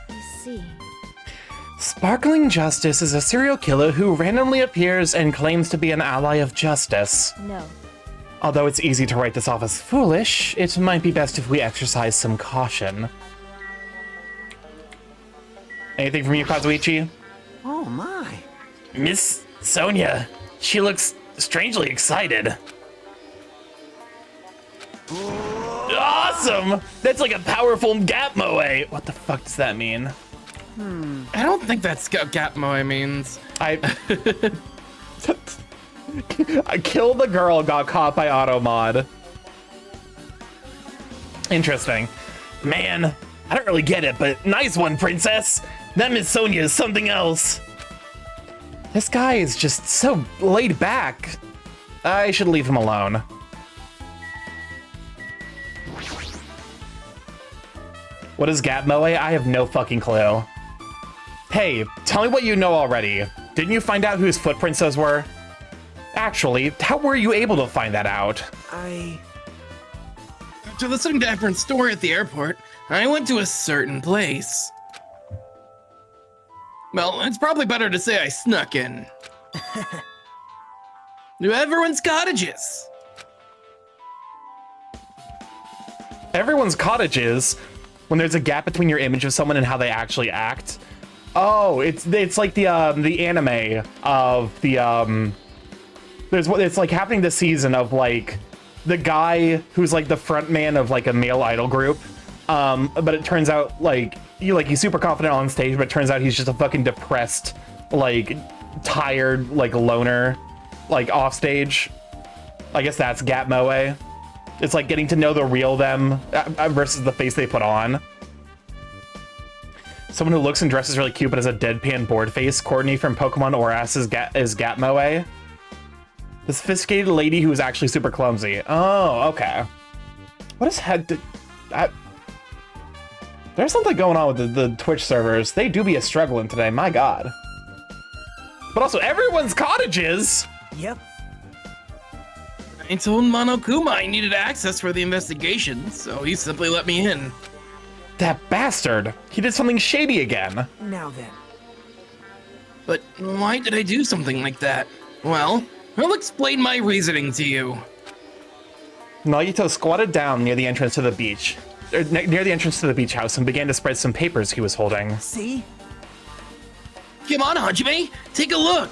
I see. Sparkling Justice is a serial killer who randomly appears and claims to be an ally of justice. No. Although it's easy to write this off as foolish, it might be best if we exercise some caution. Anything from you, Kazuichi? Oh my. Miss Sonya, she looks strangely excited. Awesome! That's like a powerful gap moe. What the fuck does that mean? I don't think that's Gatmoe means. I killed the girl, got caught by Automod. Interesting. Man, I don't really get it, but nice one, princess. That Miss Sonya is something else. This guy is just so laid back. I should leave him alone. What is Gap Moe? I have no fucking clue. Hey, tell me what you know already. Didn't you find out whose footprints those were? Actually, how were you able to find that out? After listening to everyone's story at the airport, I went to a certain place. Well, it's probably better to say I snuck in. To everyone's cottages. Everyone's cottages, when there's a gap between your image of someone and how they actually act. Oh, it's like the anime of the it's like happening this season of like the guy who's like the front man of like a male idol group, but it turns out like he's super confident on stage, but it turns out he's just a fucking depressed, like tired, like loner, like off stage. I guess that's Gap Moe. It's like getting to know the real them versus the face they put on. Someone who looks and dresses really cute but has a deadpan bored face. Courtney from Pokemon Oras is Gap Moe. The sophisticated lady who is actually super clumsy. Oh, okay. What is there's something going on with the Twitch servers. They do be a struggling today, my god. But also, everyone's cottages! Yep. I told Monokuma I needed access for the investigation, so he simply let me in. That bastard! He did something shady again. Now then. But why did I do something like that? Well, I'll explain my reasoning to you. Nagito squatted down near the entrance to the beach, near the entrance to the beach house, and began to spread some papers he was holding. See? Come on, Hajime, take a look.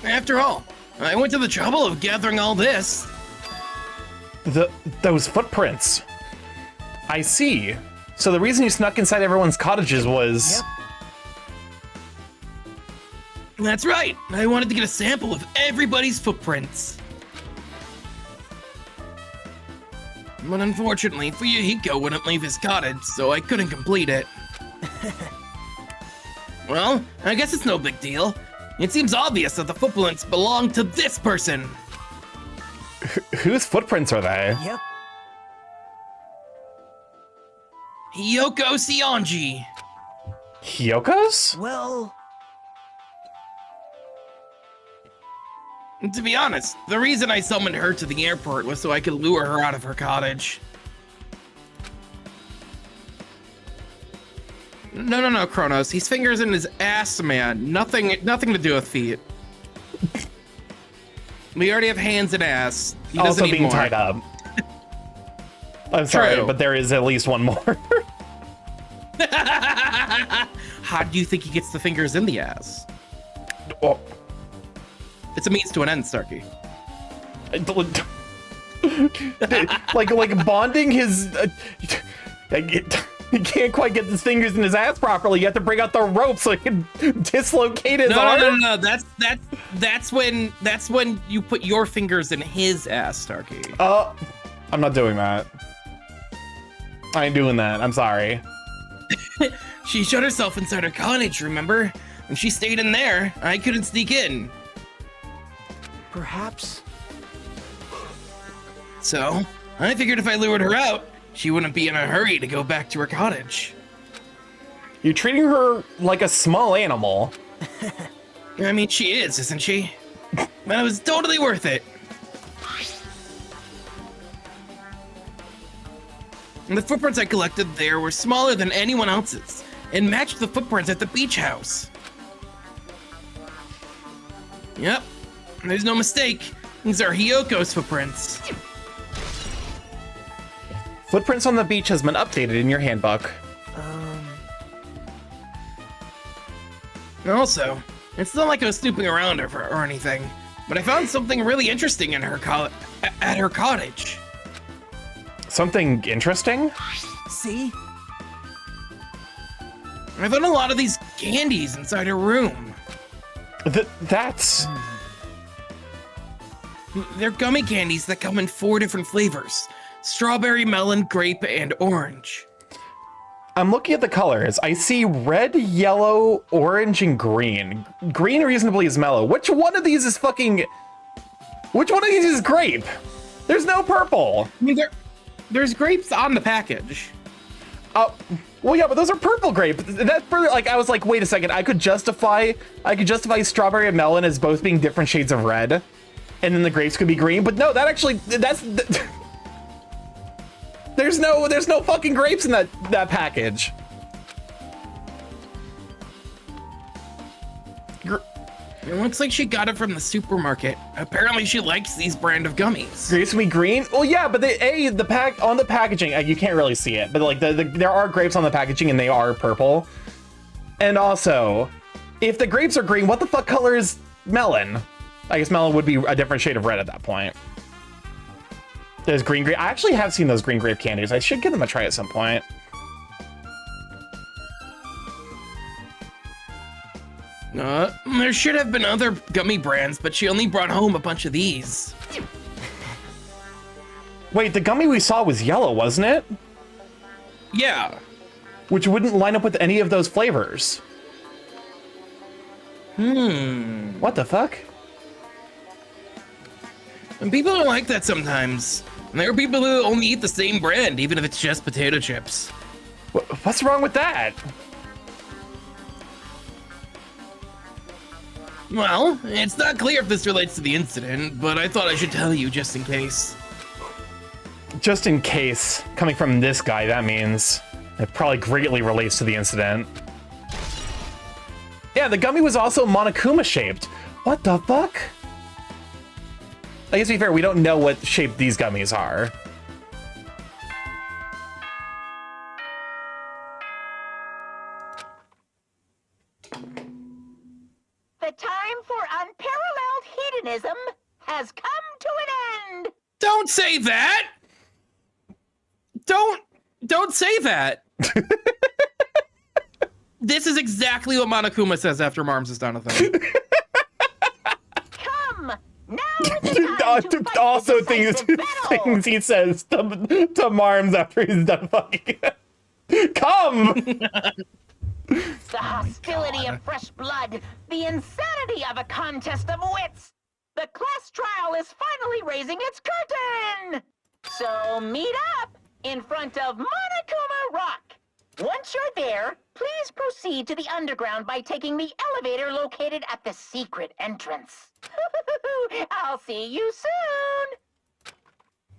After all, I went to the trouble of gathering all this. Those footprints. I see. So the reason you snuck inside everyone's cottages was... Yep. That's right. I wanted to get a sample of everybody's footprints. But unfortunately, Fuyuhiko wouldn't leave his cottage, so I couldn't complete it. Well, I guess it's no big deal. It seems obvious that the footprints belong to this person. Whose footprints are they? Yep. Hiyoko Sionji. Hyoko's? Well, To be honest, the reason I summoned her to the airport was so I could lure her out of her cottage. No, Kronos. He's fingers in his ass, man. Nothing to do with feet. We already have hands and ass. He doesn't Also need being more. tied up. I'm sorry, True. but there is at least one more. How do you think he gets the fingers in the ass? Oh. It's a means to an end, Starkey. like bonding his... he can't quite get his fingers in his ass properly. You have to bring out the rope so he can dislocate his arm. No. That's when you put your fingers in his ass, Starkey. I'm not doing that. I ain't doing that. I'm sorry. She shut herself inside her cottage, remember? And she stayed in there. I couldn't sneak in. Perhaps. So, I figured if I lured her out, she wouldn't be in a hurry to go back to her cottage. You're treating her like a small animal. I mean, she is, isn't she? But it was totally worth it. And the footprints I collected there were smaller than anyone else's and matched the footprints at the beach house. Yep, there's no mistake. These are Hyoko's footprints. Footprints on the beach has been updated in your handbook. Also, it's not like I was snooping around her or anything, but I found something really interesting in her at her cottage. Something interesting? See? I found a lot of these candies inside her room. That's... They're gummy candies that come in 4 different flavors: strawberry, melon, grape, and orange. I'm looking at the colors. I see red, yellow, orange, and green. Green reasonably is mellow. Which one of these is fucking... Which one of these is grape? There's no purple. I mean, there's grapes on the package. Well, yeah, but those are purple grape. That's further, like, I was like, wait a second. I could justify strawberry and melon as both being different shades of red, and then the grapes could be green. But no, that actually, there's no fucking grapes in that package. It looks like she got it from the supermarket. Apparently she likes these brand of gummies. Grapes can be green? Well, yeah, but on the packaging, you can't really see it, but like there are grapes on the packaging and they are purple. And also, if the grapes are green, what the fuck color is melon? I guess melon would be a different shade of red at that point. There's green grape. I actually have seen those green grape candies. I should give them a try at some point. There should have been other gummy brands, but she only brought home a bunch of these. Wait, the gummy we saw was yellow, wasn't it? Yeah. Which wouldn't line up with any of those flavors. What the fuck? And people don't like that sometimes. And there are people who only eat the same brand, even if it's just potato chips. What's wrong with that? Well, it's not clear if this relates to the incident, but I thought I should tell you just in case. Just in case, coming from this guy, that means it probably greatly relates to the incident. Yeah, the gummy was also Monokuma shaped. What the fuck? I guess to be fair, we don't know what shape these gummies are. The time for unparalleled hedonism has come to an end. Don't say that! Don't say that! This is exactly what Monokuma says after Marms has done a thing. Come, now is the time to fight Also the things decisive battle. things he says to Marms after he's done fucking. Come! The hostility of fresh blood, the insanity of a contest of wits. The class trial is finally raising its curtain. So meet up in front of Monokuma Rock. Once you're there, please proceed to the underground by taking the elevator located at the secret entrance. I'll see you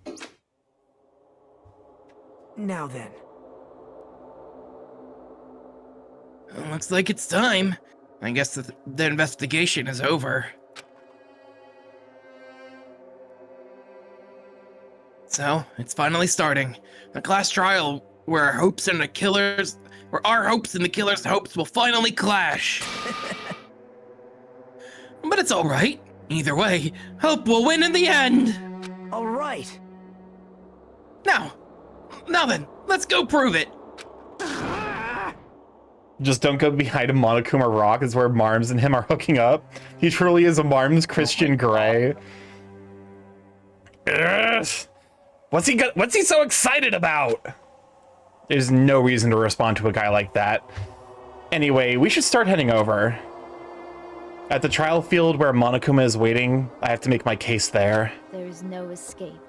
soon. Now then. Well, looks like it's time. I guess the investigation is over. So, it's finally starting. The class trial where our hopes and the killer's hopes will finally clash. But it's alright. Either way, hope will win in the end. All right. Now then, let's go prove it. Just don't go behind a Monokuma rock is where Marms and him are hooking up. He truly is a Marms Christian Grey. Ugh. What's he so excited about? There's no reason to respond to a guy like that. Anyway, we should start heading over. At the trial field where Monokuma is waiting, I have to make my case there. There is no escape.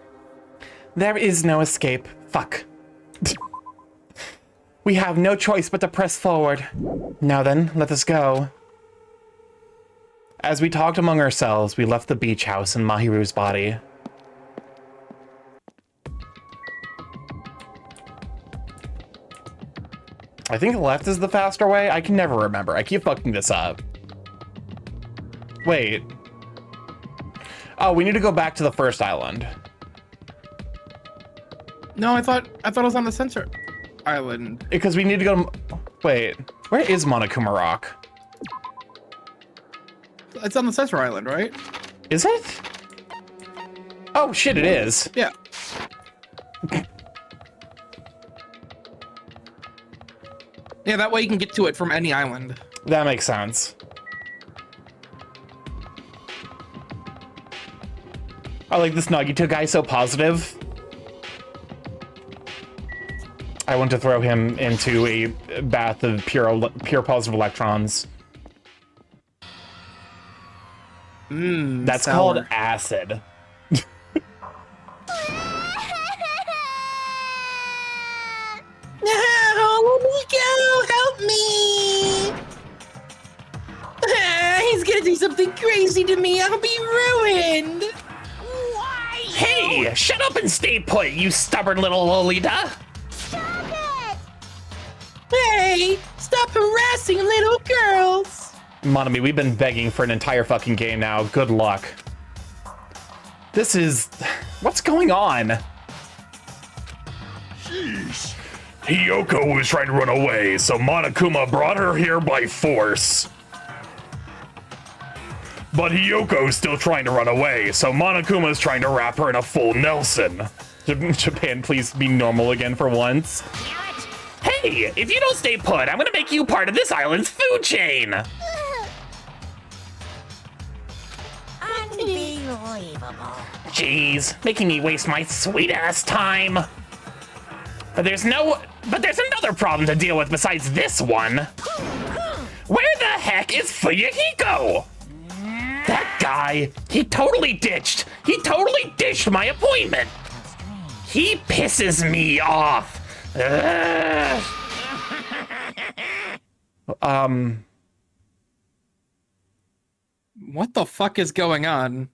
There is no escape. Fuck. We have no choice but to press forward. Now then, let us go. As we talked among ourselves, we left the beach house and Mahiru's body. I think left is the faster way. I can never remember. I keep fucking this up. Wait. Oh, we need to go back to the first island. No, I thought it was on the center island. Because we need to go to... Wait. Where is Monokuma Rock? It's on the center island, right? Is it? Oh, shit, it is. Yeah. Yeah, that way you can get to it from any island. That makes sense. I like this Nagito guy, so positive. I want to throw him into a bath of pure positive electrons. That's sour. called acid. No, Nico, help me! He's gonna do something crazy to me. I'll be ruined. Why? Hey, shut up and stay put, you stubborn little Lolita. Stop it! Hey, stop harassing little girls. Monami, we've been begging for an entire fucking game now. Good luck. This is... What's going on? Jeez. Hiyoko was trying to run away, so Monokuma brought her here by force. But Hiyoko's still trying to run away, so Monokuma's trying to wrap her in a full Nelson. Japan, please be normal again for once. Hey, if you don't stay put, I'm gonna make you part of this island's food chain. Unbelievable. Jeez, making me waste my sweet-ass time. But there's another problem to deal with besides this one. Where the heck is Fuyuhiko? That guy, he totally ditched my appointment. He pisses me off. Ugh. What the fuck is going on?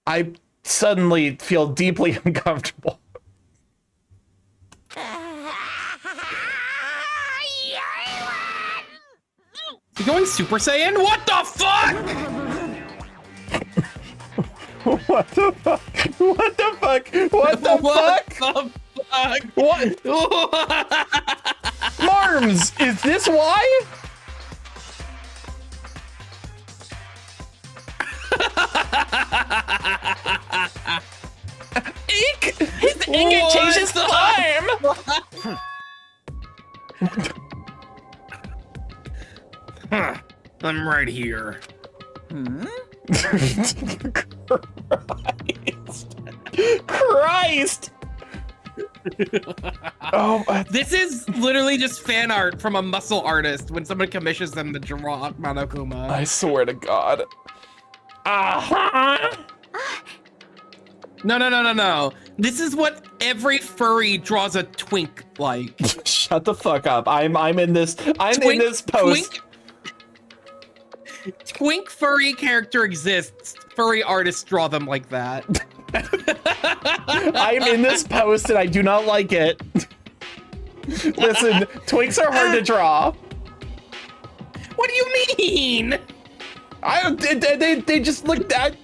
I suddenly feel deeply uncomfortable. You going Super Saiyan? What the fuck? What the fuck? What the fuck? What the fuck? The fuck? What? Marms, is this why? Eek! His anger changes form! Huh. I'm right here. Christ! Oh, This is literally just fan art from a muscle artist when somebody commissions them to draw Monokuma. I swear to God. No. This is what every furry draws a twink like. Shut the fuck up. I'm in this. In this post. Twink furry character exists furry artists draw them like that. I'm in this post and I do not like it. Listen, twinks are hard to draw. What do you mean? They just look at.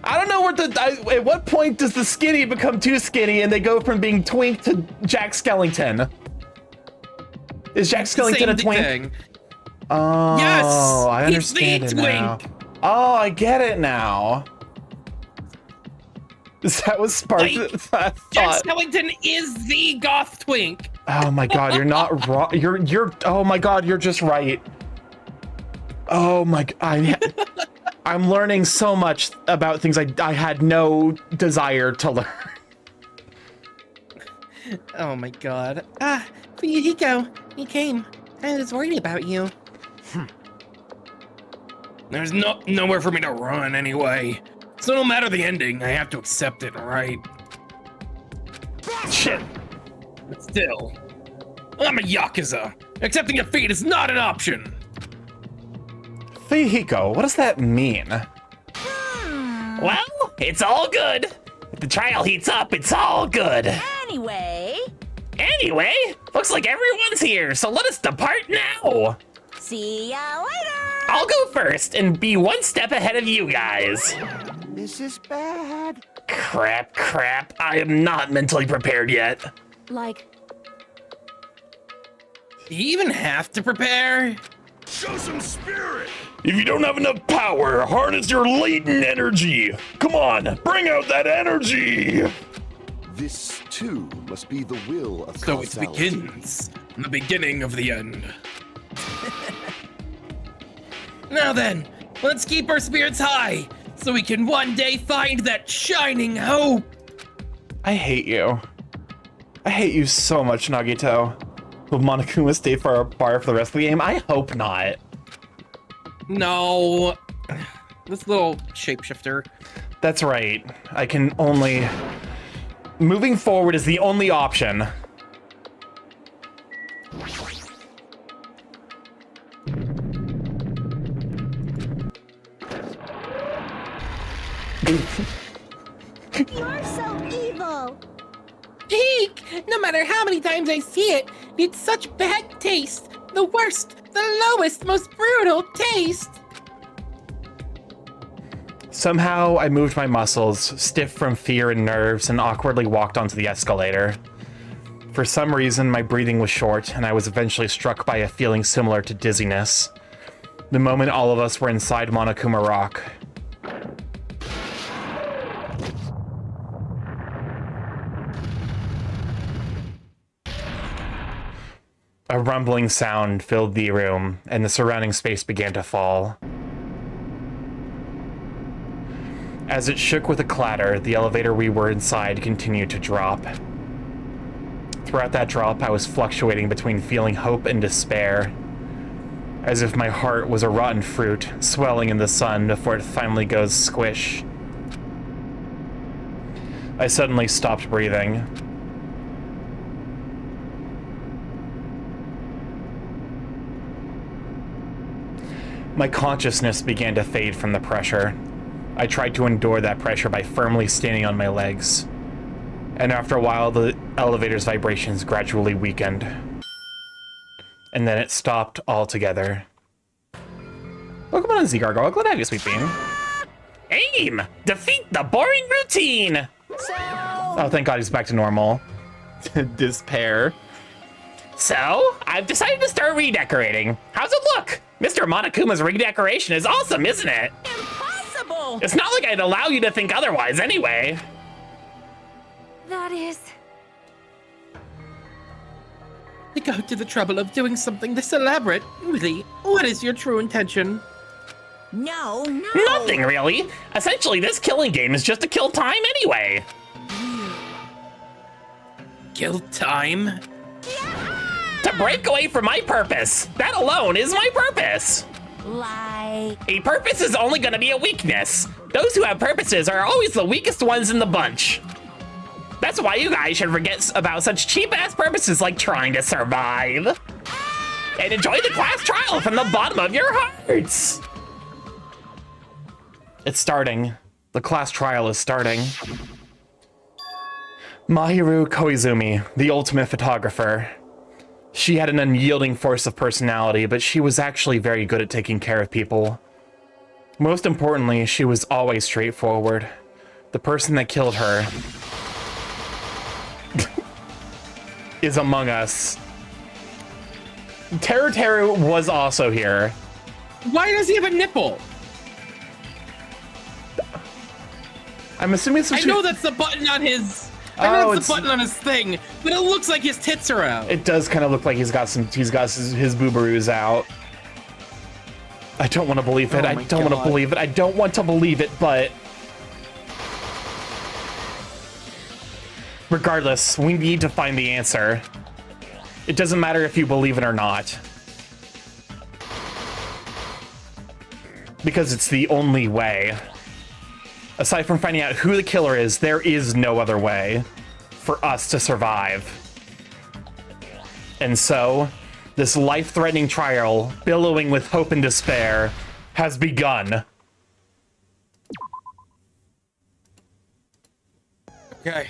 I don't know at what point does the skinny become too skinny and they go from being twink to Jack Skellington? Is Jack Skellington Same a twink? thing. Oh, Yes, I understand he's it the now. twink. Oh, I get it now. That was sparked. Like, that Jack thought. Skellington is the goth twink. Oh my god, you're not wrong. You're. Oh my god, you're just right. Oh my. I'm learning so much about things I had no desire to learn. Oh my god. Fuyuhiko, he came. I was worried about you. There's nowhere for me to run anyway. So no matter the ending, I have to accept it, right? Shit. But still, I'm a Yakuza. Accepting defeat is not an option. Fuyuhiko, what does that mean? Well, it's all good. If the trial heats up, it's all good. Anyway, Anyway, looks like everyone's here, so let us depart now. see ya later! I'll go first and be one step ahead of you guys. This is bad. Crap. I am not mentally prepared yet. Like, Do you even have to prepare? Show some spirit! If you don't have enough power, harness your latent energy. Come on, bring out that energy. This, too, must be the will of So it causality. begins. The beginning of the end. Now then, let's keep our spirits high, so we can one day find that shining hope. I hate you. I hate you so much, Nagito. Will Monokuma stay for our bar for the rest of the game? I hope not. No. This little shapeshifter. That's right. I can only... Moving forward is the only option. you're so evil! Peak! No matter how many times I see it, it's such bad taste. The worst, the lowest, most brutal taste. Somehow, I moved my muscles, stiff from fear and nerves, and awkwardly walked onto the escalator. For some reason, my breathing was short, and I was eventually struck by a feeling similar to dizziness. The moment all of us were inside Monokuma Rock. A rumbling sound filled the room, and the surrounding space began to fall. As it shook with a clatter, the elevator we were inside continued to drop. Throughout that drop, I was fluctuating between feeling hope and despair, as if my heart was a rotten fruit, swelling in the sun before it finally goes squish. I suddenly stopped breathing. My consciousness began to fade from the pressure. I tried to endure that pressure by firmly standing on my legs. And after a while, the elevator's vibrations gradually weakened. And then it stopped altogether. Welcome on, Z-Gargoyle. Glad to have you, sweet bean. Aim! Defeat the boring routine! Oh, thank God he's back to normal. Despair. So, I've decided to start redecorating. How's it look? Mr. Monokuma's redecoration is awesome, isn't it? Impossible! It's not like I'd allow you to think otherwise anyway. That is... To go to the trouble of doing something this elaborate. Really, what is your true intention? No. Nothing really. Essentially, this killing game is just to kill time anyway. Kill time? To break away from my purpose. That alone is my purpose. Like... A purpose is only gonna be a weakness. Those who have purposes are always the weakest ones in the bunch. That's why you guys should forget about such cheap-ass purposes like trying to survive. And enjoy the class trial from the bottom of your hearts. It's starting. The class trial is starting. Mahiru Koizumi, the ultimate photographer. She had an unyielding force of personality, but she was actually very good at taking care of people. Most importantly, she was always straightforward. The person that killed her is among us. Teru Teru was also here. Why does he have a nipple? I'm assuming it's I know that's the button on his. I know it's the button on his thing, but it looks like his tits are out. It does kind of look like he's got his boobaroos out. I don't want to believe it. I don't want to believe it. I don't want to believe it, but regardless, we need to find the answer. It doesn't matter if you believe it or not. Because it's the only way. Aside from finding out who the killer is, there is no other way for us to survive. And so, this life-threatening trial, billowing with hope and despair, has begun. Okay.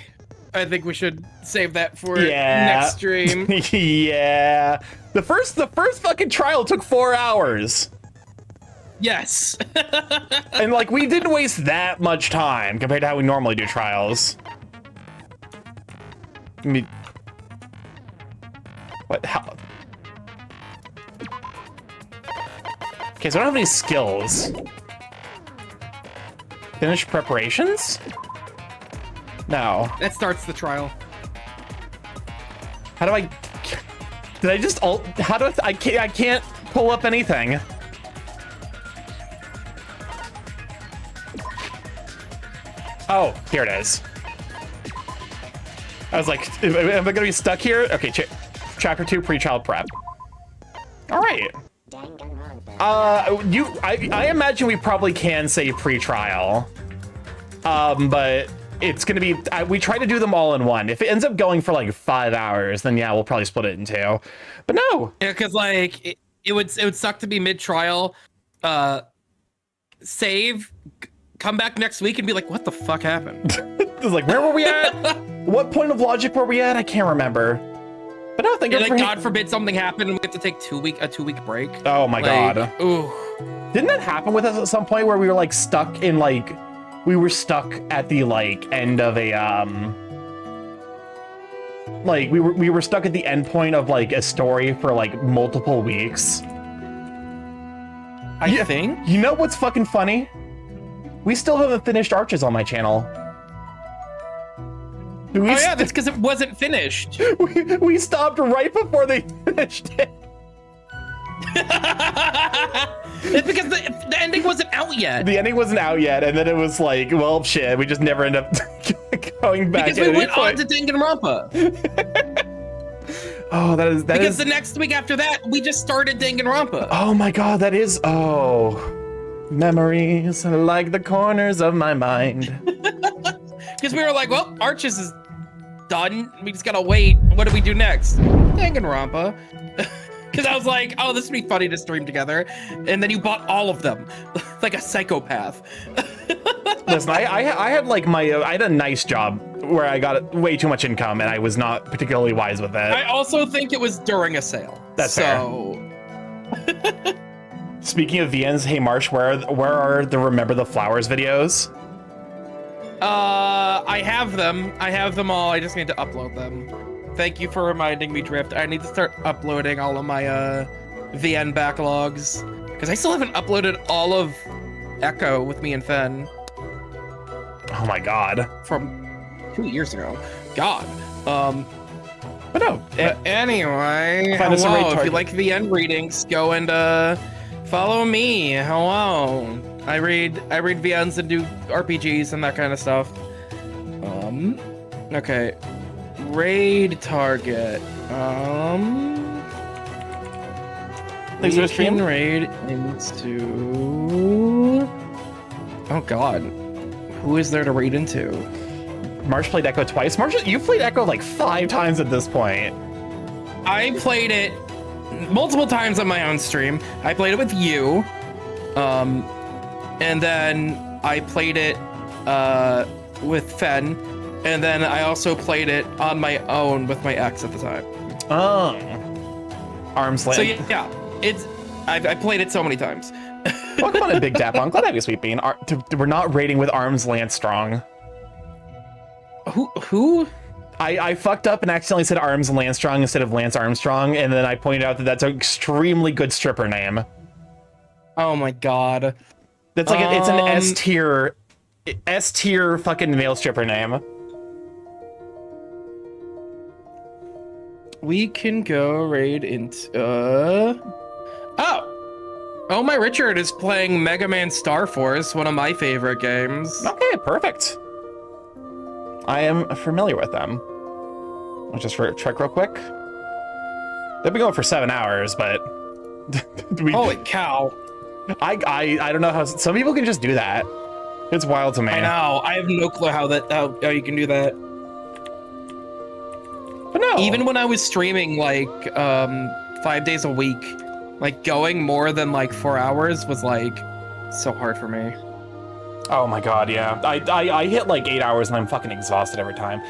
I think we should save that for next stream. Yeah. The first fucking trial took 4 hours. Yes. And like, we didn't waste that much time compared to how we normally do trials. I mean, what? How? Okay, so I don't have any skills. Finish preparations? No. That starts the trial. How do I? Did I just alt? How do I can't pull up anything. Oh, here it is. I was like, am I gonna be stuck here? Okay, chapter 2, pre-child prep. All right. I imagine we probably can say pre-trial. But it's gonna be, we try to do them all in one. If it ends up going for like 5 hours, then yeah, we'll probably split it in 2. But no. Yeah, because like it would suck to be mid-trial, save, come back next week and be like, what the fuck happened? It's like, where were we at? What point of logic were we at? I can't remember. But no, thank you. Like, God forbid something happened and we have to take a 2-week break. Oh my God. Ooh. Didn't that happen with us at some point where we were like stuck in like, we were stuck at the like end of a like we were stuck at the end point of like a story for like multiple weeks. I think. You know what's fucking funny? We still haven't finished Arches on my channel. Oh yeah, that's because it wasn't finished. We stopped right before they finished it. It's because the ending wasn't out yet. The ending wasn't out yet, and then it was like, well, shit, we just never end up going back. Because we went on to Danganronpa. Oh, that is because the next week after that, we just started Danganronpa. Oh my God, that is memories like the corners of my mind. Because we were like, well, Arches is done. We just gotta wait. What do we do next? Danganronpa. Because I was like, oh, this would be funny to stream together. And then you bought all of them, like a psychopath. Listen, I had like I had a nice job where I got way too much income and I was not particularly wise with it. I also think it was during a sale. That's so. Fair. Speaking of VNs, hey Marsh, where are the Remember the Flowers videos? I have them. I have them all. I just need to upload them. Thank you for reminding me, Drift. I need to start uploading all of my VN backlogs because I still haven't uploaded all of Echo with me and Fen. Oh my God. From 2 years ago. God. But no. Anyway, hello. If you like VN readings, go and follow me. Hello. I read VNs and do RPGs and that kind of stuff. Okay. Raid target. Thanks for the stream. Raid into. Oh God. Who is there to raid into? Marsh played Echo twice. Marsh, you've played Echo like 5 times at this point. I played it multiple times on my own stream. I played it with you. And then I played it with Fen, and then I also played it on my own with my ex at the time. Oh. Arms length. So yeah, I played it so many times. Welcome on a Big Dap. I'm glad to have you, Sweet Bean. We're not rating with arms Lance Strong. Who? I fucked up and accidentally said Arms Lance Strong instead of Lance Armstrong, and then I pointed out that that's an extremely good stripper name. Oh my god. That's like it's an S tier fucking male stripper name. We can go right into Oh my Richard is playing Mega Man Star Force, one of my favorite games. Okay, perfect. I am familiar with them. I'll just check real quick. They've been going for 7 hours, but holy cow. I don't know how some people can just do that. It's wild to me. I know. I have no clue how you can do that. But no. Even when I was streaming like 5 days a week, like going more than like 4 hours was like so hard for me. Oh my god, yeah. I hit like 8 hours and I'm fucking exhausted every time.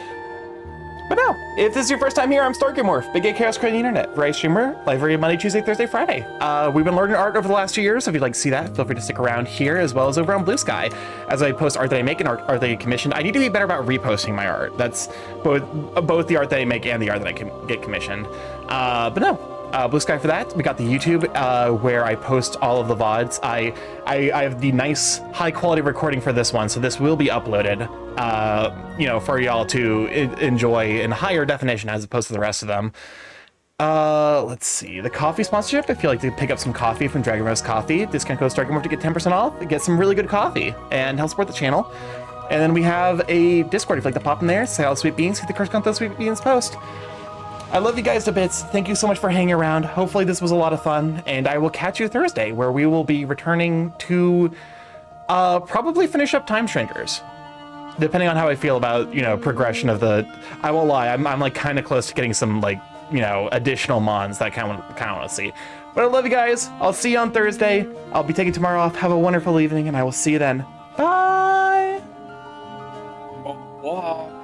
But no, if this is your first time here, I'm Storkymorph, Big Gay Chaos creating the internet, variety streamer, live every Monday, Tuesday, Thursday, Friday. We've been learning art over the last 2 years, so if you'd like to see that, feel free to stick around here as well as over on Blue Sky. As I post art that I make and art that I commissioned, I need to be better about reposting my art. That's both the art that I make and the art that I can get commissioned. But no. Blue Sky for that. We got the YouTube where I post all of the VODs. I have the nice high quality recording for this one, so this will be uploaded, for y'all to enjoy in higher definition as opposed to the rest of them. Let's see, the coffee sponsorship. If you like to pick up some coffee from Dragon Roast Coffee, discount code Storkymorph to get 10% off. Get some really good coffee and help support the channel. And then we have a Discord if you'd like to pop in there, say all Sweet Beans, hit the curse count those Sweet Beans post. I love you guys to bits. Thank you so much for hanging around. Hopefully this was a lot of fun, and I will catch you Thursday, where we will be returning to probably finish up Time Shrinkers, depending on how I feel about progression of the. I won't lie, I'm like kind of close to getting some additional mons that I kind of want to see. But I love you guys. I'll see you on Thursday. I'll be taking tomorrow off. Have a wonderful evening, and I will see you then. Bye. Bye.